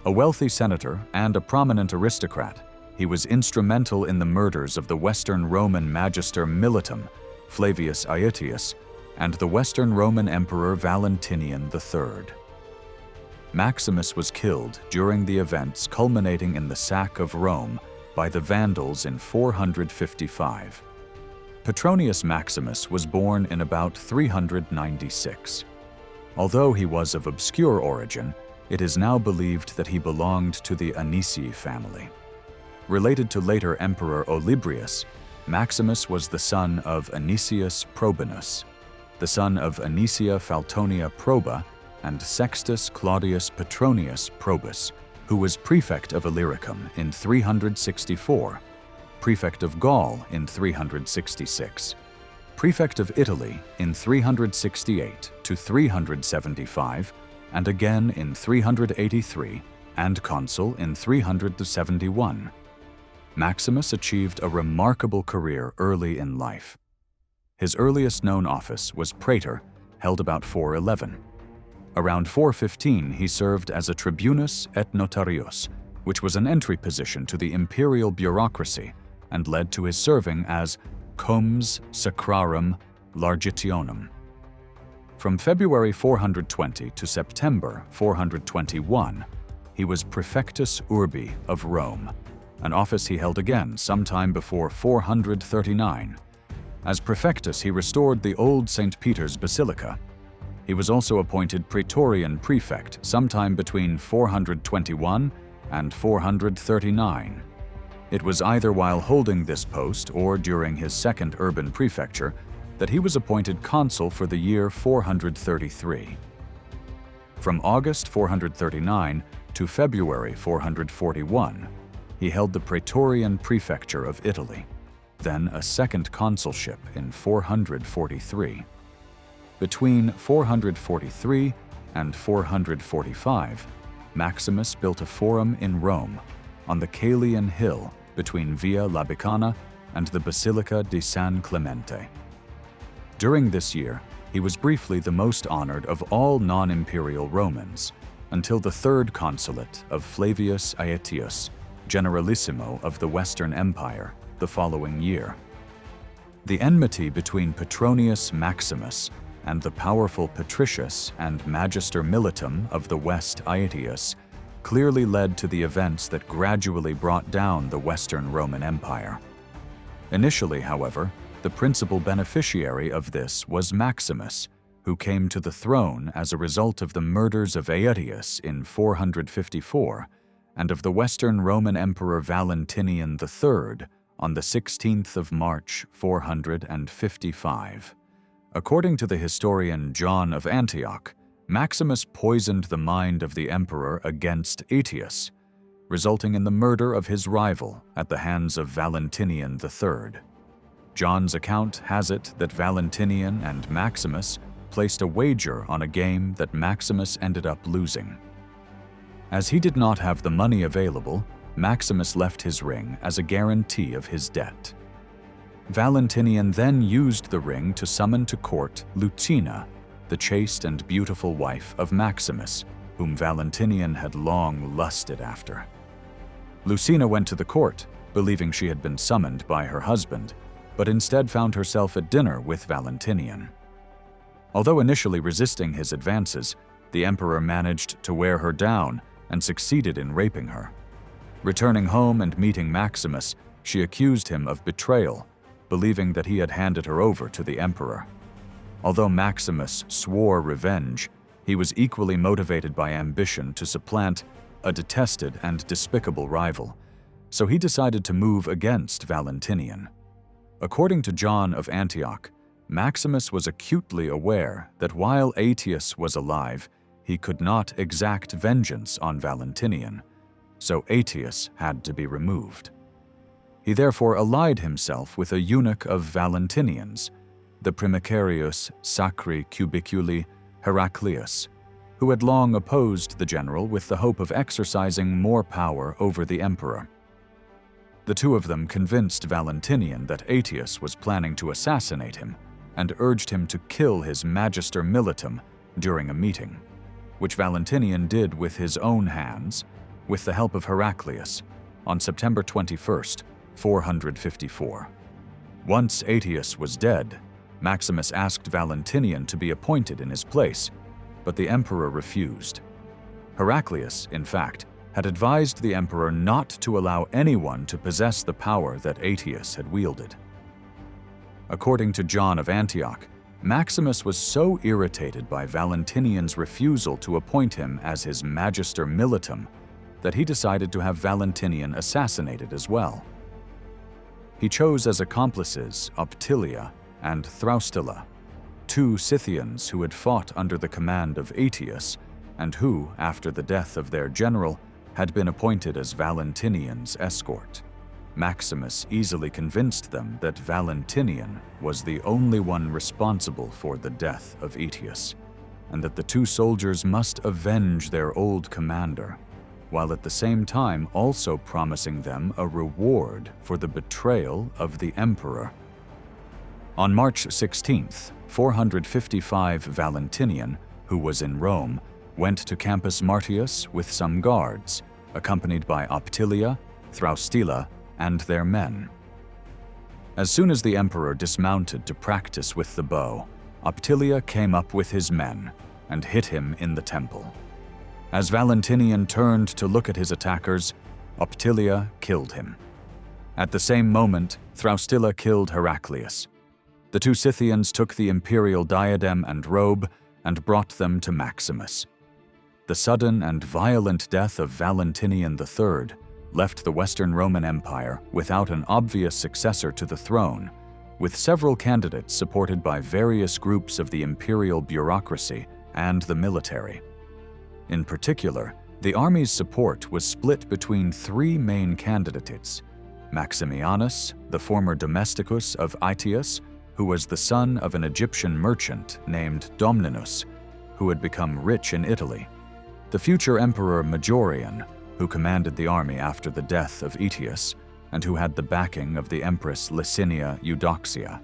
A wealthy senator and a prominent aristocrat, he was instrumental in the murders of the Western Roman Magister Militum, Flavius Aetius, and the Western Roman Emperor Valentinian III. Maximus was killed during the events culminating in the sack of Rome by the Vandals in 455. Petronius Maximus was born in about 396. Although he was of obscure origin, it is now believed that he belonged to the Anici family. Related to later Emperor Olybrius, Maximus was the son of Anicius Probinus, the son of Anicia Faltonia Proba and Sextus Claudius Petronius Probus, who was prefect of Illyricum in 364, prefect of Gaul in 366, prefect of Italy in 368 to 375, and again in 383, and consul in 371. Maximus achieved a remarkable career early in life. His earliest known office was praetor, held about 411. Around 415, he served as a tribunus et notarius, which was an entry position to the imperial bureaucracy and led to his serving as comes sacrarum largitionum. From February 420 to September 421, he was praefectus urbi of Rome, an office he held again sometime before 439. As praefectus, he restored the old St. Peter's Basilica. He was also appointed praetorian prefect sometime between 421 and 439. It was either while holding this post or during his second urban prefecture that he was appointed consul for the year 433. From August 439 to February 441, he held the praetorian prefecture of Italy, then a second consulship in 443. Between 443 and 445, Maximus built a forum in Rome, on the Caelian Hill between Via Labicana and the Basilica di San Clemente. During this year, he was briefly the most honored of all non-imperial Romans, until the third consulate of Flavius Aetius, generalissimo of the Western Empire, the following year. The enmity between Petronius Maximus and the powerful Patricius and Magister Militum of the West Aetius clearly led to the events that gradually brought down the Western Roman Empire. Initially, however, the principal beneficiary of this was Maximus, who came to the throne as a result of the murders of Aetius in 454 and of the Western Roman Emperor Valentinian III on the 16th of March, 455. According to the historian John of Antioch, Maximus poisoned the mind of the emperor against Aetius, resulting in the murder of his rival at the hands of Valentinian III. John's account has it that Valentinian and Maximus placed a wager on a game that Maximus ended up losing. As he did not have the money available, Maximus left his ring as a guarantee of his debt. Valentinian then used the ring to summon to court Lucina, the chaste and beautiful wife of Maximus, whom Valentinian had long lusted after. Lucina went to the court, believing she had been summoned by her husband, but instead found herself at dinner with Valentinian. Although initially resisting his advances, the emperor managed to wear her down and succeeded in raping her. Returning home and meeting Maximus, she accused him of betrayal, believing that he had handed her over to the emperor. Although Maximus swore revenge, He was equally motivated by ambition to supplant a detested and despicable rival, so he decided to move against Valentinian. According to John of Antioch, Maximus was acutely aware that while Aetius was alive, he could not exact vengeance on Valentinian, so Aetius had to be removed. He therefore allied himself with a eunuch of Valentinian's, the Primicarius Sacri Cubiculi Heraclius, who had long opposed the general with the hope of exercising more power over the emperor. The two of them convinced Valentinian that Aetius was planning to assassinate him and urged him to kill his Magister Militum during a meeting, which Valentinian did with his own hands with the help of Heraclius on September 21st, 454. Once Aetius was dead, Maximus asked Valentinian to be appointed in his place, but the emperor refused. Heraclius, in fact, had advised the emperor not to allow anyone to possess the power that Aetius had wielded. According to John of Antioch, Maximus was so irritated by Valentinian's refusal to appoint him as his Magister Militum that he decided to have Valentinian assassinated as well. He chose as accomplices Optilia and Thraustila, two Scythians who had fought under the command of Aetius and who, after the death of their general, had been appointed as Valentinian's escort. Maximus easily convinced them that Valentinian was the only one responsible for the death of Aetius, and that the two soldiers must avenge their old commander, while at the same time also promising them a reward for the betrayal of the emperor. On March 16, 455, Valentinian, who was in Rome, went to Campus Martius with some guards, accompanied by Optilia, Thraustila, and their men. As soon as the emperor dismounted to practice with the bow, Optilia came up with his men and hit him in the temple. As Valentinian turned to look at his attackers, Optilia killed him. At the same moment, Thraustila killed Heraclius. The two Scythians took the imperial diadem and robe and brought them to Maximus. The sudden and violent death of Valentinian III left the Western Roman Empire without an obvious successor to the throne, with several candidates supported by various groups of the imperial bureaucracy and the military. In particular, the army's support was split between three main candidates: Maximianus, the former domesticus of Aetius, who was the son of an Egyptian merchant named Domninus, who had become rich in Italy; the future emperor Majorian, who commanded the army after the death of Aetius, and who had the backing of the Empress Licinia Eudoxia;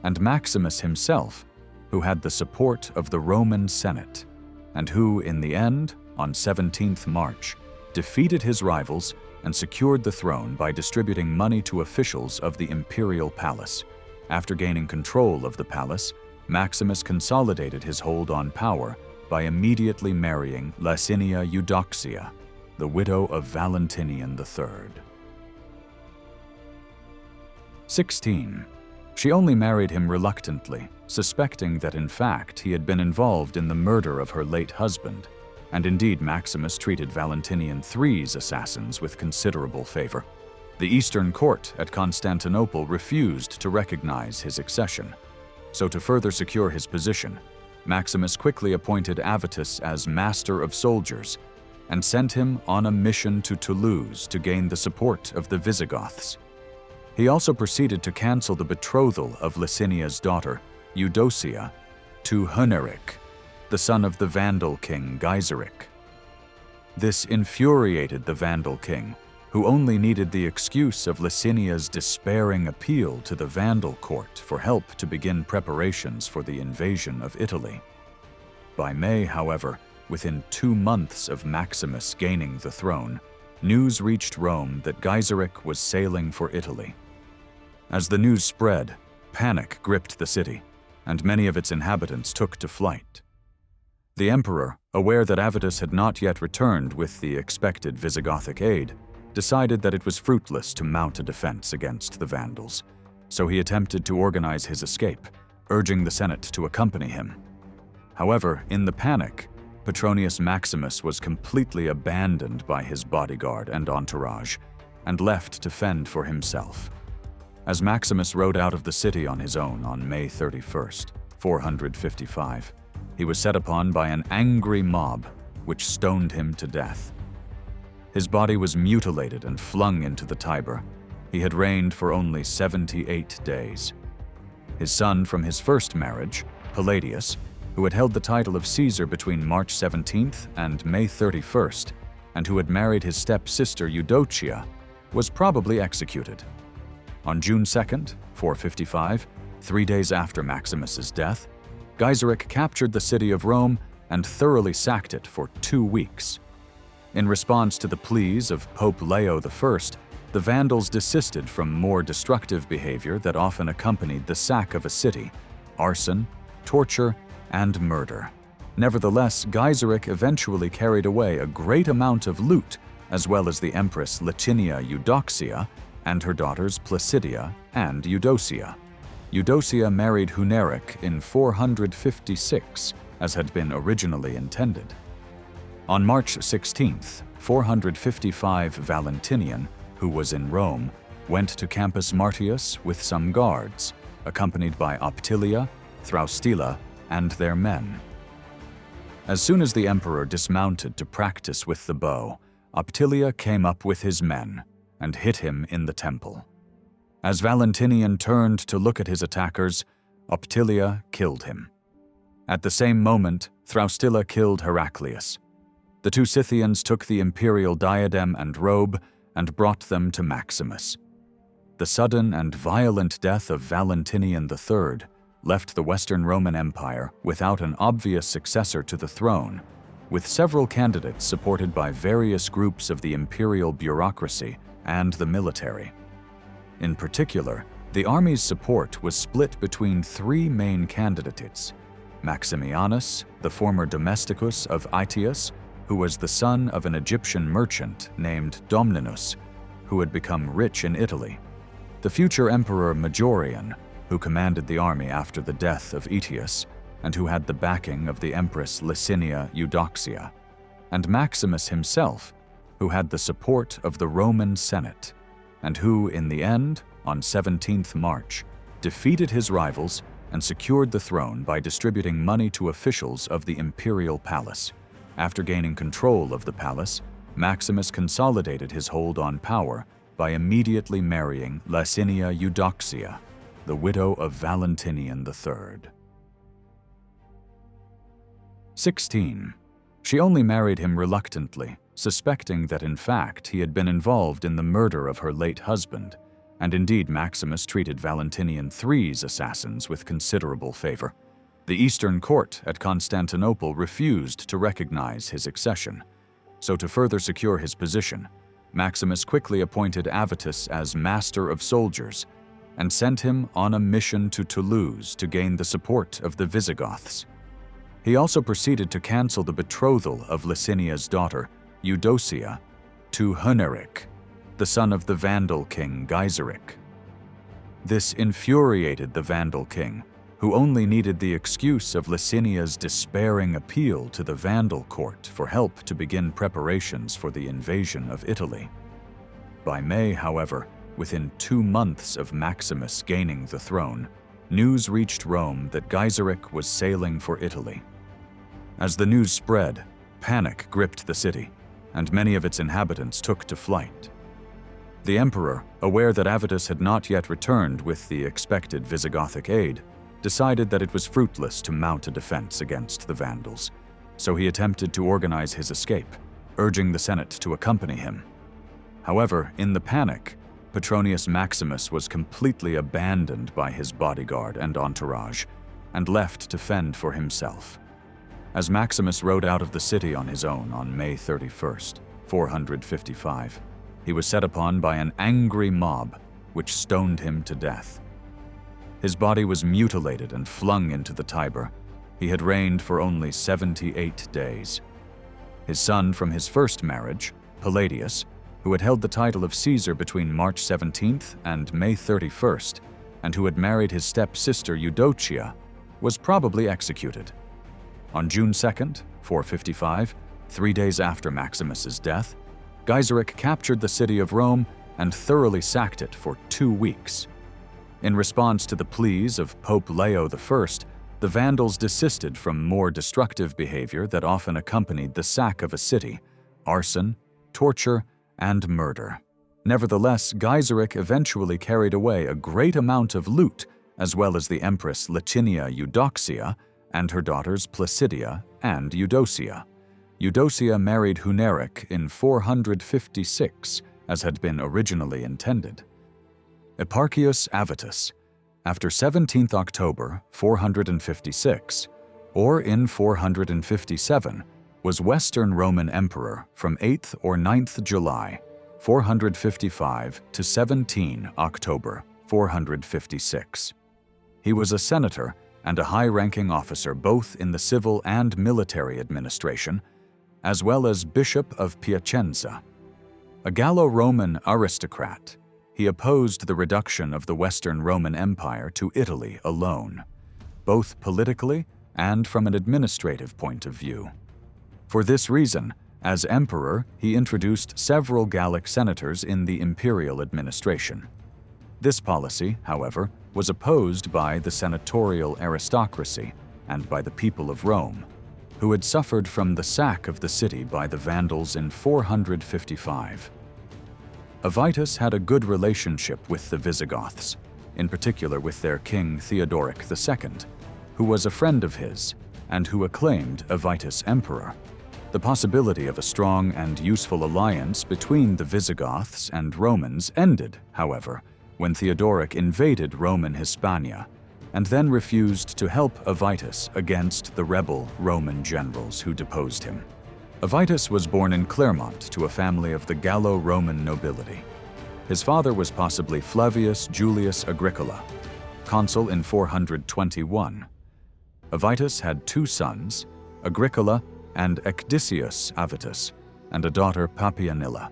and Maximus himself, who had the support of the Roman Senate, and who, in the end, on 17th March, defeated his rivals and secured the throne by distributing money to officials of the imperial palace. After gaining control of the palace, Maximus consolidated his hold on power by immediately marrying Licinia Eudoxia, the widow of Valentinian III. 16. She only married him reluctantly, suspecting that in fact he had been involved in the murder of her late husband, and indeed Maximus treated Valentinian III's assassins with considerable favor. The Eastern court at Constantinople refused to recognize his accession, so to further secure his position, Maximus quickly appointed Avitus as master of soldiers and sent him on a mission to Toulouse to gain the support of the Visigoths. He also proceeded to cancel the betrothal of Licinia's daughter, Eudocia, to Honorius, the son of the Vandal king Gaiseric. This infuriated the Vandal king, who only needed the excuse of Licinia's despairing appeal to the Vandal court for help to begin preparations for the invasion of Italy. By May, however, within 2 months of Maximus gaining the throne, news reached Rome that Gaiseric was sailing for Italy. As the news spread, panic gripped the city, and many of its inhabitants took to flight. The emperor, aware that Avitus had not yet returned with the expected Visigothic aid, decided that it was fruitless to mount a defense against the Vandals, so he attempted to organize his escape, urging the Senate to accompany him. However, in the panic, Petronius Maximus was completely abandoned by his bodyguard and entourage, and left to fend for himself. As Maximus rode out of the city on his own on May 31st, 455, he was set upon by an angry mob, which stoned him to death. His body was mutilated and flung into the Tiber. He had reigned for only 78 days. His son from his first marriage, Palladius, who had held the title of Caesar between March 17th and May 31st, and who had married his step-sister Eudocia, was probably executed. On June 2nd, 455, 3 days after Maximus's death, Gaiseric captured the city of Rome and thoroughly sacked it for 2 weeks. In response to the pleas of Pope Leo I, the Vandals desisted from more destructive behavior that often accompanied the sack of a city: arson, torture, and murder. Nevertheless, Gaiseric eventually carried away a great amount of loot, as well as the Empress Licinia Eudoxia and her daughters Placidia and Eudocia. Eudocia married Honorius in 456, as had been originally intended. On March 16th, 455, Valentinian, who was in Rome, went to Campus Martius with some guards, accompanied by Optilia, Thraustila, and their men. As soon as the emperor dismounted to practice with the bow, Optilia came up with his men and hit him in the temple. As Valentinian turned to look at his attackers, Optilia killed him. At the same moment, Thraustila killed Heraclius. The two Scythians took the imperial diadem and robe and brought them to Maximus. The sudden and violent death of Valentinian III left the Western Roman Empire without an obvious successor to the throne, with several candidates supported by various groups of the imperial bureaucracy and the military. In particular, the army's support was split between 3 main candidates: Maximianus, the former domesticus of Aetius, who was the son of an Egyptian merchant named Domninus, who had become rich in Italy; the future emperor Majorian, who commanded the army after the death of Aetius, and who had the backing of the Empress Licinia Eudoxia; and Maximus himself, who had the support of the Roman Senate, and who, in the end, on 17th March, defeated his rivals and secured the throne by distributing money to officials of the imperial palace. After gaining control of the palace, Maximus consolidated his hold on power by immediately marrying Licinia Eudoxia, the widow of Valentinian III. 16. She only married him reluctantly, suspecting that in fact he had been involved in the murder of her late husband, and indeed Maximus treated Valentinian III's assassins with considerable favor. The Eastern court at Constantinople refused to recognize his accession, so to further secure his position, Maximus quickly appointed Avitus as master of soldiers and sent him on a mission to Toulouse to gain the support of the Visigoths. He also proceeded to cancel the betrothal of Licinia's daughter, Eudocia, to Honorius, the son of the Vandal king Gaiseric. This infuriated the Vandal king, who only needed the excuse of Licinia's despairing appeal to the Vandal court for help to begin preparations for the invasion of Italy. By May, however, within 2 months of Maximus gaining the throne, news reached Rome that Gaiseric was sailing for Italy. As the news spread, panic gripped the city, and many of its inhabitants took to flight. The emperor, aware that Avitus had not yet returned with the expected Visigothic aid, decided that it was fruitless to mount a defense against the Vandals, so he attempted to organize his escape, urging the Senate to accompany him. However, in the panic, Petronius Maximus was completely abandoned by his bodyguard and entourage, and left to fend for himself. As Maximus rode out of the city on his own on May 31st, 455, he was set upon by an angry mob, which stoned him to death. His body was mutilated and flung into the Tiber. He had reigned for only 78 days. His son from his first marriage, Palladius, who had held the title of Caesar between March 17th and May 31st, and who had married his step-sister Eudocia, was probably executed. On June 2nd, 455, 3 days after Maximus's death, Gaiseric captured the city of Rome and thoroughly sacked it for 2 weeks. In response to the pleas of Pope Leo I, the Vandals desisted from more destructive behavior that often accompanied the sack of a city: arson, torture, and murder. Nevertheless, Gaiseric eventually carried away a great amount of loot, as well as the Empress Licinia Eudoxia and her daughters Placidia and Eudocia. Eudocia married Huneric in 456, as had been originally intended. Eparchius Avitus, after 17th October 456, or in 457, was Western Roman Emperor from 8th or 9th July 455 to 17 October 456. He was a senator and a high-ranking officer both in the civil and military administration, as well as Bishop of Piacenza. A Gallo-Roman aristocrat, he opposed the reduction of the Western Roman Empire to Italy alone, both politically and from an administrative point of view. For this reason, as emperor, he introduced several Gallic senators in the imperial administration. This policy, however, was opposed by the senatorial aristocracy and by the people of Rome, who had suffered from the sack of the city by the Vandals in 455. Avitus had a good relationship with the Visigoths, in particular with their king Theodoric II, who was a friend of his and who acclaimed Avitus emperor. The possibility of a strong and useful alliance between the Visigoths and Romans ended, however, when Theodoric invaded Roman Hispania and then refused to help Avitus against the rebel Roman generals who deposed him. Avitus was born in Clermont to a family of the Gallo-Roman nobility. His father was possibly Flavius Julius Agricola, consul in 421. Avitus had 2 sons, Agricola and Ecdicius Avitus, and a daughter Papianilla.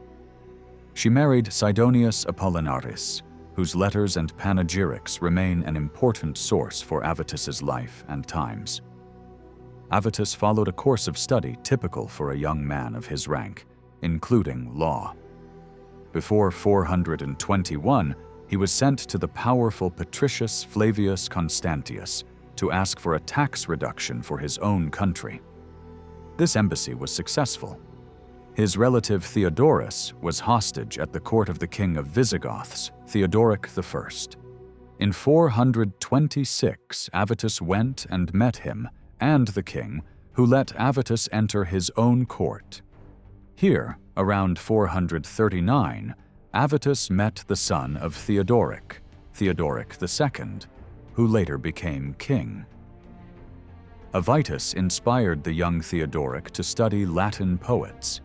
She married Sidonius Apollinaris, whose letters and panegyrics remain an important source for Avitus's life and times. Avitus followed a course of study typical for a young man of his rank, including law. Before 421, he was sent to the powerful Patricius Flavius Constantius to ask for a tax reduction for his own country. This embassy was successful. His relative Theodorus was hostage at the court of the king of Visigoths, Theodoric I. In 426, Avitus went and met him and the king, who let Avitus enter his own court. Here, around 439, Avitus met the son of Theodoric, Theodoric II, who later became king. Avitus inspired the young Theodoric to study Latin poets.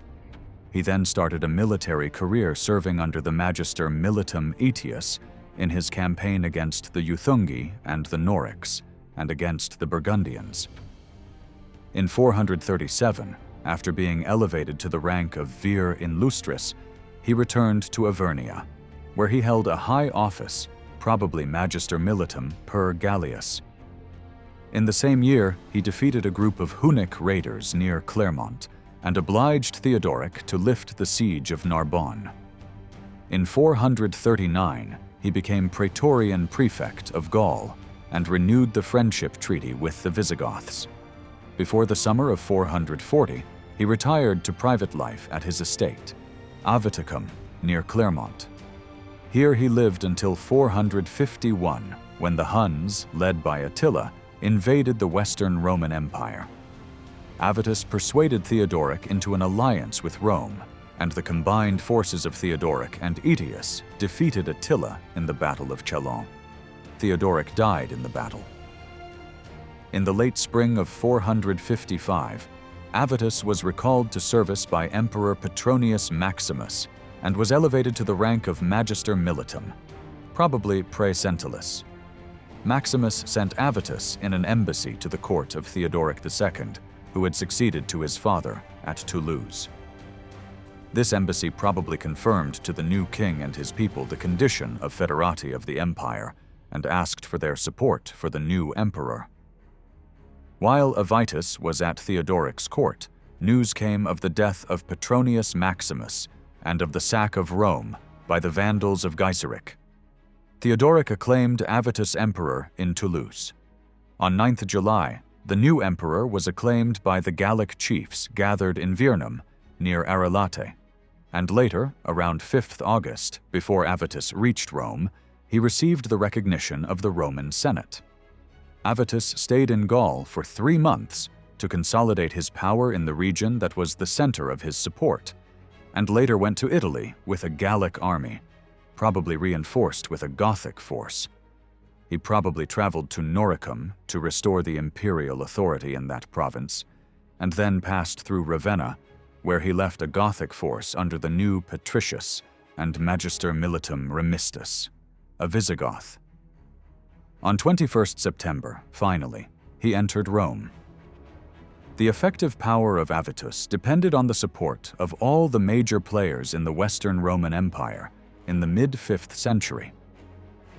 He then started a military career serving under the Magister Militum Aetius in his campaign against the Euthungi and the Norics, and against the Burgundians. In 437, after being elevated to the rank of vir illustris, he returned to Avernia, where he held a high office, probably Magister Militum per Gallius. In the same year, he defeated a group of Hunnic raiders near Clermont and obliged Theodoric to lift the siege of Narbonne. In 439, he became Praetorian Prefect of Gaul and renewed the friendship treaty with the Visigoths. Before the summer of 440, he retired to private life at his estate, Aviticum, near Clermont. Here he lived until 451, when the Huns, led by Attila, invaded the Western Roman Empire. Avitus persuaded Theodoric into an alliance with Rome, and the combined forces of Theodoric and Aetius defeated Attila in the Battle of Chalons. Theodoric died in the battle. In the late spring of 455, Avitus was recalled to service by Emperor Petronius Maximus and was elevated to the rank of Magister Militum, probably praecentilis. Maximus sent Avitus in an embassy to the court of Theodoric II, who had succeeded to his father at Toulouse. This embassy probably confirmed to the new king and his people the condition of federati of the empire and asked for their support for the new emperor. While Avitus was at Theodoric's court, news came of the death of Petronius Maximus and of the sack of Rome by the Vandals of Gaiseric. Theodoric acclaimed Avitus emperor in Toulouse. On 9th July, the new emperor was acclaimed by the Gallic chiefs gathered in Virnum, near Arelate, and later, around 5th August, before Avitus reached Rome, he received the recognition of the Roman Senate. Avitus stayed in Gaul for 3 months to consolidate his power in the region that was the center of his support, and later went to Italy with a Gallic army, probably reinforced with a Gothic force. He probably traveled to Noricum to restore the imperial authority in that province, and then passed through Ravenna, where he left a Gothic force under the new Patricius and Magister Militum Remistus, a Visigoth. On 21st September, finally, he entered Rome. The effective power of Avitus depended on the support of all the major players in the Western Roman Empire in the mid-5th century.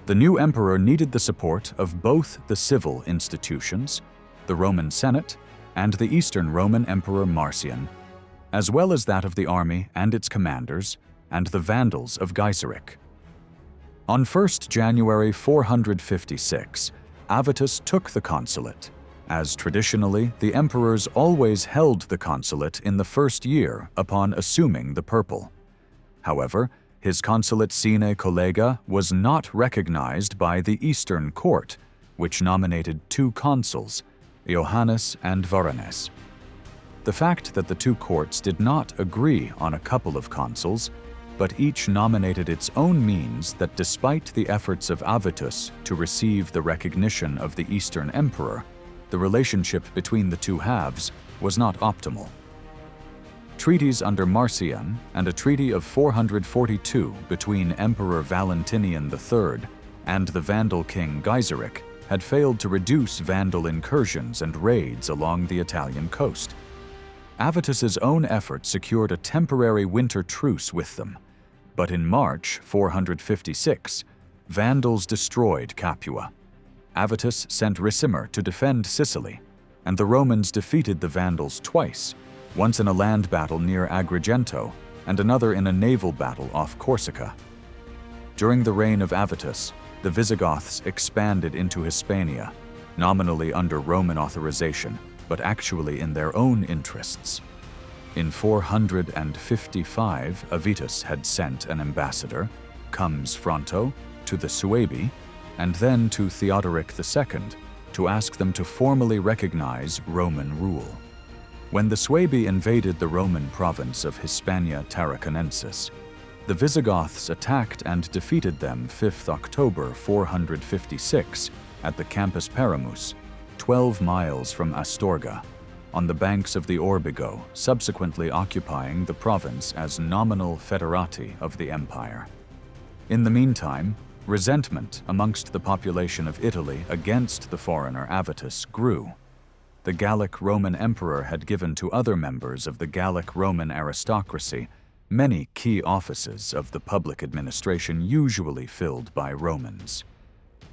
The new emperor needed the support of both the civil institutions, the Roman Senate and the Eastern Roman Emperor Marcian, as well as that of the army and its commanders and the Vandals of Gaiseric. On 1st January 456, Avitus took the consulate, as traditionally the emperors always held the consulate in the first year upon assuming the purple. However, his consulate sine collega was not recognized by the Eastern Court, which nominated 2 consuls, Ioannis and Vorenus. The fact that the 2 courts did not agree on a couple of consuls, but each nominated its own means that despite the efforts of Avitus to receive the recognition of the Eastern Emperor, the relationship between the 2 halves was not optimal. Treaties under Marcian and a treaty of 442 between Emperor Valentinian III and the Vandal king Gaiseric had failed to reduce Vandal incursions and raids along the Italian coast. Avitus's own effort secured a temporary winter truce with them, but in March 456, Vandals destroyed Capua. Avitus sent Ricimer to defend Sicily, and the Romans defeated the Vandals twice, once in a land battle near Agrigento and another in a naval battle off Corsica. During the reign of Avitus, the Visigoths expanded into Hispania, nominally under Roman authorization, but actually in their own interests. In 455, Avitus had sent an ambassador, Comes Fronto, to the Suebi, and then to Theodoric II to ask them to formally recognize Roman rule. When the Suebi invaded the Roman province of Hispania Tarraconensis, the Visigoths attacked and defeated them 5th October 456 at the Campus Perimus, 12 miles from Astorga, on the banks of the Orbigo, subsequently occupying the province as nominal federati of the empire. In the meantime, resentment amongst the population of Italy against the foreigner Avitus grew. The Gallic Roman emperor had given to other members of the Gallic Roman aristocracy many key offices of the public administration usually filled by Romans.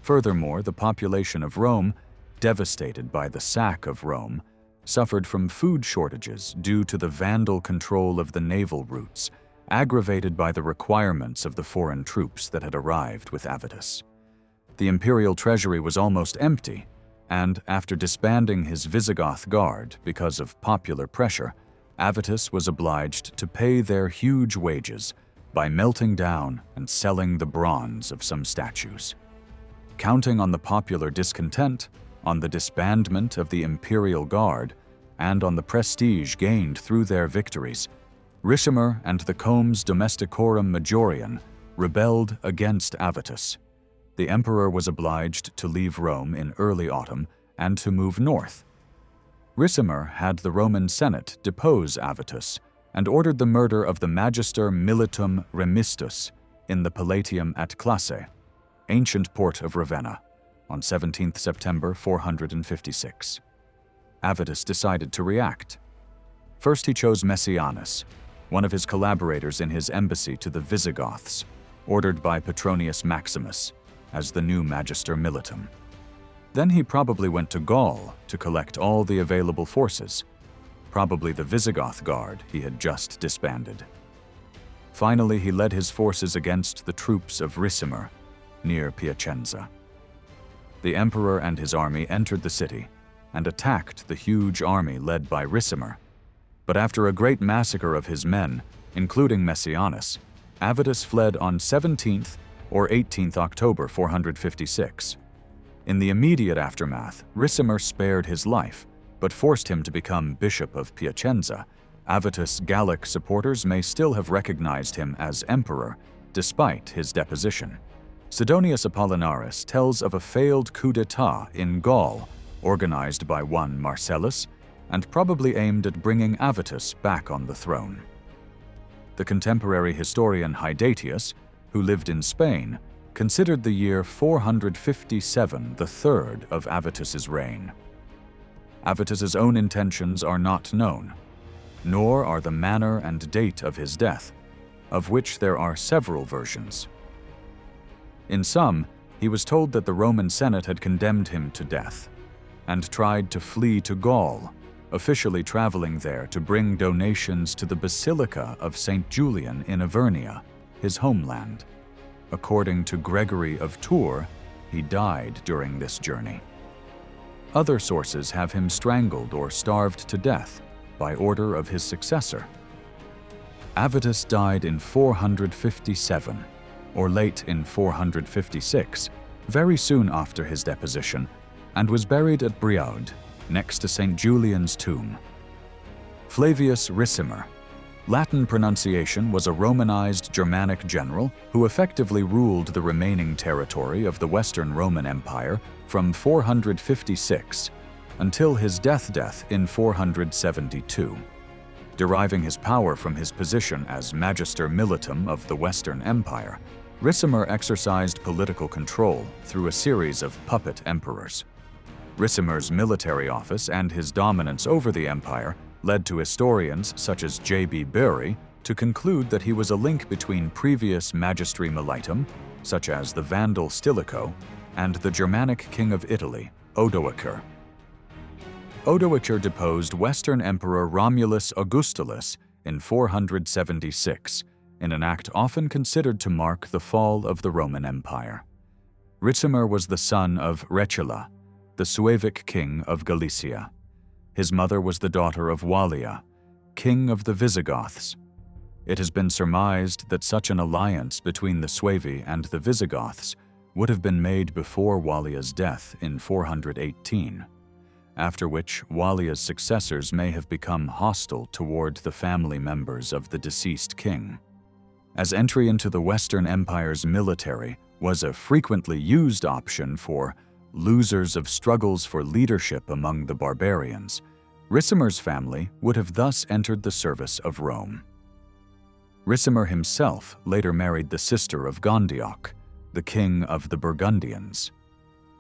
Furthermore, the population of Rome, devastated by the sack of Rome, suffered from food shortages due to the Vandal control of the naval routes, aggravated by the requirements of the foreign troops that had arrived with Avitus. The imperial treasury was almost empty, and after disbanding his Visigoth guard because of popular pressure, Avitus was obliged to pay their huge wages by melting down and selling the bronze of some statues. Counting on the popular discontent, on the disbandment of the imperial guard, and on the prestige gained through their victories, Ricimer and the Comes Domesticorum Majorian rebelled against Avitus. The emperor was obliged to leave Rome in early autumn and to move north. Ricimer had the Roman Senate depose Avitus and ordered the murder of the Magister Militum Remistus in the Palatium at Classe, ancient port of Ravenna, on 17th September 456. Avitus decided to react. First he chose Messianus, one of his collaborators in his embassy to the Visigoths, ordered by Petronius Maximus, as the new Magister Militum. Then he probably went to Gaul to collect all the available forces, probably the Visigoth Guard he had just disbanded. Finally, he led his forces against the troops of Ricimer, near Piacenza. The emperor and his army entered the city and attacked the huge army led by Ricimer. But after a great massacre of his men, including Messianus, Avitus fled on 17th or 18th October 456. In the immediate aftermath, Ricimer spared his life, but forced him to become Bishop of Piacenza. Avitus' Gallic supporters may still have recognized him as emperor, despite his deposition. Sidonius Apollinaris tells of a failed coup d'etat in Gaul, organized by one Marcellus, and probably aimed at bringing Avitus back on the throne. The contemporary historian Hydatius, who lived in Spain, considered the year 457 the third of Avitus's reign. Avitus's own intentions are not known, nor are the manner and date of his death, of which there are several versions. In some, he was told that the Roman Senate had condemned him to death, and tried to flee to Gaul, officially traveling there to bring donations to the Basilica of St. Julian in Avernia, his homeland. According to Gregory of Tours, he died during this journey. Other sources have him strangled or starved to death by order of his successor. Avitus died in 457, or late in 456, very soon after his deposition, and was buried at Brioude, next to St. Julian's tomb. Flavius Ricimer, Latin pronunciation, was a Romanized Germanic general who effectively ruled the remaining territory of the Western Roman Empire from 456 until his death in 472. Deriving his power from his position as Magister Militum of the Western Empire, Ricimer exercised political control through a series of puppet emperors. Ricimer's military office and his dominance over the empire led to historians such as J.B. Bury to conclude that he was a link between previous magistri militum, such as the Vandal Stilicho, and the Germanic king of Italy, Odoacer. Odoacer deposed Western Emperor Romulus Augustulus in 476, in an act often considered to mark the fall of the Roman Empire. Ricimer was the son of Recula, the Suevic king of Galicia. His mother was the daughter of Wallia, king of the Visigoths. It has been surmised that such an alliance between the Suevi and the Visigoths would have been made before Wallia's death in 418, after which Wallia's successors may have become hostile toward the family members of the deceased king. As entry into the Western Empire's military was a frequently used option for losers of struggles for leadership among the barbarians, Ricimer's family would have thus entered the service of Rome. Ricimer himself later married the sister of Gondioc, the king of the Burgundians.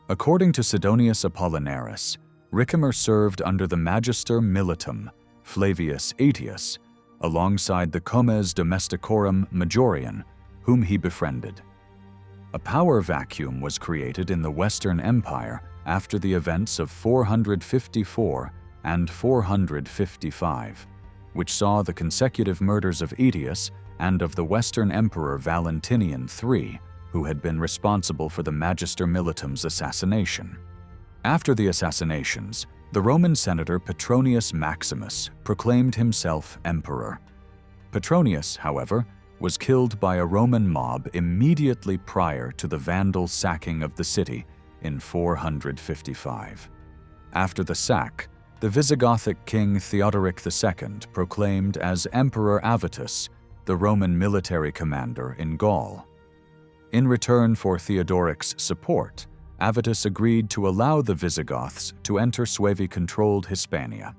According to Sidonius Apollinaris, Ricimer served under the Magister Militum, Flavius Aetius, alongside the Comes Domesticorum Majorian, whom he befriended. A power vacuum was created in the Western Empire after the events of 454 and 455, which saw the consecutive murders of Aetius and of the Western Emperor Valentinian III, who had been responsible for the Magister Militum's assassination. After the assassinations, the Roman senator Petronius Maximus proclaimed himself emperor. Petronius, however, was killed by a Roman mob immediately prior to the Vandal sacking of the city in 455. After the sack, the Visigothic king Theodoric II proclaimed as Emperor Avitus, the Roman military commander in Gaul. In return for Theodoric's support, Avitus agreed to allow the Visigoths to enter Suevi-controlled Hispania.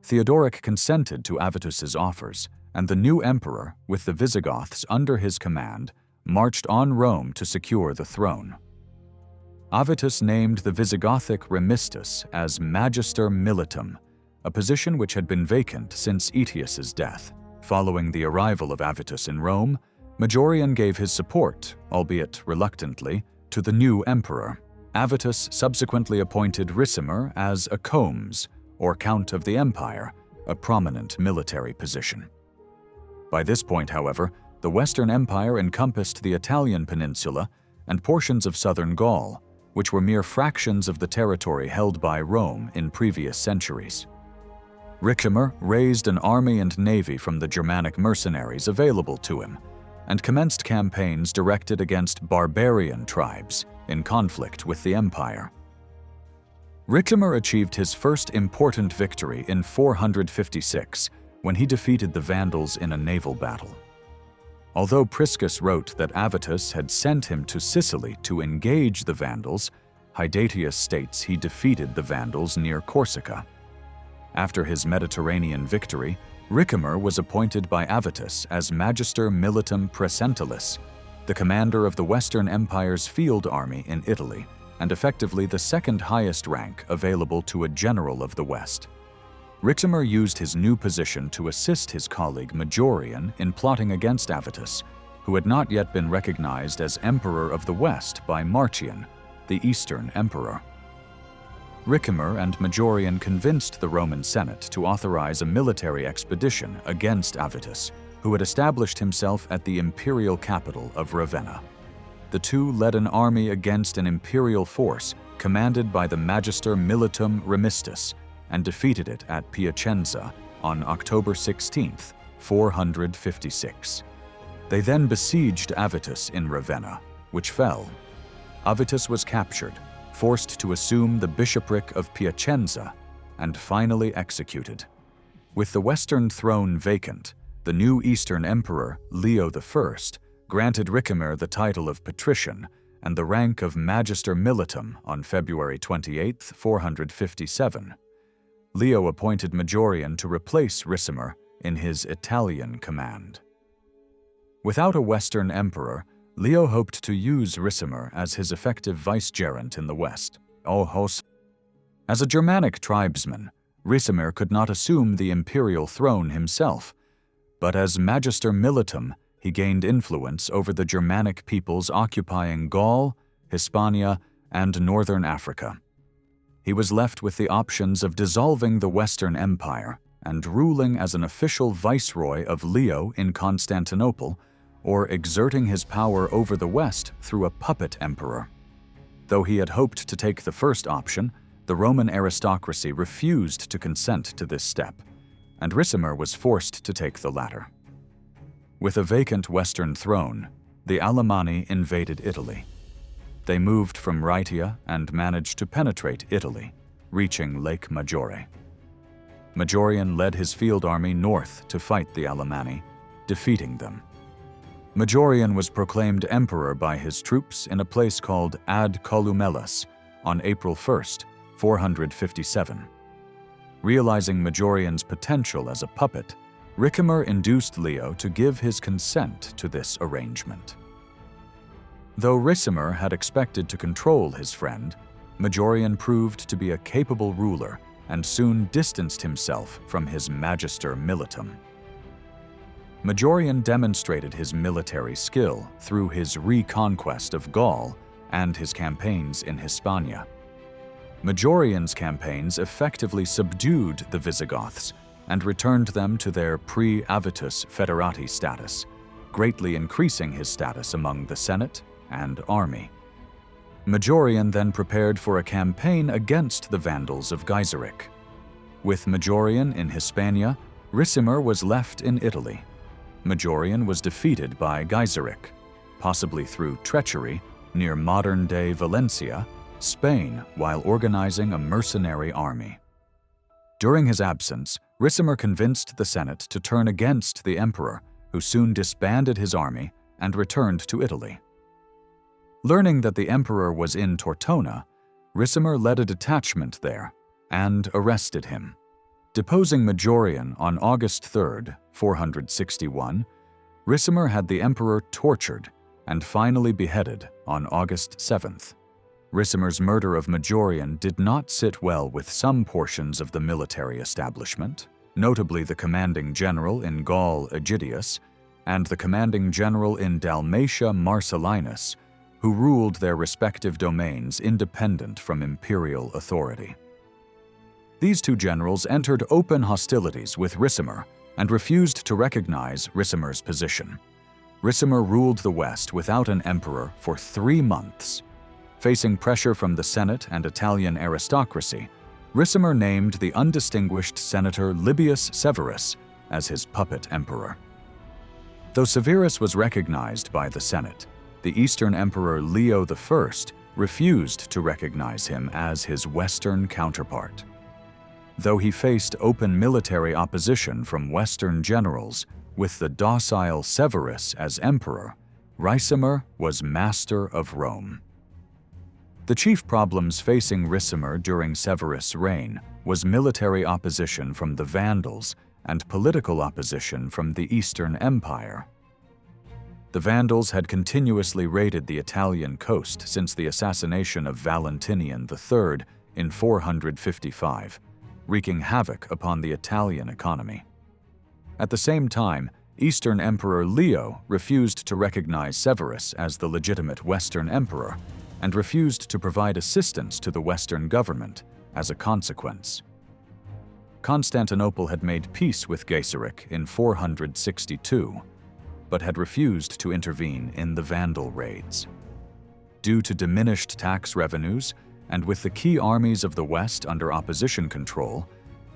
Theodoric consented to Avitus's offers, and the new emperor, with the Visigoths under his command, marched on Rome to secure the throne. Avitus named the Visigothic remistus as Magister Militum, a position which had been vacant since Aetius's death. Following the arrival of Avitus in Rome, Majorian gave his support, albeit reluctantly, to the new emperor. Avitus subsequently appointed Ricimer as a comes, or Count of the Empire, a prominent military position. By this point, however, the Western Empire encompassed the Italian peninsula and portions of southern Gaul, which were mere fractions of the territory held by Rome in previous centuries. Ricimer raised an army and navy from the Germanic mercenaries available to him, and commenced campaigns directed against barbarian tribes in conflict with the empire. Ricimer achieved his first important victory in 456 when he defeated the Vandals in a naval battle. Although Priscus wrote that Avitus had sent him to Sicily to engage the Vandals, Hydatius states he defeated the Vandals near Corsica. After his Mediterranean victory, Ricimer was appointed by Avitus as Magister Militum Praesentialis, the commander of the Western Empire's field army in Italy, and effectively the second highest rank available to a general of the West. Ricimer used his new position to assist his colleague Majorian in plotting against Avitus, who had not yet been recognized as Emperor of the West by Marcian, the Eastern Emperor. Ricimer and Majorian convinced the Roman Senate to authorize a military expedition against Avitus, who had established himself at the imperial capital of Ravenna. The two led an army against an imperial force commanded by the Magister Militum Remistus and defeated it at Piacenza on October 16, 456. They then besieged Avitus in Ravenna, which fell. Avitus was captured, forced to assume the bishopric of Piacenza, and finally executed. With the Western throne vacant, the new Eastern Emperor, Leo I, granted Ricimer the title of Patrician and the rank of Magister Militum on February 28, 457. Leo appointed Majorian to replace Ricimer in his Italian command. Without a Western emperor, Leo hoped to use Ricimer as his effective vicegerent in the West. As a Germanic tribesman, Ricimer could not assume the imperial throne himself, but as Magister Militum, he gained influence over the Germanic peoples occupying Gaul, Hispania, and northern Africa. He was left with the options of dissolving the Western Empire and ruling as an official viceroy of Leo in Constantinople, or exerting his power over the West through a puppet emperor. Though he had hoped to take the first option, the Roman aristocracy refused to consent to this step, and Ricimer was forced to take the latter. With a vacant Western throne, the Alemanni invaded Italy. They moved from Rhaetia and managed to penetrate Italy, reaching Lake Maggiore. Majorian led his field army north to fight the Alemanni, defeating them. Majorian was proclaimed emperor by his troops in a place called Ad Columellas on April 1, 457. Realizing Majorian's potential as a puppet, Ricimer induced Leo to give his consent to this arrangement. Though Ricimer had expected to control his friend, Majorian proved to be a capable ruler and soon distanced himself from his Magister Militum. Majorian demonstrated his military skill through his reconquest of Gaul and his campaigns in Hispania. Majorian's campaigns effectively subdued the Visigoths and returned them to their pre-Avitus Federati status, greatly increasing his status among the Senate and army. Majorian then prepared for a campaign against the Vandals of Gaiseric. With Majorian in Hispania, Ricimer was left in Italy. Majorian was defeated by Gaiseric, possibly through treachery, near modern-day Valencia, Spain, while organizing a mercenary army. During his absence, Ricimer convinced the Senate to turn against the emperor, who soon disbanded his army and returned to Italy. Learning that the emperor was in Tortona, Ricimer led a detachment there and arrested him. Deposing Majorian on August 3, 461, Ricimer had the emperor tortured and finally beheaded on August 7th. Ricimer's murder of Majorian did not sit well with some portions of the military establishment, notably the commanding general in Gaul, Aegidius, and the commanding general in Dalmatia, Marcellinus, who ruled their respective domains independent from imperial authority. These two generals entered open hostilities with Ricimer and refused to recognize Ricimer's position. Ricimer ruled the West without an emperor for 3 months. Facing pressure from the Senate and Italian aristocracy, Ricimer named the undistinguished senator Libius Severus as his puppet emperor. Though Severus was recognized by the Senate, the Eastern Emperor Leo I refused to recognize him as his Western counterpart. Though he faced open military opposition from Western generals, with the docile Severus as emperor, Ricimer was master of Rome. The chief problems facing Ricimer during Severus' reign was military opposition from the Vandals and political opposition from the Eastern Empire. The Vandals had continuously raided the Italian coast since the assassination of Valentinian III in 455, wreaking havoc upon the Italian economy. At the same time, Eastern Emperor Leo refused to recognize Severus as the legitimate Western emperor and refused to provide assistance to the Western government as a consequence. Constantinople had made peace with Gaiseric in 462, but had refused to intervene in the Vandal raids. Due to diminished tax revenues, and with the key armies of the West under opposition control,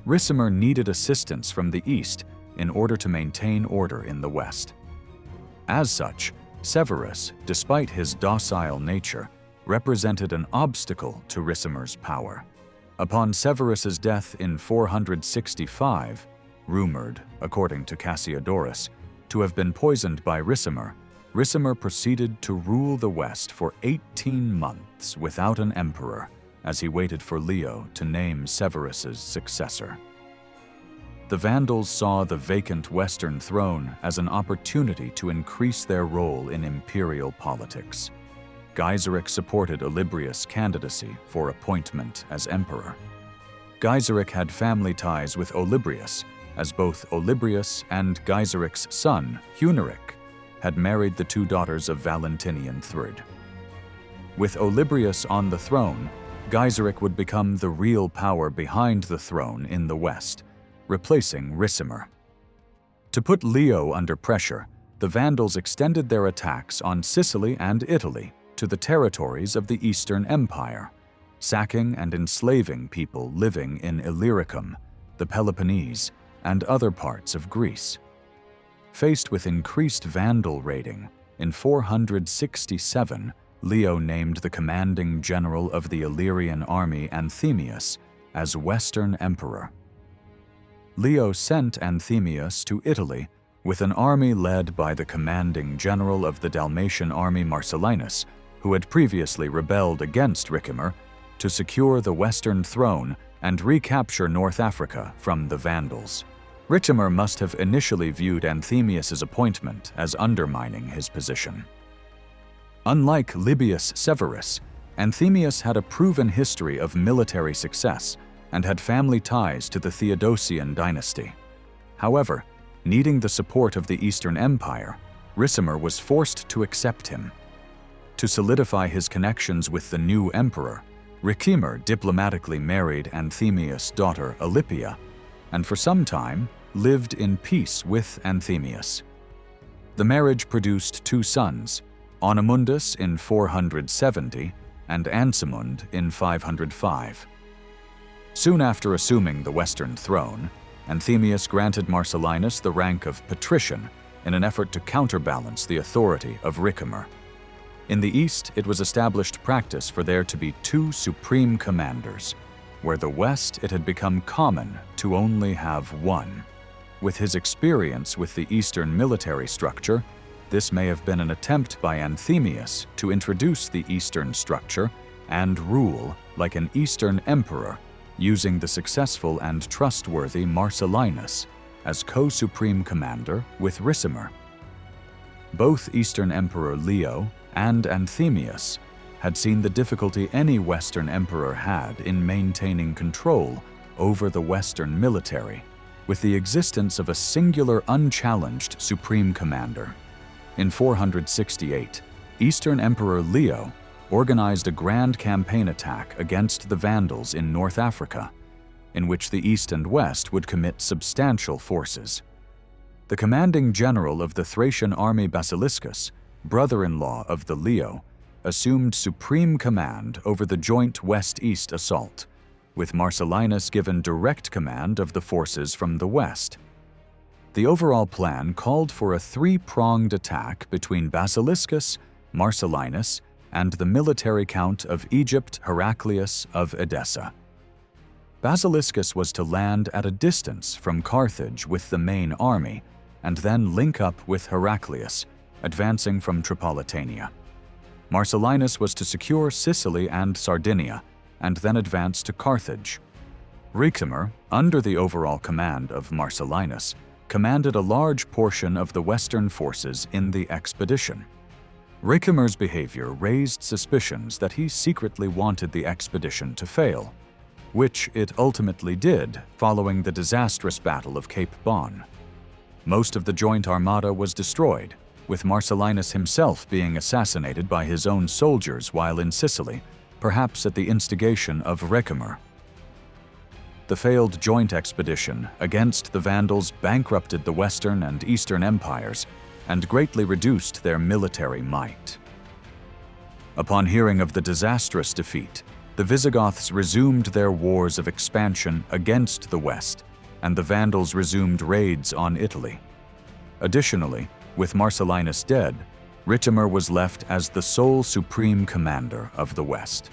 Ricimer needed assistance from the East in order to maintain order in the West. As such, Severus, despite his docile nature, represented an obstacle to Ricimer's power. Upon Severus's death in 465, rumored, according to Cassiodorus, to have been poisoned by Ricimer, Ricimer proceeded to rule the West for 18 months without an emperor, as he waited for Leo to name Severus's successor. The Vandals saw the vacant Western throne as an opportunity to increase their role in imperial politics. Gaiseric supported Olybrius' candidacy for appointment as emperor. Gaiseric had family ties with Olybrius, as both Olybrius and Gaiseric's son, Huneric, had married the two daughters of Valentinian III. With Olybrius on the throne, Gaiseric would become the real power behind the throne in the West, replacing Ricimer. To put Leo under pressure, the Vandals extended their attacks on Sicily and Italy to the territories of the Eastern Empire, sacking and enslaving people living in Illyricum, the Peloponnese, and other parts of Greece. Faced with increased Vandal raiding, in 467, Leo named the commanding general of the Illyrian army Anthemius as Western Emperor. Leo sent Anthemius to Italy with an army led by the commanding general of the Dalmatian army Marcellinus, who had previously rebelled against Ricimer, to secure the Western throne and recapture North Africa from the Vandals. Ricimer must have initially viewed Anthemius's appointment as undermining his position. Unlike Libius Severus, Anthemius had a proven history of military success and had family ties to the Theodosian dynasty. However, needing the support of the Eastern Empire, Ricimer was forced to accept him. To solidify his connections with the new emperor, Ricimer diplomatically married Anthemius' daughter Alypia, and for some time lived in peace with Anthemius. The marriage produced two sons, Onomundus in 470 and Ansimund in 505. Soon after assuming the Western throne, Anthemius granted Marcellinus the rank of patrician in an effort to counterbalance the authority of Ricimer. In the East, it was established practice for there to be two supreme commanders, where the West it had become common to only have one. With his experience with the Eastern military structure, this may have been an attempt by Anthemius to introduce the Eastern structure and rule like an Eastern emperor, using the successful and trustworthy Marcellinus as co-supreme commander with Ricimer. Both Eastern Emperor Leo and Anthemius had seen the difficulty any Western emperor had in maintaining control over the Western military, with the existence of a singular unchallenged supreme commander. In 468, Eastern Emperor Leo organized a grand campaign attack against the Vandals in North Africa, in which the East and West would commit substantial forces. The commanding general of the Thracian army Basiliscus, brother-in-law of the Leo, assumed supreme command over the joint west-east assault, with Marcellinus given direct command of the forces from the west. The overall plan called for a three-pronged attack between Basiliscus, Marcellinus, and the military count of Egypt Heraclius of Edessa. Basiliscus was to land at a distance from Carthage with the main army, and then link up with Heraclius, advancing from Tripolitania. Marcellinus was to secure Sicily and Sardinia, and then advance to Carthage. Ricimer, under the overall command of Marcellinus, commanded a large portion of the Western forces in the expedition. Ricimer's behavior raised suspicions that he secretly wanted the expedition to fail, which it ultimately did following the disastrous Battle of Cape Bon. Most of the joint armada was destroyed, with Marcellinus himself being assassinated by his own soldiers while in Sicily, perhaps at the instigation of Ricimer. The failed joint expedition against the Vandals bankrupted the Western and Eastern empires and greatly reduced their military might. Upon hearing of the disastrous defeat, the Visigoths resumed their wars of expansion against the West, and the Vandals resumed raids on Italy. Additionally, with Marcellinus dead, Ricimer was left as the sole supreme commander of the West.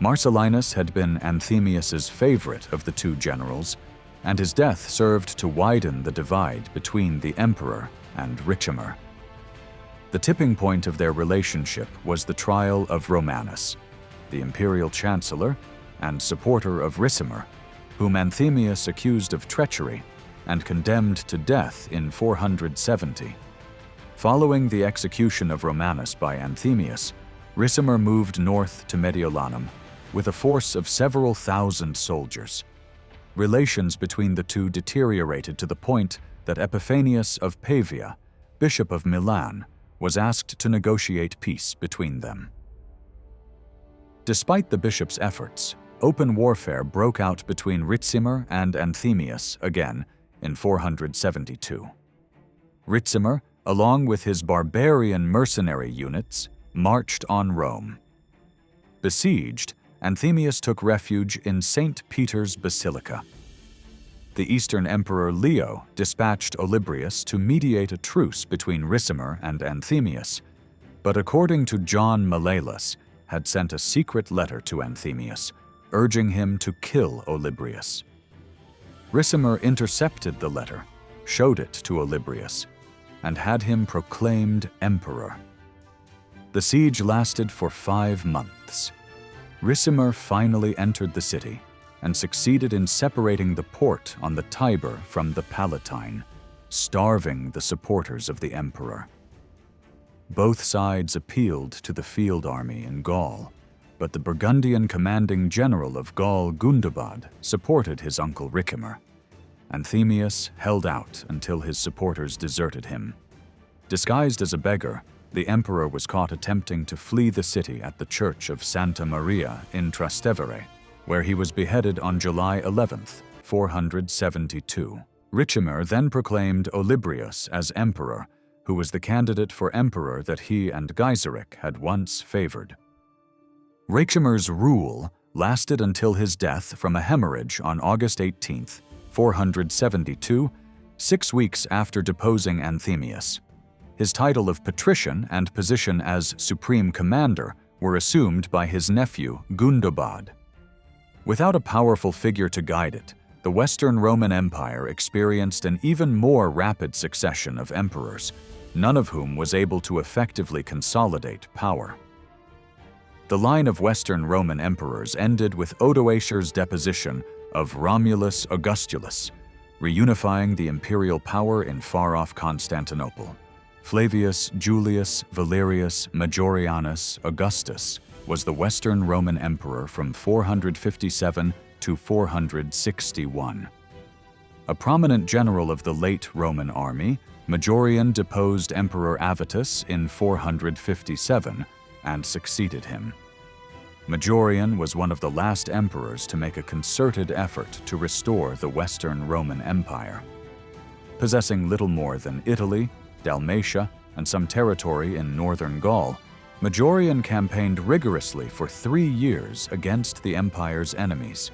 Marcellinus had been Anthemius's favorite of the two generals, and his death served to widen the divide between the emperor and Ricimer. The tipping point of their relationship was the trial of Romanus, the imperial chancellor and supporter of Ricimer, whom Anthemius accused of treachery and condemned to death in 470. Following the execution of Romanus by Anthemius, Ricimer moved north to Mediolanum with a force of several thousand soldiers. Relations between the two deteriorated to the point that Epiphanius of Pavia, bishop of Milan, was asked to negotiate peace between them. Despite the bishop's efforts, open warfare broke out between Ricimer and Anthemius again in 472. Ricimer, along with his barbarian mercenary units, marched on Rome. Besieged, Anthemius took refuge in St. Peter's Basilica. The Eastern Emperor Leo dispatched Olybrius to mediate a truce between Ricimer and Anthemius, but according to John Malleolus, had sent a secret letter to Anthemius, urging him to kill Olybrius. Ricimer intercepted the letter, showed it to Olybrius, and had him proclaimed emperor. The siege lasted for 5 months. Ricimer finally entered the city and succeeded in separating the port on the Tiber from the Palatine, starving the supporters of the emperor. Both sides appealed to the field army in Gaul, but the Burgundian commanding general of Gaul, Gundobad, supported his uncle Ricimer. Anthemius held out until his supporters deserted him. Disguised as a beggar, the emperor was caught attempting to flee the city at the church of Santa Maria in Trastevere, where he was beheaded on July 11, 472. Ricimer then proclaimed Olybrius as emperor, who was the candidate for emperor that he and Gaiseric had once favored. Ricimer's rule lasted until his death from a hemorrhage on August 18, 472, 6 weeks after deposing Anthemius. His title of patrician and position as supreme commander were assumed by his nephew Gundobad. Without a powerful figure to guide it, the Western Roman Empire experienced an even more rapid succession of emperors, none of whom was able to effectively consolidate power. The line of Western Roman emperors ended with Odoacer's deposition of Romulus Augustulus, reunifying the imperial power in far-off Constantinople. Flavius Julius Valerius Majorianus Augustus was the Western Roman emperor from 457 to 461. A prominent general of the late Roman army, Majorian deposed Emperor Avitus in 457 and succeeded him. Majorian was one of the last emperors to make a concerted effort to restore the Western Roman Empire. Possessing little more than Italy, Dalmatia, and some territory in northern Gaul, Majorian campaigned rigorously for 3 years against the empire's enemies.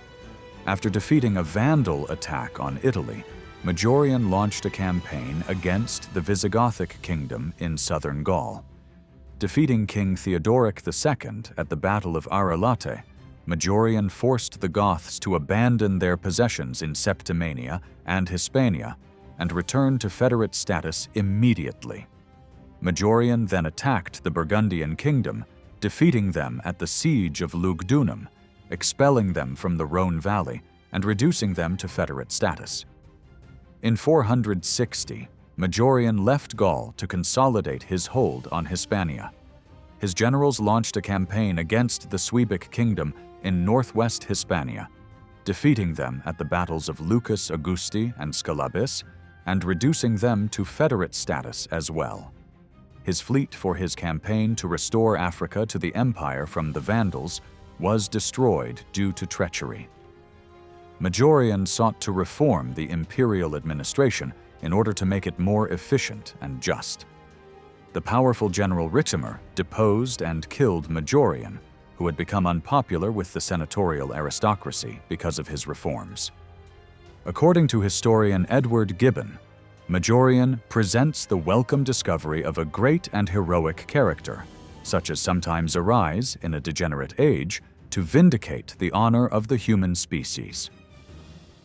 After defeating a Vandal attack on Italy, Majorian launched a campaign against the Visigothic kingdom in southern Gaul. Defeating King Theodoric II at the Battle of Arelate, Majorian forced the Goths to abandon their possessions in Septimania and Hispania and return to federate status immediately. Majorian then attacked the Burgundian kingdom, defeating them at the siege of Lugdunum, expelling them from the Rhone Valley and reducing them to federate status. In 460, Majorian left Gaul to consolidate his hold on Hispania. His generals launched a campaign against the Suebic kingdom in northwest Hispania, defeating them at the battles of Lucus Augusti and Scalabis, and reducing them to federate status as well. His fleet for his campaign to restore Africa to the empire from the Vandals was destroyed due to treachery. Majorian sought to reform the imperial administration in order to make it more efficient and just. The powerful general Ricimer deposed and killed Majorian, who had become unpopular with the senatorial aristocracy because of his reforms. According to historian Edward Gibbon, Majorian presents the welcome discovery of a great and heroic character, such as sometimes arise in a degenerate age to vindicate the honor of the human species.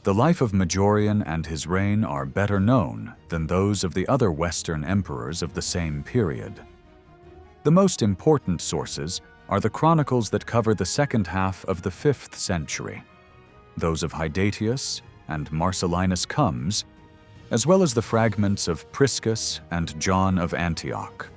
The life of Majorian and his reign are better known than those of the other Western emperors of the same period. The most important sources are the chronicles that cover the second half of the 5th century, those of Hydatius and Marcellinus Comes, as well as the fragments of Priscus and John of Antioch.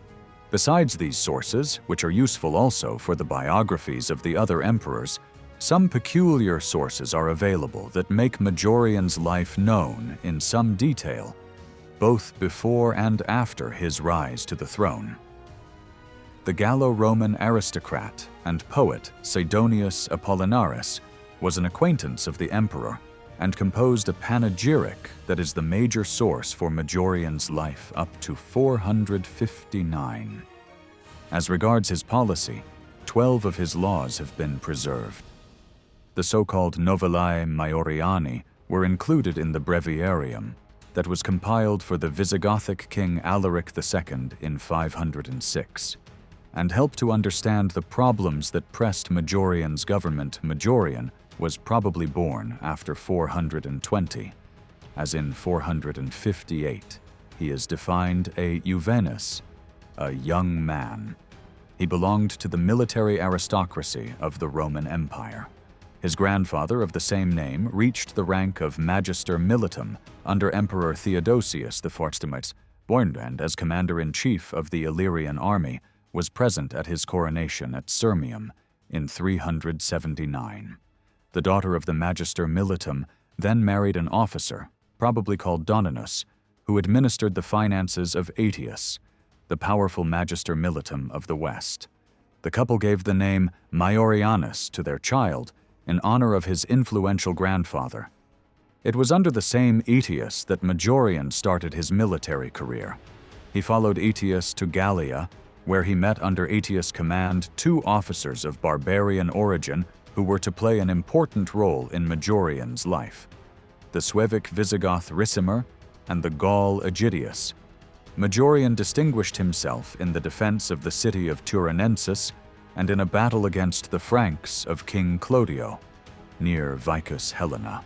Besides these sources, which are useful also for the biographies of the other emperors, some peculiar sources are available that make Majorian's life known in some detail, both before and after his rise to the throne. The Gallo-Roman aristocrat and poet Sidonius Apollinaris was an acquaintance of the emperor and composed a panegyric that is the major source for Majorian's life up to 459. As regards his policy, 12 of his laws have been preserved. The so-called Novellae Maioriani were included in the Breviarium that was compiled for the Visigothic king Alaric II in 506, and helped to understand the problems that pressed Majorian's government. Majorian was probably born after 420, as in 458 he is defined a juvenis, a young man. He belonged to the military aristocracy of the Roman Empire. His grandfather of the same name reached the rank of Magister Militum under Emperor Theodosius IV, and as commander-in-chief of the Illyrian army, was present at his coronation at Sirmium in 379. The daughter of the Magister Militum then married an officer, probably called Doninus, who administered the finances of Aetius, the powerful Magister Militum of the West. The couple gave the name Maiorianus to their child in honor of his influential grandfather. It was under the same Aetius that Majorian started his military career. He followed Aetius to Gallia, where he met under Aetius' command 2 officers of barbarian origin who were to play an important role in Majorian's life: the Suevic Visigoth Ricimer and the Gaul Aegidius. Majorian distinguished himself in the defense of the city of Turinensis and in a battle against the Franks of King Clodio, near Vicus Helena.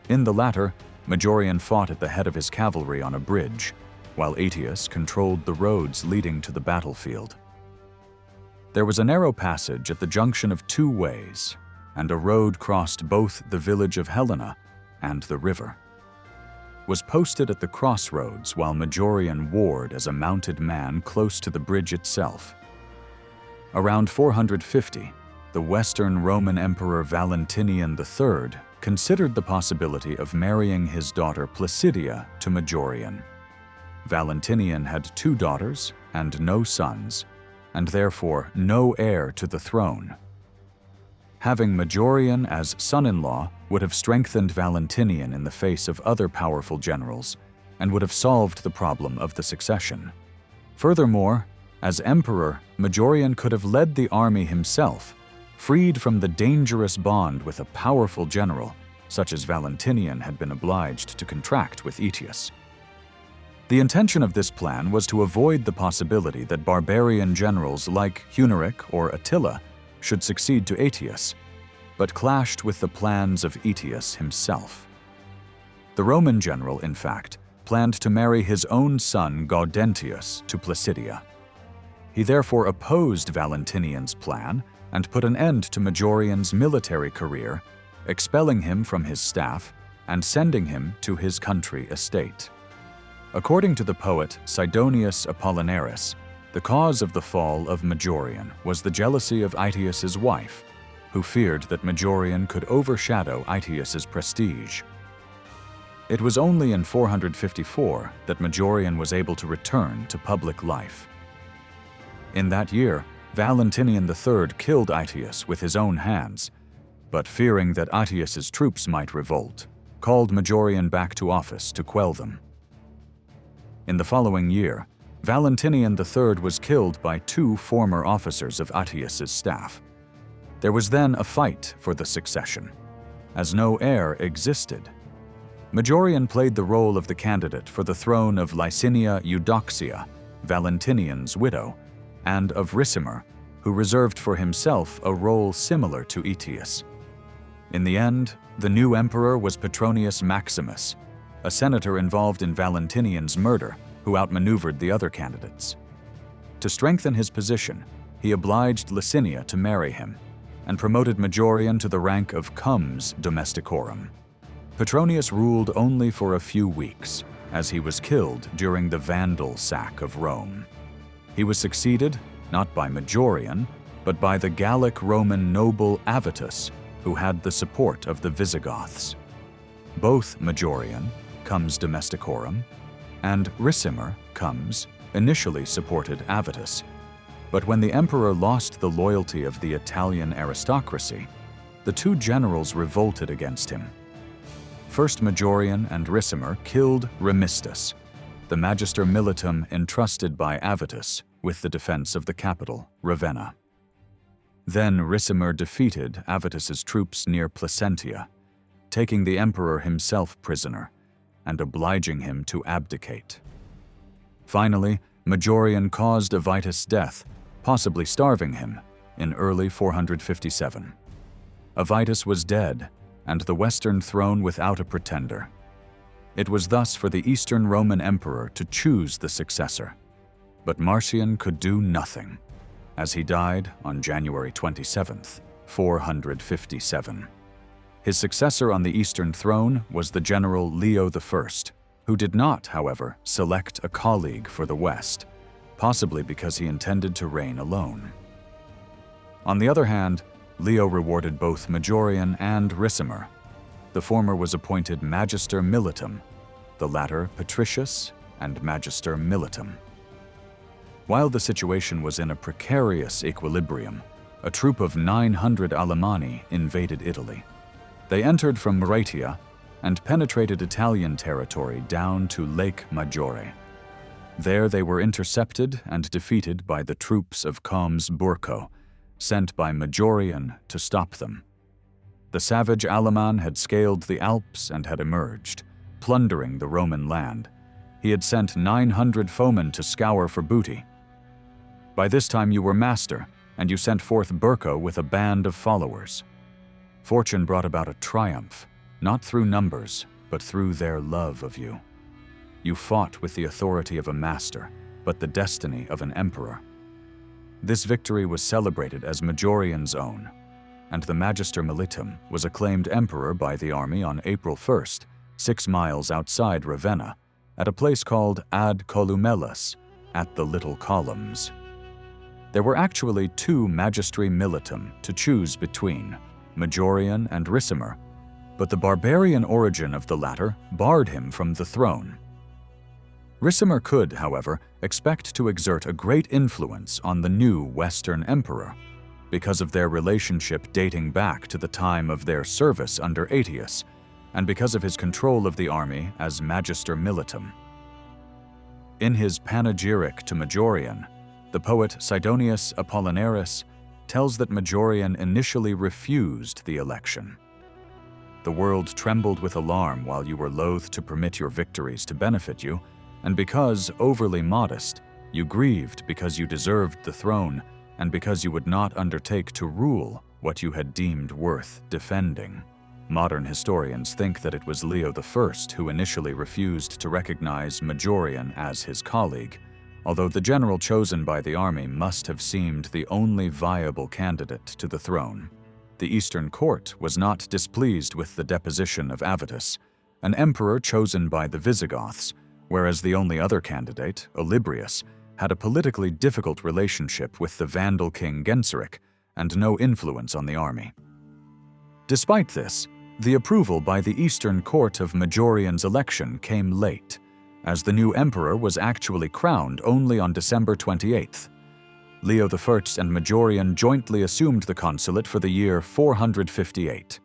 In the latter, Majorian fought at the head of his cavalry on a bridge, while Aetius controlled the roads leading to the battlefield. There was a narrow passage at the junction of 2 ways, and a road crossed both the village of Helena and the river. Was posted at the crossroads while Majorian warred as a mounted man close to the bridge itself. Around 450, the Western Roman Emperor Valentinian III considered the possibility of marrying his daughter Placidia to Majorian. Valentinian had 2 daughters and no sons, and therefore no heir to the throne. Having Majorian as son-in-law would have strengthened Valentinian in the face of other powerful generals and would have solved the problem of the succession. Furthermore, as emperor, Majorian could have led the army himself, freed from the dangerous bond with a powerful general, such as Valentinian had been obliged to contract with Aetius. The intention of this plan was to avoid the possibility that barbarian generals like Honorius or Attila should succeed to Aetius, but clashed with the plans of Aetius himself. The Roman general, in fact, planned to marry his own son Gaudentius to Placidia. He therefore opposed Valentinian's plan and put an end to Majorian's military career, expelling him from his staff and sending him to his country estate. According to the poet Sidonius Apollinaris, the cause of the fall of Majorian was the jealousy of Aetius's wife, who feared that Majorian could overshadow Aetius's prestige. It was only in 454 that Majorian was able to return to public life. In that year, Valentinian III killed Aetius with his own hands, but fearing that Aetius's troops might revolt, called Majorian back to office to quell them. In the following year, Valentinian III was killed by 2 former officers of Aetius's staff. There was then a fight for the succession, as no heir existed. Majorian played the role of the candidate for the throne of Licinia Eudoxia, Valentinian's widow, and of Ricimer, who reserved for himself a role similar to Aetius. In the end, the new emperor was Petronius Maximus, a senator involved in Valentinian's murder, who outmaneuvered the other candidates. To strengthen his position, he obliged Licinia to marry him, and promoted Majorian to the rank of Comes Domesticorum. Petronius ruled only for a few weeks, as he was killed during the Vandal sack of Rome. He was succeeded not by Majorian, but by the Gallic Roman noble Avitus, who had the support of the Visigoths. Both Majorian, Comes Domesticorum, and Ricimer, Comes, initially supported Avitus, but when the emperor lost the loyalty of the Italian aristocracy, the 2 generals revolted against him. First Majorian and Ricimer killed Remistus, the magister militum entrusted by Avitus with the defense of the capital, Ravenna. Then Ricimer defeated Avitus's troops near Placentia, taking the emperor himself prisoner and obliging him to abdicate. Finally, Majorian caused Avitus' death, possibly starving him, in early 457. Avitus was dead, and the Western throne without a pretender. It was thus for the Eastern Roman emperor to choose the successor. But Marcian could do nothing, as he died on January 27, 457. His successor on the Eastern throne was the general Leo I, who did not, however, select a colleague for the West, possibly because he intended to reign alone. On the other hand, Leo rewarded both Majorian and Ricimer. The former was appointed Magister Militum, the latter Patricius and Magister Militum. While the situation was in a precarious equilibrium, a troop of 900 Alemanni invaded Italy. They entered from Moratia and penetrated Italian territory down to Lake Maggiore. There they were intercepted and defeated by the troops of Comes Burco, sent by Majorian to stop them. The savage Aleman had scaled the Alps and had emerged, plundering the Roman land. He had sent 900 foemen to scour for booty. By this time you were master, and you sent forth Burco with a band of followers. Fortune brought about a triumph, not through numbers, but through their love of you. You fought with the authority of a master, but the destiny of an emperor. This victory was celebrated as Majorian's own, and the Magister Militum was acclaimed emperor by the army on April 1st, 6 miles outside Ravenna, at a place called Ad Columellas, at the Little Columns. There were actually 2 Magistri Militum to choose between, Majorian and Ricimer, but the barbarian origin of the latter barred him from the throne. Ricimer could, however, expect to exert a great influence on the new Western emperor, because of their relationship dating back to the time of their service under Aetius, and because of his control of the army as Magister Militum. In his panegyric to Majorian, the poet Sidonius Apollinaris tells that Majorian initially refused the election. The world trembled with alarm while you were loath to permit your victories to benefit you, and because, overly modest, you grieved because you deserved the throne and because you would not undertake to rule what you had deemed worth defending. Modern historians think that it was Leo I who initially refused to recognize Majorian as his colleague, although the general chosen by the army must have seemed the only viable candidate to the throne. The Eastern court was not displeased with the deposition of Avitus, an emperor chosen by the Visigoths, whereas the only other candidate, Olybrius, had a politically difficult relationship with the Vandal king Genseric and no influence on the army. Despite this, the approval by the Eastern court of Majorian's election came late, as the new emperor was actually crowned only on December 28th. Leo I and Majorian jointly assumed the consulate for the year 458.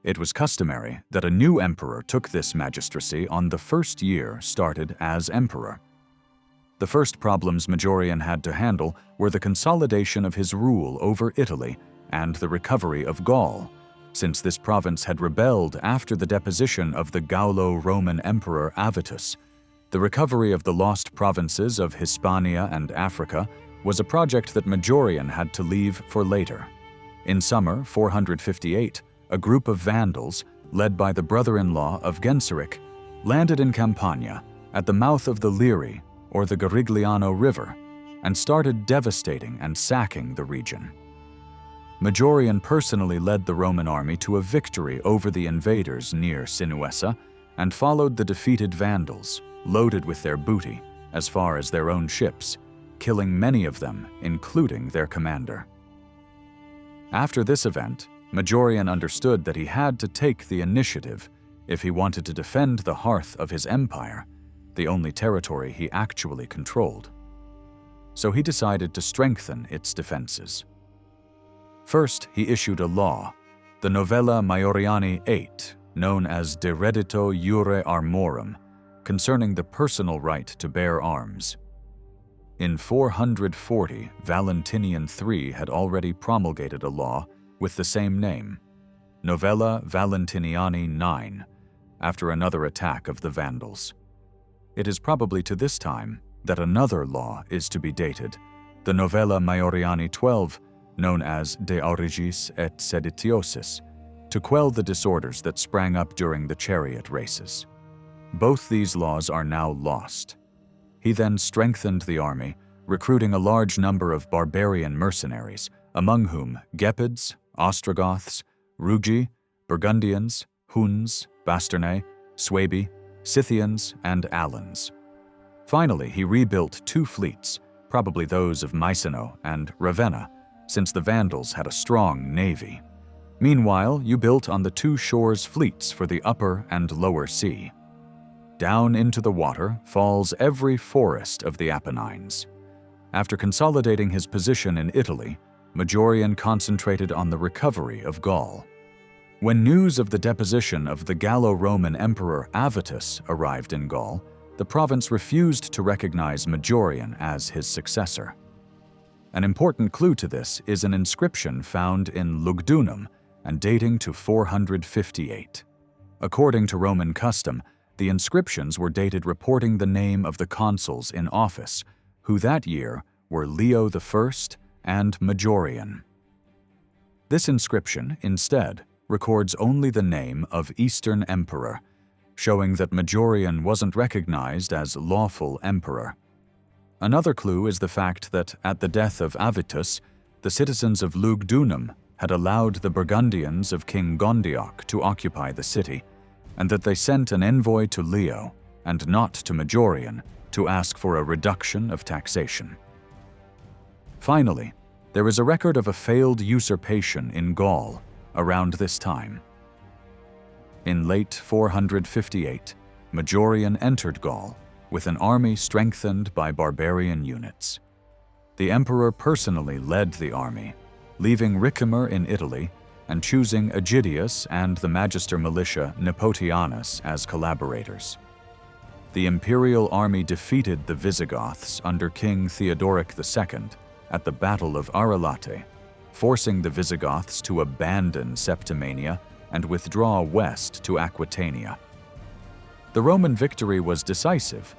It was customary that a new emperor took this magistracy on the first year started as emperor. The first problems Majorian had to handle were the consolidation of his rule over Italy and the recovery of Gaul, since this province had rebelled after the deposition of the Gaulo-Roman emperor Avitus. The recovery of the lost provinces of Hispania and Africa was a project that Majorian had to leave for later. In summer 458, a group of Vandals, led by the brother-in-law of Genseric, landed in Campania, at the mouth of the Liri, or the Garigliano River, and started devastating and sacking the region. Majorian personally led the Roman army to a victory over the invaders near Sinuessa and followed the defeated Vandals, loaded with their booty, as far as their own ships, killing many of them, including their commander. After this event, Majorian understood that he had to take the initiative if he wanted to defend the hearth of his empire, the only territory he actually controlled. So he decided to strengthen its defenses. First, he issued a law, the Novella Maioriani 8, known as De Reddito Iure Armorum, concerning the personal right to bear arms. In 440, Valentinian III had already promulgated a law with the same name, Novella Valentiniani 9, after another attack of the Vandals. It is probably to this time that another law is to be dated, the Novella Maioriani 12, known as De Aurigis et Seditiosis, to quell the disorders that sprang up during the chariot races. Both these laws are now lost. He then strengthened the army, recruiting a large number of barbarian mercenaries, among whom Gepids, Ostrogoths, Rugi, Burgundians, Huns, Bastarnae, Suebi, Scythians, and Alans. Finally, he rebuilt 2 fleets, probably those of Mycenae and Ravenna, since the Vandals had a strong navy. Meanwhile, you built on the 2 shores fleets for the upper and lower sea. Down into the water falls every forest of the Apennines. After consolidating his position in Italy, Majorian concentrated on the recovery of Gaul. When news of the deposition of the Gallo-Roman emperor Avitus arrived in Gaul, the province refused to recognize Majorian as his successor. An important clue to this is an inscription found in Lugdunum and dating to 458. According to Roman custom, the inscriptions were dated reporting the name of the consuls in office, who that year were Leo I and Majorian. This inscription, instead, records only the name of Eastern Emperor, showing that Majorian wasn't recognized as lawful emperor. Another clue is the fact that, at the death of Avitus, the citizens of Lugdunum had allowed the Burgundians of King Gondioc to occupy the city, and that they sent an envoy to Leo, and not to Majorian, to ask for a reduction of taxation. Finally, there is a record of a failed usurpation in Gaul around this time. In late 458, Majorian entered Gaul, with an army strengthened by barbarian units. The emperor personally led the army, leaving Ricimer in Italy and choosing Aegidius and the magister militia Nepotianus as collaborators. The imperial army defeated the Visigoths under King Theodoric II at the Battle of Arelate, forcing the Visigoths to abandon Septimania and withdraw west to Aquitania. The Roman victory was decisive.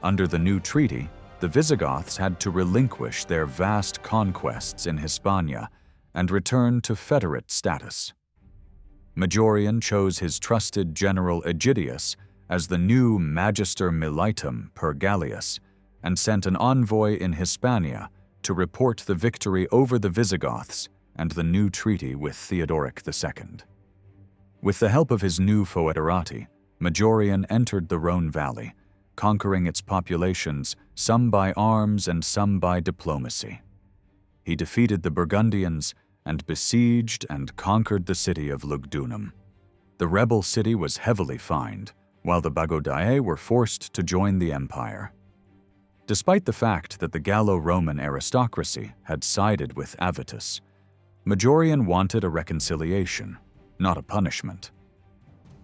Under the new treaty, the Visigoths had to relinquish their vast conquests in Hispania and return to federate status. Majorian chose his trusted general Aegidius as the new magister militum per Gallius and sent an envoy in Hispania to report the victory over the Visigoths and the new treaty with Theodoric II. With the help of his new foederati, Majorian entered the Rhone Valley, conquering its populations some by arms and some by diplomacy. He defeated the Burgundians and besieged and conquered the city of Lugdunum. The rebel city was heavily fined, while the Bagaudae were forced to join the empire. Despite the fact that the Gallo-Roman aristocracy had sided with Avitus, Majorian wanted a reconciliation, not a punishment.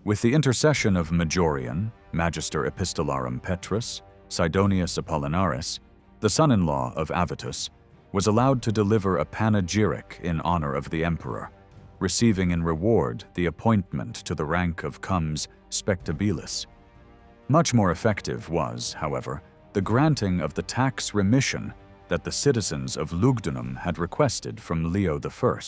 With the intercession of Majorian, Magister Epistolarum Petrus, Sidonius Apollinaris, the son-in-law of Avitus, was allowed to deliver a panegyric in honor of the emperor, receiving in reward the appointment to the rank of Comes Spectabilis. Much more effective was, however, the granting of the tax remission that the citizens of Lugdunum had requested from Leo I.